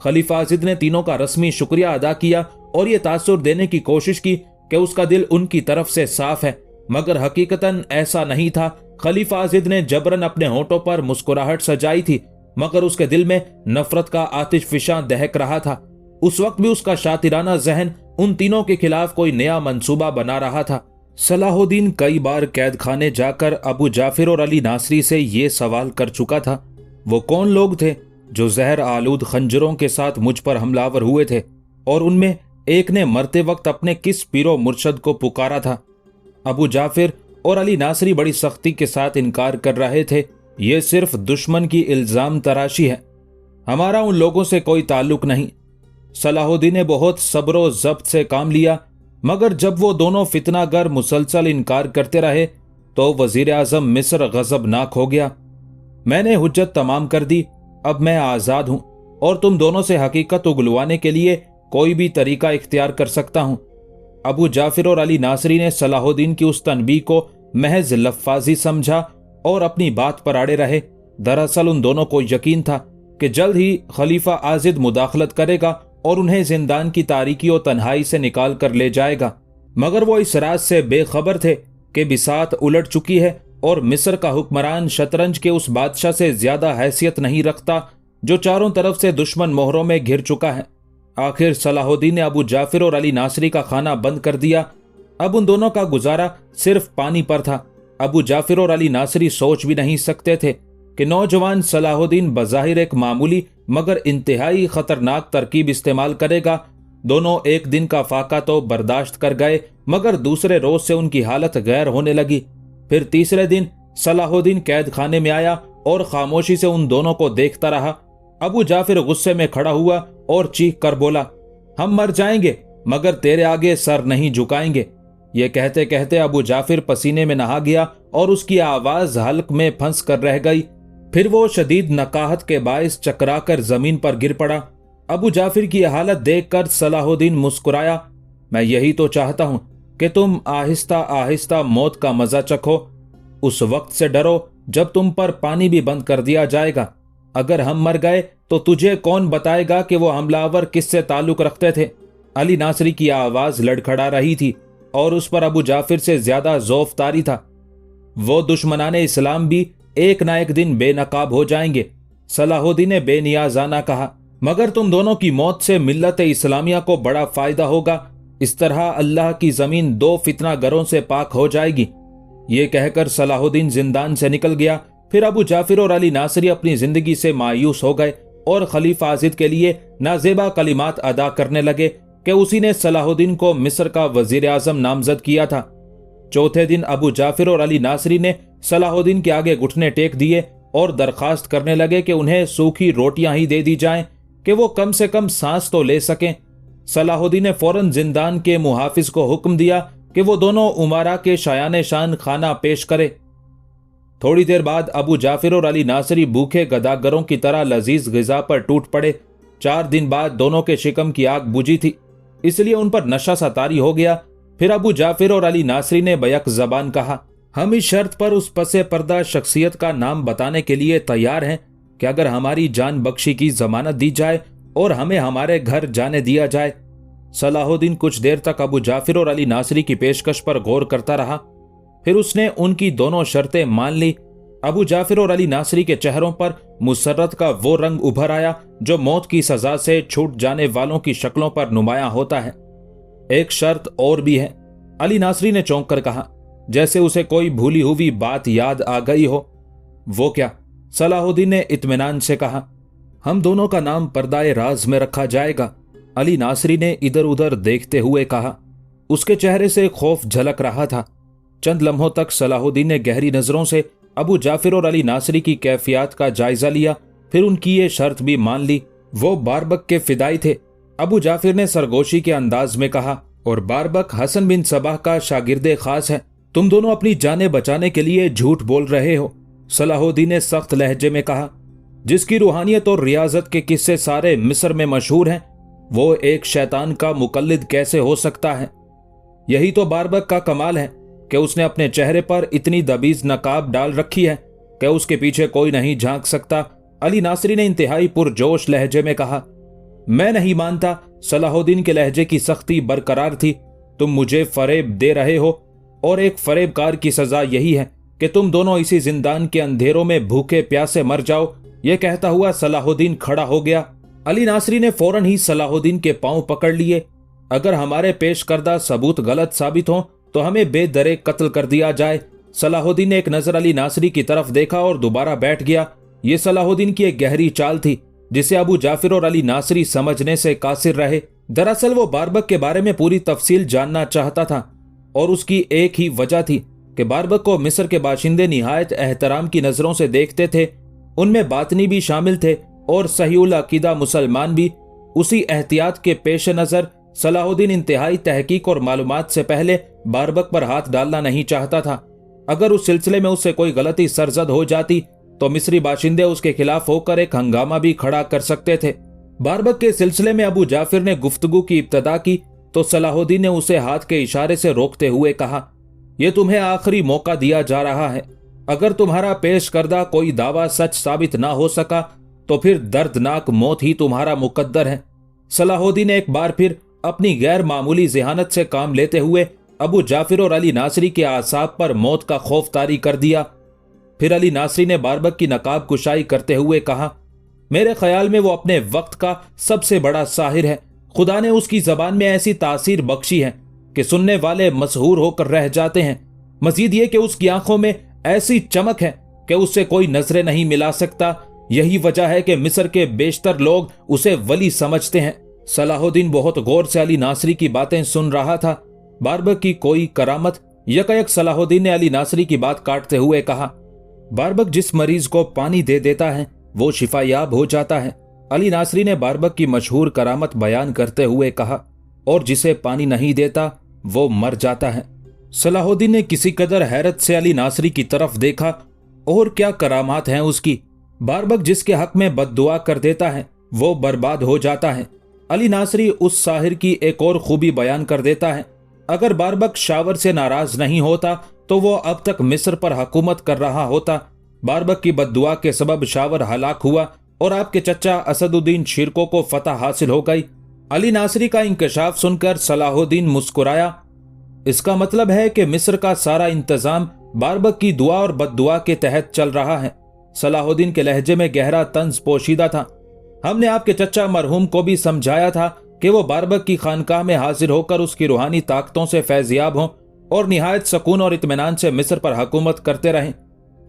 खलीफा आजिद ने तीनों का रस्मी शुक्रिया अदा किया और ये तासुर देने की कोशिश की कि उसका दिल उनकी तरफ से साफ है, मगर हकीकतन ऐसा नहीं था। खलीफा आजिद ने जबरन अपने होठों पर मुस्कुराहट सजाई थी, मगर उसके दिल में नफरत का आतिश फिशां दहक रहा था। उस वक्त भी उसका शातिराना जहन उन तीनों के खिलाफ कोई नया मंसूबा बना रहा था। सलाहुद्दीन कई बार कैद खाने जाकर अबू जाफिर और अली नासरी से ये सवाल कर चुका था, वो कौन लोग थे जो जहर आलूद खंजरों के साथ मुझ पर हमलावर हुए थे, और उनमें एक ने मरते वक्त अपने किस पीरो मुर्शद को पुकारा था। ابو जाफिर और अली नासरी बड़ी सख्ती के साथ इनकार कर रहे थे। ये सिर्फ दुश्मन की इल्जाम तराशी है, हमारा उन लोगों से कोई ताल्लुक नहीं। सलाहुद्दीन ने बहुत सब्र जब्त से काम लिया, मगर जब वो दोनों फितनागर मुसलसल इनकार करते रहे तो वजीर आजम मिस्र गजबनाक हो गया। मैंने हुज्जत तमाम कर दी, अब मैं आज़ाद हूं और तुम दोनों से हकीकत उगलवाने के लिए कोई भी तरीका इख्तियार कर सकता हूं। अबू जाफिर और अली नासरी ने सलाहुद्दीन की उस तनबीह को महज लफ्फाजी समझा और अपनी बात पर अड़े रहे। दरअसल उन दोनों को यकीन था कि जल्द ही खलीफा आजिद मुदाखलत करेगा और उन्हें जिंदान की तारीकी और तन्हाई से निकाल कर ले जाएगा, मगर वो इस राज से बेखबर थे कि बिसात उलट चुकी है और मिस्र का हुक्मरान शतरंज के उस बादशाह से ज्यादा हैसियत नहीं रखता जो चारों तरफ से दुश्मन मोहरों में घिर चुका है। आखिर सलाहुद्दीन ने अबू जाफिर और अली नासरी का खाना बंद कर दिया। अब उन दोनों का गुजारा सिर्फ पानी पर था। अबू जाफिर और अली नासरी सोच भी नहीं सकते थे कि नौजवान सलाहुद्दीन बज़ाहिर एक मामूली मगर इंतहाई खतरनाक तरकीब इस्तेमाल करेगा। दोनों एक दिन का फाका तो बर्दाश्त कर गए, मगर दूसरे रोज से उनकी हालत गैर होने लगी। फिर तीसरे दिन सलाहुद्दीन कैद खाने में आया और खामोशी से उन दोनों को देखता रहा। अबू जाफिर गुस्से में खड़ा हुआ और चीख कर बोला, हम मर जाएंगे मगर तेरे आगे सर नहीं झुकाएंगे। ये कहते कहते अबू जाफिर पसीने में नहा गया और उसकी आवाज हल्क में फंस कर रह गई। फिर वो शदीद नकाहत के बायस चकराकर जमीन पर गिर पड़ा। अबू जाफिर की हालत देखकर सलाहुद्दीन मुस्कुराया। मैं यही तो चाहता हूं कि तुम आहिस्ता आहिस्ता मौत का मजा चखो। उस वक्त से डरो जब तुम पर पानी भी बंद कर दिया जाएगा। अगर हम मर गए तो तुझे कौन बताएगा कि वो हमलावर किससे ताल्लुक रखते थे। अली नासरी की आवाज लड़खड़ा रही थी और उस पर अबू जाफिर से ज्यादा ज़ौफ तारी था। वो दुश्मनाने इस्लाम भी एक ना एक दिन बेनकाब हो जाएंगे। सलाहुद्दीन ने बेनियाजाना कहा, मगर तुम दोनों की मौत से मिल्लत इस्लामिया को बड़ा फायदा होगा। इस तरह अल्लाह की जमीन दो फितना गरों से पाक हो जाएगी। ये कहकर सलाहुद्दीन जिंदान से निकल गया। फिर अबू जाफिर और अली नासरी अपनी जिंदगी से मायूस हो गए और खलीफा आजिद के लिए नाजेबा कलिमात अदा करने लगे कि उसी ने सलाहुद्दीन को मिस्र का वजीर आजम नामजद किया था। चौथे दिन अबू जाफिर और अली नासरी ने सलाहुद्दीन के आगे घुटने टेक दिए और दरखास्त करने लगे कि उन्हें सूखी रोटियां ही दे दी जाएं कि वो कम से कम सांस तो ले सकें। सलाहुद्दीन ने फौरन जिंदान के मुहाफिज को हुक्म दिया कि वो दोनों उमारा के शायान शान खाना पेश करे। थोड़ी देर बाद अबू जाफिर और अली नासरी भूखे गदागरों की तरह लजीज गिजा पर टूट पड़े। 4 दिन बाद दोनों के शिकम की आग बुझी थी, इसलिए उन पर नशा सा तारी हो गया। फिर अबू जाफिर और अली नासरी ने बैक जबान कहा, हम इस शर्त पर उस पसे पर्दा शख्सियत का नाम बताने के लिए तैयार हैं कि अगर हमारी जान बख्शी की जमानत दी जाए और हमें हमारे घर जाने दिया जाए। सलाहुद्दीन कुछ देर तक अबू जाफिर और अली नासरी की पेशकश पर गौर करता रहा। फिर उसने उनकी दोनों शर्तें मान ली। अबू जाफिर और अली नासरी के चेहरों पर मुसर्रत का वो रंग उभर आया जो मौत की सजा से छूट जाने वालों की शक्लों पर नुमायां होता है। एक शर्त और भी है, अली नासरी ने चौंक कर कहा, जैसे उसे कोई भूली हुई बात याद आ गई हो। वो क्या? सलाहुद्दीन ने इत्मीनान से कहा, हम दोनों का नाम पर्दाए राज में रखा जाएगा। अली नासरी ने इधर उधर देखते हुए कहा। उसके चेहरे से खौफ झलक रहा था। चंद लम्हों तक सलाहुद्दीन ने गहरी नजरों से अबू जाफिर और अली नासरी की कैफियत का जायजा लिया। फिर उनकी ये शर्त भी मान ली। वो बारबक के फिदाई थे। अबू जाफिर ने सरगोशी के अंदाज में कहा, और बारबक हसन बिन सबाह का शागिर्दे खास है। तुम दोनों अपनी जानें बचाने के लिए झूठ बोल रहे हो। सलाहुद्दीन ने सख्त लहजे में कहा, जिसकी रूहानियत और रियाजत के किस्से सारे मिस्र में मशहूर हैं, वो एक शैतान का मुकल्लिद कैसे हो सकता है? यही तो बारबक का कमाल है कि उसने अपने चेहरे पर इतनी दबीज नकाब डाल रखी है कि उसके पीछे कोई नहीं झांक सकता। अली नासरी ने इंतहाई पुरजोश लहजे में कहा, मैं नहीं मानता। सलाहुद्दीन के लहजे की सख्ती बरकरार थी। तुम मुझे फरेब दे रहे हो और एक फरेबकार की सजा यही है कि तुम दोनों इसी जिंदान के अंधेरों में भूखे प्यासे मर जाओ। यह कहता हुआ सलाहुद्दीन खड़ा हो गया। अली नासरी ने फौरन ही सलाहुद्दीन के पांव पकड़ लिए। अगर हमारे पेश करदा सबूत गलत साबित हो तो हमें बेदरे कत्ल कर दिया जाए। सलाहुद्दीन ने एक नजर अली नासरी की तरफ देखा और दोबारा बैठ गया। ये सलाहुद्दीन की एक गहरी चाल थी जिसे अबू जाफिर और अली नासरी समझने से कासिर रहे। दरअसल वो बारबक के बारे में पूरी तफसील जानना चाहता था। और उसकी एक ही वजह थी कि बारबक को मिस्र के बाशिंदे निहायत एहतराम की नजरों से देखते थे। उनमें बातनी भी शामिल थे और सहीउल अकीदा मुसलमान भी। उसी एहतियात के पेश नज़र सलाहुद्दीन इंतहाई तहकीक और मालूमात से पहले बारबक पर हाथ डालना नहीं चाहता था। अगर उस सिलसिले में उससे कोई गलती सरजद हो जाती तो मिस्री बाशिंदे उसके खिलाफ होकर एक हंगामा भी खड़ा कर सकते थे। बारबक के सिलसिले में अबू जाफिर ने गुफ्तगू की इब्तदा की तो सलाहुद्दीन ने उसे हाथ के इशारे से रोकते हुए कहा, यह तुम्हें आखिरी मौका दिया जा रहा है। अगर तुम्हारा पेश करदा कोई दावा सच साबित ना हो सका तो फिर दर्दनाक मौत ही तुम्हारा मुकद्दर है। सलाहुद्दीन ने एक बार फिर अपनी गैर मामूली ज़हानत से काम लेते हुए अबू जाफिर और अली नासरी के आसाब पर मौत का खौफ तारी कर दिया। फिर अली नासरी ने बारबक की नकाब कुशाई करते हुए कहा, मेरे ख्याल में वो अपने वक्त का सबसे बड़ा साहिर है। खुदा ने उसकी जबान में ऐसी तासीर बख्शी है कि सुनने वाले मशहूर होकर रह जाते हैं। मजीद ये कि उसकी आंखों में ऐसी चमक है कि उससे कोई नजरें नहीं मिला सकता। यही वजह है कि मिस्र के बेशतर लोग उसे वली समझते हैं। सलाहुद्दीन बहुत गौर से अली नासरी की बातें सुन रहा था। बारबक की कोई करामत? यकायक सलाहुद्दीन ने अली नासरी की बात काटते हुए कहा, बारबक जिस मरीज को पानी दे देता है वो शिफायाब हो जाता है। अली नासरी ने बारबक की मशहूर करामत बयान करते हुए कहा, और जिसे पानी नहीं देता वो मर जाता है। सलाहुद्दीन ने किसी कदर हैरत से अली नासरी की तरफ देखा, और क्या करामात हैं उसकी। बारबक जिसके हक में बद्दुआ कर देता है वो बर्बाद हो जाता है। अली नासरी उस साहिर की एक और खूबी बयान कर देता है, अगर बारबक शावर से नाराज नहीं होता तो वो अब तक मिस्र पर हुकूमत कर रहा होता। बारबक की बद्दुआ के सबब शावर हलाक हुआ और आपके चचा असदुद्दीन शिरको को फतह हासिल हो गई। अली नासरी का इंकशाफ सुनकर सलाहुद्दीन मुस्कुराया। इसका मतलब है कि मिस्र का सारा इंतजाम बारबक की दुआ और बद्दुआ के तहत चल रहा है। सलाहुद्दीन के लहजे में गहरा तंज पोशीदा था। हमने आपके चचा मरहूम को भी समझाया था कि वो बारबक की खानकाह में हाजिर होकर उसकी रूहानी ताकतों से फैजियाब हों और निहायत सकून और इत्मीनान से मिस्र पर हुकूमत करते रहें।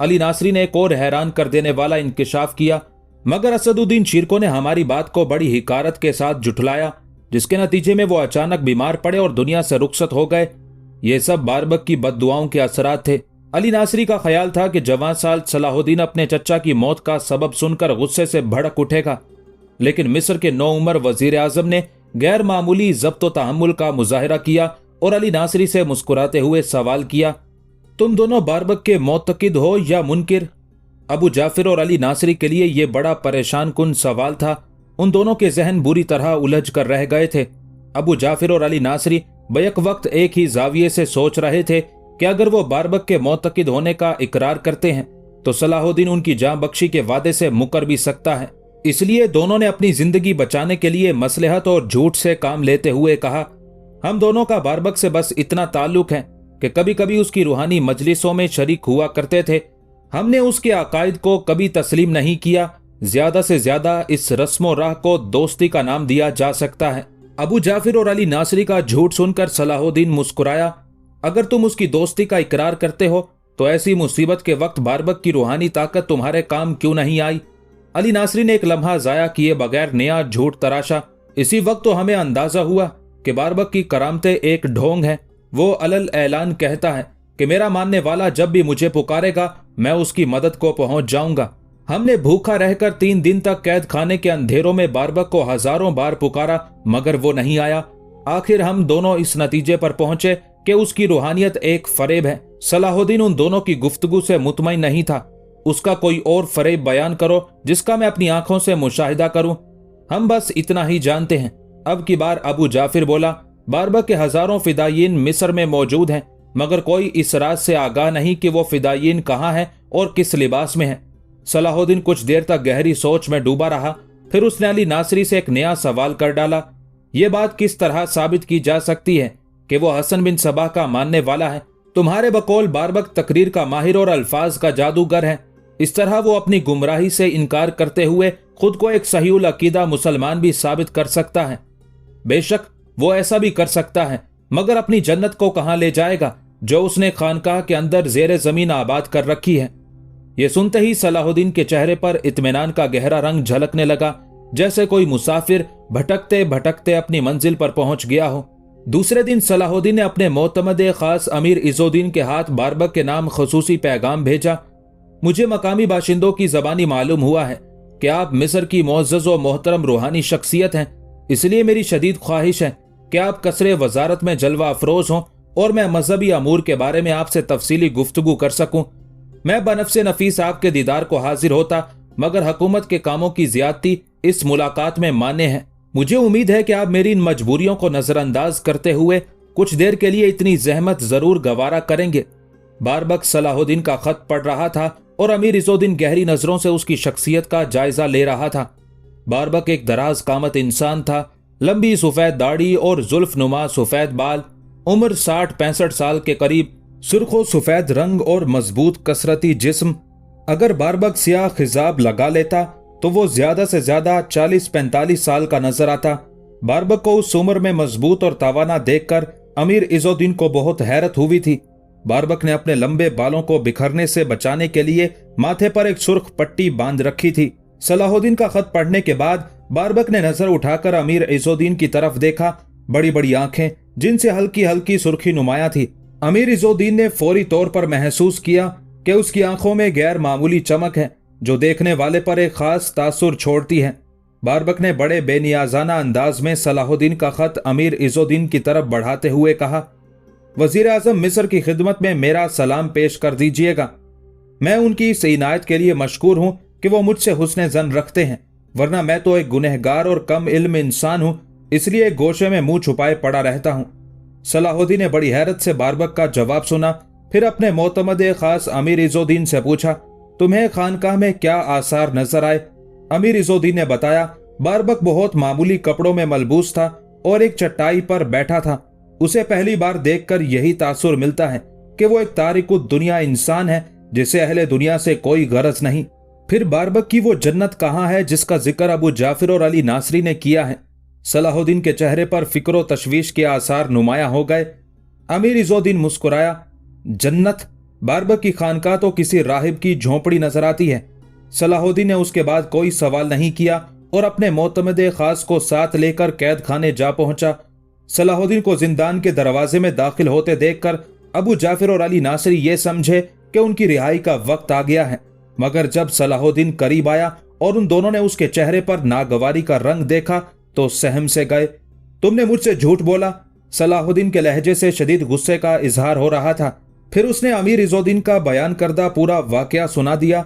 अली नासरी ने एक और हैरान कर देने वाला इंकिशाफ किया, मगर असदुद्दीन शिरको ने हमारी बात को बड़ी हिकारत के साथ जुठलाया, जिसके नतीजे में वो अचानक बीमार पड़े और दुनिया से रुखसत हो गए। ये सब बारबक की बद्दुआओं के असरात थे। अली नासरी का ख्याल था कि जवान साल सलाहुद्दीन अपने चचा की मौत का सबब सुनकर गुस्से से भड़क उठेगा, लेकिन मिस्र के नौउमर वजीर आजम ने गैर मामूली ज़ब्त व तहम्मुल का मुजाहिरा किया और अली नासरी से मुस्कुराते हुए सवाल किया, तुम दोनों बारबक के मोतकिद हो या मुनकिर? अबू जाफिर और अली नासरी के लिए यह बड़ा परेशान कुन सवाल था। उन दोनों के जहन बुरी तरह उलझ कर रह गए थे। अबू जाफिर और अली नासरी बैक वक्त एक ही जाविये से सोच रहे थे कि अगर वो बारबक के मोतकिद होने का इकरार करते हैं तो सलाहुद्दीन उनकी जान बख्शी के वादे से मुकर भी सकता है। इसलिए दोनों ने अपनी जिंदगी बचाने के लिए मसलहत और झूठ से काम लेते हुए कहा, हम दोनों का बारबक से बस इतना ताल्लुक है कि कभी कभी उसकी रूहानी मजलिसों में शरीक हुआ करते थे। हमने उसके अकायद को कभी तस्लीम नहीं किया। ज्यादा से ज्यादा इस रस्मो राह को दोस्ती का नाम दिया जा सकता है। अबू जाफिर और अली नासरी का झूठ सुनकर सलाहुद्दीन मुस्कुराया, अगर तुम उसकी दोस्ती का इकरार करते हो तो ऐसी मुसीबत के वक्त बारबक की रूहानी ताकत तुम्हारे काम क्यों नहीं आई? अली नासरी ने एक लम्हा जाया किए बगैर नया झूठ तराशा। इसी वक्त तो हमें अंदाजा हुआ कि बारबक की करामतें एक ढोंग है। वो अलल ऐलान कहता है कि मेरा मानने वाला जब भी मुझे पुकारेगा मैं उसकी मदद को पहुंच जाऊंगा। हमने भूखा रहकर 3 दिन तक कैद खाने के अंधेरों में बारबक को हजारों बार पुकारा, मगर वो नहीं आया। आखिर हम दोनों इस नतीजे पर पहुंचे कि उसकी रूहानियत एक फरेब है। सलाहुद्दीन उन दोनों की गुफ्तगू से मुतमईन नहीं था। उसका कोई और फरेब बयान करो जिसका मैं अपनी आंखों से मुशाहिदा करूं। हम बस इतना ही जानते हैं। अब की बार अबू जाफिर बोला, बारबक के हजारों फिदायीन मिस्र में मौजूद हैं, मगर कोई इस राज से आगाह नहीं कि वो फिदायीन कहाँ हैं और किस लिबास में हैं। सलाहुद्दीन कुछ देर तक गहरी सोच में डूबा रहा। फिर उसने अली नासरी से एक नया सवाल कर डाला, ये बात किस तरह साबित की जा सकती है कि वो हसन बिन सबा का मानने वाला है? तुम्हारे बकौल बारबक तकरीर का माहिर और अल्फाज का जादूगर है। इस तरह वो अपनी गुमराही से इनकार करते हुए खुद को एक सहीउल अकीदा मुसलमान भी साबित कर सकता है। बेशक वो ऐसा भी कर सकता है, मगर अपनी जन्नत को कहां ले जाएगा जो उसने खानकाह के अंदर जेरे जमीन आबाद कर रखी है। ये सुनते ही सलाहुद्दीन के चेहरे पर इत्मीनान का गहरा रंग झलकने लगा, जैसे कोई मुसाफिर भटकते भटकते अपनी मंजिल पर पहुंच गया हो। दूसरे दिन सलाहुद्दीन ने अपने मोतमद खास अमीर इज़ुद्दीन के हाथ बारबक के नाम खसूसी पैगाम भेजा। मुझे मकामी बाशिंदों की ज़बानी मालूम हुआ है कि आप मिस्र की मुअज़्ज़ज़ व मोहतरम रूहानी शख्सियत हैं, इसलिए मेरी शदीद ख्वाहिश है कि आप कसरे वजारत में जलवा अफरोज हों और मैं मजहबी अमूर के बारे में आपसे तफसीली गुफ्तगू कर सकूं। मैं बनफ्से नफीस आपके दीदार को हाजिर होता, मगर हुकूमत के कामों की ज्यादती इस मुलाकात में मान्य है। मुझे उम्मीद है कि आप मेरी इन मजबूरियों को नजरअंदाज करते हुए कुछ देर के लिए इतनी जहमत जरूर गवारा करेंगे। बारबक सलाहुद्दीन का खत पढ़ रहा था और अमीर इज़ुद्दीन गहरी नजरों से उसकी शख्सियत का जायजा ले रहा था। बारबक एक दराज कामत इंसान था, लंबी सफेद दाढ़ी और जुल्फ नुमा सफेद बाल, उम्र 60-65 साल के करीब, सुर्खो सफेद रंग और मजबूत कसरती जिस्म। अगर बारबक सियाह खिजाब लगा लेता तो वो ज्यादा से ज्यादा 40-45 साल का नजर आता। बारबक को उस उम्र में मजबूत और तावाना देखकर अमीर इज़ुद्दीन को बहुत हैरत हुई थी। बारबक ने अपने लंबे बालों को बिखरने से बचाने के लिए माथे पर एक सुर्ख पट्टी बांध रखी थी। सलाहुद्दीन का खत पढ़ने के बाद बारबक ने नजर उठाकर अमीर इज़ुद्दीन की तरफ देखा। बड़ी बड़ी आंखें जिनसे हल्की हल्की सुर्खी नुमाया थी। अमीर इज़ुद्दीन ने फौरी तौर पर महसूस किया कि उसकी आंखों में गैर मामूली चमक है जो देखने वाले पर एक खास तासुर छोड़ती है। बारबक ने बड़े बेनियाजाना अंदाज में सलाहुद्दीन का खत अमीर इज़ुद्दीन की तरफ बढ़ाते हुए कहा, वजीर आजम मिस्र की खिदमत में मेरा सलाम पेश कर दीजिएगा। मैं उनकी इस इनायत के लिए मशकूर हूं कि वो मुझसे हुस्न जन रखते हैं, वरना मैं तो एक गुनहगार और कम इल्म इंसान हूं, इसलिए एक गोशे में मुंह छुपाए पड़ा रहता हूं। सलाहुद्दीन ने बड़ी हैरत से बारबक का जवाब सुना, फिर अपने मोतमद खास अमीर इज़ुद्दीन से पूछा, तुम्हें खानकाह में क्या आसार नजर आए? अमीर इज़ुद्दीन ने बताया, बारबक बहुत मामूली कपड़ों में मलबूस था और एक चट्टाई पर बैठा था। उसे पहली बार देखकर यही तासुर मिलता है कि वो एक तारिकुद दुनिया इंसान है जिसे अहले दुनिया से कोई गरज नहीं। फिर बारबक की वो जन्नत कहाँ है जिसका जिक्र अबू जाफिर और अली नासरी ने किया है? सलाहुद्दीन के चेहरे पर फिक्र तशवीश के आसार नुमाया हो गए। अमीर इज़ुद्दीन मुस्कुराया, जन्नत? बारबक की खानका तो किसी राहिब की झोंपड़ी नजर आती है। सलाहुद्दीन ने उसके बाद कोई सवाल नहीं किया और अपने मोतमद खास को साथ लेकर कैद खाने जा पहुंचा। सलाहुद्दीन को जिंदान के दरवाजे में दाखिल होते देखकर अबू जाफिर और अली नासरी ये समझे कि उनकी रिहाई का वक्त आ गया है, मगर जब सलाहुद्दीन करीब आया और उन दोनों ने उसके चेहरे पर नागवारी का रंग देखा तो सहम से गए। तुमने मुझसे झूठ बोला। सलाहुद्दीन के लहजे से शदीद गुस्से का इजहार हो रहा था। फिर उसने अमीर इज़ुद्दीन का बयान करदा पूरा वाकया सुना दिया।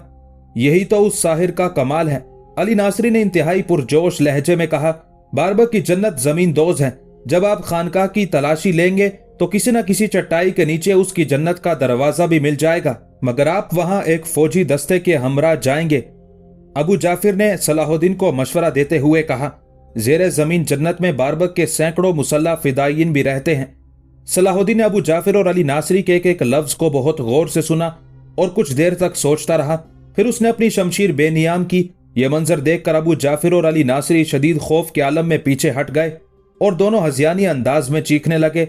यही तो उस साहिर का कमाल है। अली नासरी ने इंतहाई पुरजोश लहजे में कहा, बारबक की जन्नत जमीन दोज है। जब आप खानकाह की तलाशी लेंगे तो किसी न किसी चट्टाई के नीचे उसकी जन्नत का दरवाजा भी मिल जाएगा, मगर आप वहां एक फौजी दस्ते के हमरा जाएंगे। अबू जाफिर ने सलाहुद्दीन को मशवरा देते हुए कहा, जेरे जमीन जन्नत में बारबक के सैकड़ों मुसल्ला फिदायीन भी रहते हैं। सलाहुद्दीन ने अबू जाफिर और अली नासरी के एक एक लफ्ज को बहुत गौर से सुना और कुछ देर तक सोचता रहा। फिर उसने अपनी शमशीर बेनियाम की। यह मंजर देखकर अबू जाफिर और अली नासरी शदीद खौफ के आलम में पीछे हट गए और दोनों हजियानी अंदाज में चीखने लगे,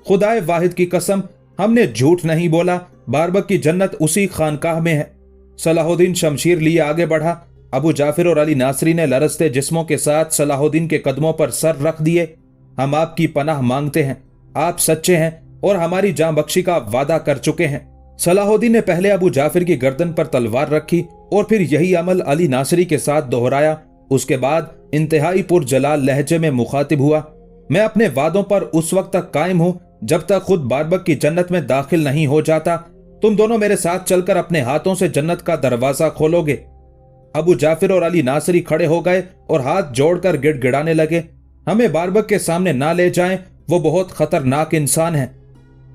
खुदाए वाहिद की कसम, हमने झूठ नहीं बोला, बारबक की जन्नत उसी खानकाह में है। सलाहुद्दीन शमशीर लिए आगे बढ़ा। अबू जाफिर और अली नासरी ने लरजते जिस्मों के साथ सलाहुद्दीन के कदमों पर सर रख दिए। हम आपकी पनाह मांगते हैं, आप सच्चे हैं और हमारी जान बख्शी का वादा कर चुके हैं। सलाहुद्दीन ने पहले अबू जाफिर की गर्दन पर तलवार रखी और फिर यही अमल अली नासरी के साथ दोहराया। उसके बाद इंतहाई पुरजलाल लहजे में मुखातिब हुआ, मैं अपने वादों पर उस वक्त तक कायम हूं जब तक खुद बारबक की जन्नत में दाखिल नहीं हो जाता। तुम दोनों मेरे साथ चलकर अपने हाथों से जन्नत का दरवाजा खोलोगे। अबू जाफिर और अली नासरी खड़े हो गए और हाथ जोड़कर गिड़गिड़ाने लगे, हमें बारबक के सामने ना ले जाएं, वो बहुत खतरनाक इंसान है।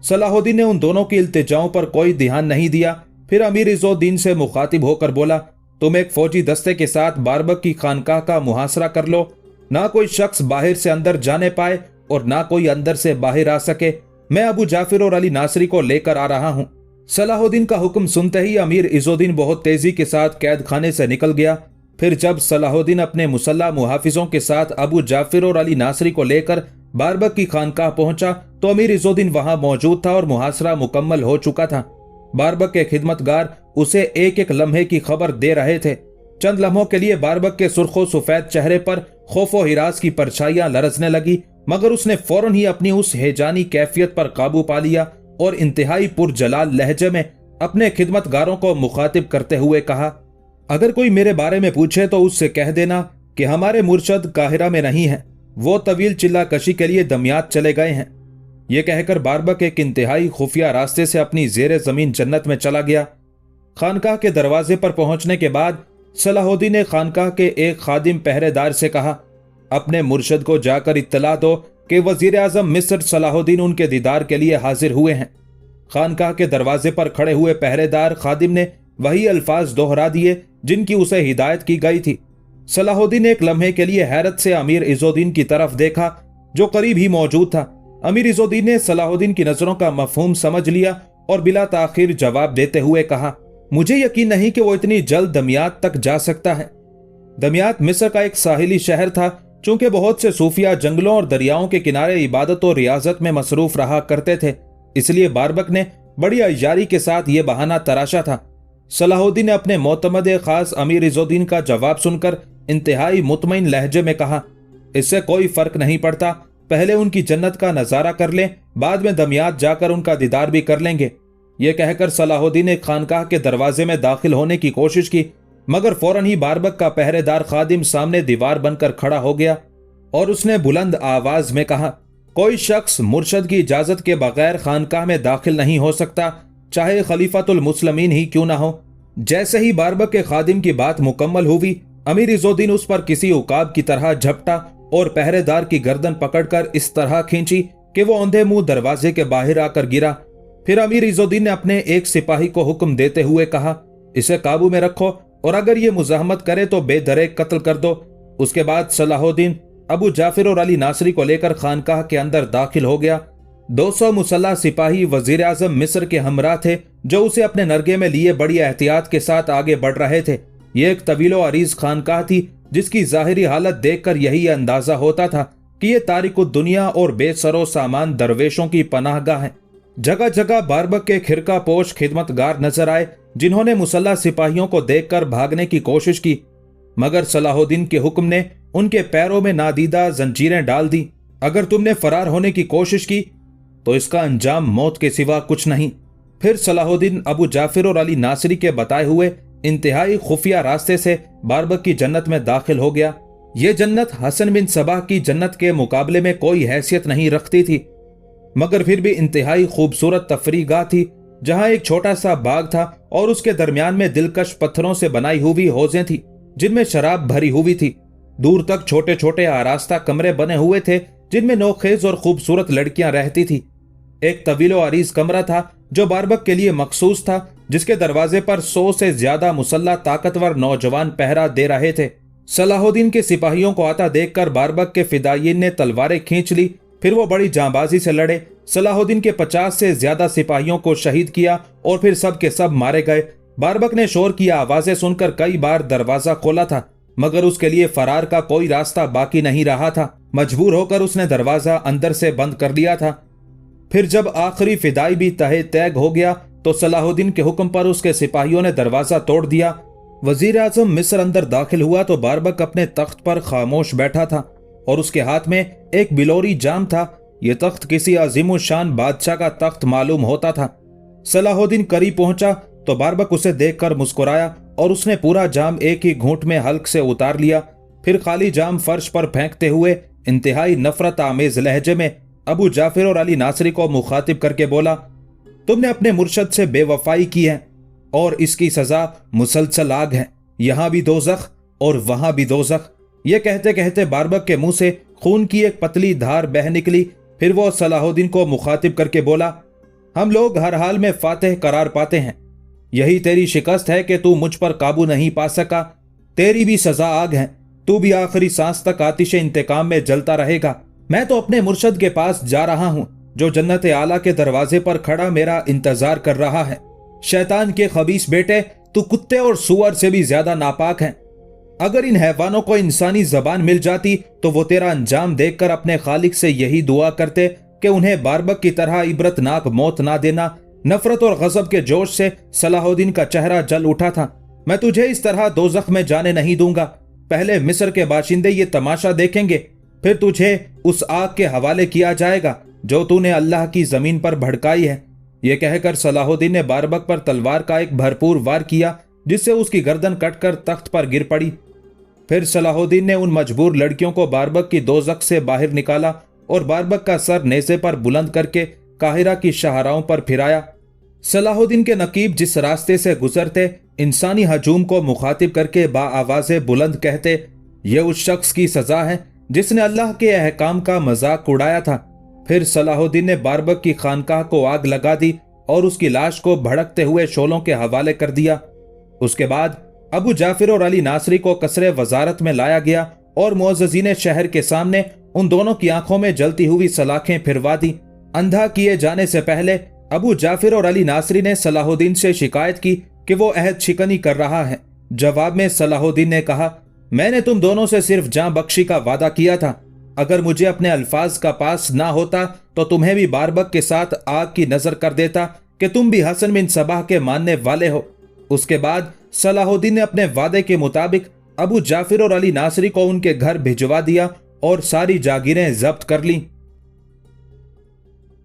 सलाहुद्दीन ने उन दोनों की इल्तिजाओं पर कोई ध्यान नहीं दिया। फिर अमीर इज़ुद्दीन से मुखातिब होकर बोला, तुम एक फौजी दस्ते के साथ बारबक की खानकाह का मुहासरा कर लो। ना कोई शख्स बाहर से अंदर जाने पाए और ना कोई अंदर से बाहर आ सके। मैं अबू जाफिर और अली नासरी को लेकर आ रहा हूं। सलाहुद्दीन का हुक्म सुनते ही अमीर इज़ुद्दीन बहुत तेजी के साथ कैद खाने से निकल गया। फिर जब सलाहुद्दीन अपने मुसल्ला मुहाफिजों के साथ अबू जाफिर और अली नासरी को लेकर बारबक की खानकाह पहुंचा तो अमीर इज़ुद्दीन वहां मौजूद था और मुहासरा मुकम्मल हो चुका था। बारबक के खिदमतगार उसे एक एक लम्हे की खबर दे रहे थे। चंद लम्हों के लिए बारबक के सुर्खो सफेद चेहरे पर खौफ व हिरास की परछाइयां लरजने लगी, मगर उसने फौरन ही अपनी उस हेजानी कैफियत पर काबू पा लिया और इंतहाई पुरजलाल लहजे में अपने खिदमतगारों को मुखातिब करते हुए कहा, अगर कोई मेरे बारे में पूछे तो उससे कह देना कि हमारे मुर्शद काहिरा में नहीं है, वो तवील चिल्ला कशी के लिए दमियात चले गए हैं। ये कहकर बारबक एक इंतहाई खुफिया रास्ते से अपनी जेरे जमीन जन्नत में चला गया। खानकाह के दरवाजे पर पहुंचने के बाद सलाहुद्दीन ने खानकाह के एक खादिम पहरेदार से कहा, अपने मुर्शद को जाकर इत्तला दो कि वजीर आजम मिस्र सलाहुद्दीन उनके दीदार के लिए हाजिर हुए हैं। खानकाह के दरवाजे पर खड़े हुए पहरेदार खादिम ने वही अल्फाज दोहरा दिए जिनकी उसे हिदायत की गई थी। सलाहुद्दीन ने एक लम्हे के लिए हैरत से अमीर इज़्ज़ुद्दीन की तरफ देखा जो करीब ही मौजूद था। अमीर इज़्ज़ुद्दीन ने सलाहुद्दीन की नजरों का मफहूम समझ लिया और बिला ताखिर जवाब देते हुए कहा, मुझे यकीन नहीं कि वो इतनी जल्द दमियात तक जा सकता है। दमियात मिस्र का एक साहिली शहर था। चूंकि बहुत से सूफिया जंगलों और दरियाओं के किनारे इबादत और रियाजत में मसरूफ रहा करते थे, इसलिए बारबक ने बड़ी अय्यारी के साथ ये बहाना तराशा था। सलाहुद्दीन ने अपने मोतमद खास अमीर इज़्ज़ुद्दीन का जवाब सुनकर इंतहाई मुतमईन लहजे में कहा, इससे कोई फर्क नहीं पड़ता, पहले उनकी जन्नत का नजारा कर लें, बाद में दमियात जाकर उनका दीदार भी कर लेंगे। यह कहकर सलाहुद्दीन ने खानकाह के दरवाजे में दाखिल होने की कोशिश की, मगर फौरन ही बारबक का पहरेदार खादिम सामने दीवार बनकर खड़ा हो गया और उसने बुलंद आवाज में कहा, कोई शख्स मुर्शद की इजाजत के बगैर खानकाह में दाखिल नहीं हो सकता, चाहे खलीफातुल मुस्लिमीन ही क्यों ना हो। जैसे ही बारबक के खादिम की बात मुकम्मल हुई, अमीर इज़्ज़ुद्दीन उस पर किसी उकाब की तरह झपटा और पहरेदार की गर्दन पकड़कर इस तरह खींची कि वो औंधे मुंह दरवाजे के बाहर आकर गिरा। फिर अमीर इज़्ज़ुद्दीन ने अपने एक सिपाही को हुक्म देते हुए कहा, इसे काबू में रखो और अगर ये मुज़ाहमत करे तो बेदरेक कत्ल कर दो। उसके बाद सलाहुद्दीन अबू जाफिर और अली नासरी को लेकर खानकाह के अंदर दाखिल हो गया। 200 मुसल्लह सिपाही वजीर आजम मिस्र के हमरा थे जो उसे अपने नरगे में लिए बड़ी एहतियात के साथ आगे बढ़ रहे थे। ये एक तवीलो अरीज खानकाह थी जिसकी जाहिरी हालत देखकर यही अंदाजा होता था कि ये तारिकुद दुनिया और बेसरो सामान दरवेशों की पनाहगाह है। जगह जगह बारबक के खिरका पोश खिदमतगार नजर आए जिन्होंने मुसल्लह सिपाहियों को देखकर भागने की कोशिश की, मगर सलाहुद्दीन के हुक्म ने उनके पैरों में नादीदा जंजीरें डाल दी। अगर तुमने फरार होने की कोशिश की तो इसका अंजाम मौत के सिवा कुछ नहीं। फिर सलाहुद्दीन अबू जाफिर और अली नासरी के बताए हुए इंतहाई खुफिया रास्ते से बारबक की जन्नत में दाखिल हो गया। ये जन्नत हसन बिन सबाह की जन्नत के मुकाबले में कोई हैसियत नहीं रखती थी, मगर फिर भी इंतहाई खूबसूरत तफरीगाह थी, जहां एक छोटा सा बाग था और उसके दरमियान में दिलकश पत्थरों से बनाई हुई हौजें थी जिनमें शराब भरी हुई थी। दूर तक छोटे छोटे आरास्ता कमरे बने हुए थे जिनमें नौखेज और खूबसूरत लड़कियां रहती थी। एक तवीलो अरीज कमरा था जो बारबक के लिए मखसूस था, जिसके दरवाजे पर 100 से ज्यादा मुसल्ला ताकतवर नौजवान पहरा दे रहे थे। सलाहुद्दीन के सिपाहियों को आता देखकर बारबक के फिदायीन ने तलवारें खींच ली। फिर वो बड़ी जांबाजी से लड़े। सलाहुद्दीन के 50 से ज्यादा सिपाहियों को शहीद किया और फिर सब के सब मारे गए। बारबक ने शोर की आवाजें सुनकर कई बार दरवाजा खोला था, मगर उसके लिए फरार का कोई रास्ता बाकी नहीं रहा था। मजबूर होकर उसने दरवाजा अंदर से बंद कर दिया था। फिर जब आखिरी फिदाई भी तहे तैग हो गया तो सलाहुद्दीन के हुक्म पर उसके सिपाहियों ने दरवाजा तोड़ दिया। वजीर आजम मिस्र अंदर दाखिल हुआ तो बारबक अपने तख्त पर खामोश बैठा था और उसके हाथ में एक बिलोरी जाम था। यह तख्त किसी अजीमुशान बादशाह का तख्त मालूम होता था। सलाहुद्दीन करीब पहुंचा तो बारबक उसे देखकर मुस्कुराया और उसने पूरा जाम एक ही घूंट में हल्क से उतार लिया। फिर खाली जाम फर्श पर फेंकते हुए इंतहाई नफरत आमेज लहजे में अबू जाफिर और अली नासरी को मुखातिब करके बोला, तुमने अपने मुर्शद से बेवफाई की है और इसकी सजा मुसलसल आग है। यहां भी दोज़ख और वहां भी दोज़ख। यह कहते कहते बारबक के मुंह से खून की एक पतली धार बह निकली। फिर वो सलाहुद्दीन को मुखातिब करके बोला, हम लोग हर हाल में फातेह करार पाते हैं। यही तेरी शिकस्त है कि तू मुझ पर काबू नहीं पा सका। तेरी भी सजा आग है। तू भी आखिरी सांस तक आतिश इंतकाम में जलता रहेगा। मैं तो अपने मुर्शद के पास जा रहा हूं जो जन्नत आला के दरवाजे पर खड़ा मेरा इंतजार कर रहा है। शैतान के खबीस बेटे, तू कुत्ते और सुअर से भी ज्यादा नापाक है। अगर इन हैवानों को इंसानी जबान मिल जाती तो वो तेरा अंजाम देखकर अपने खालिक से यही दुआ करते कि उन्हें बारबक की तरह इबरतनाक मौत ना देना। नफरत और गजब के जोश से सलाहुद्दीन का चेहरा जल उठा था, میں تجھے اس طرح دوزخ میں جانے نہیں دوں گا۔ پہلے مصر کے باشندے یہ تماشا دیکھیں گے، پھر تجھے اس آگ کے حوالے کیا جائے گا جو تو نے اللہ کی زمین پر بھڑکائی ہے۔ یہ کہہ کر صلاح الدین نے باربک پر تلوار کا ایک بھرپور وار کیا، جس سے اس کی گردن کٹ کر تخت پر گر پڑی۔ پھر صلاح الدین نے ان مجبور لڑکیوں کو باربک کی دوزخ سے باہر نکالا اور باربک کا سر نیزے پر بلند کر کے قاہرہ کی شاہراہوں پر پھرایا۔ صلاح الدین کے نقیب جس راستے سے گزرتے انسانی ہجوم کو مخاطب کر کے با آواز بلند کہتے، یہ اس شخص کی سزا ہے جس نے اللہ کے احکام کا مذاق اڑایا تھا۔ پھر صلاح الدین نے باربک کی خانقاہ کو آگ لگا دی اور اس کی لاش کو بھڑکتے ہوئے شعلوں کے حوالے کر دیا۔ اس کے بعد ابو جعفر اور علی ناصری کو قصر وزارت میں لایا گیا اور معززین شہر کے سامنے ان دونوں کی آنکھوں میں جلتی ہوئی سلاخیں پھروا دی۔ اندھا کیے جانے سے پہلے ابو جعفر اور علی ناصری نے صلاح الدین سے شکایت کی کہ وہ عہد شکنی کر رہا ہے۔ جواب میں صلاح الدین نے کہا، میں نے تم دونوں سے صرف جاں بخشی کا وعدہ کیا تھا۔ اگر مجھے اپنے الفاظ کا پاس نہ ہوتا تو تمہیں بھی باربک کے ساتھ آگ کی نظر کر دیتا کہ تم بھی حسن بن صباح کے ماننے والے ہو۔ اس کے بعد صلاح الدین نے اپنے وعدے کے مطابق ابو جعفر اور علی ناصری کو ان کے گھر بھجوا دیا اور ساری جاگیریں ضبط کر لیں۔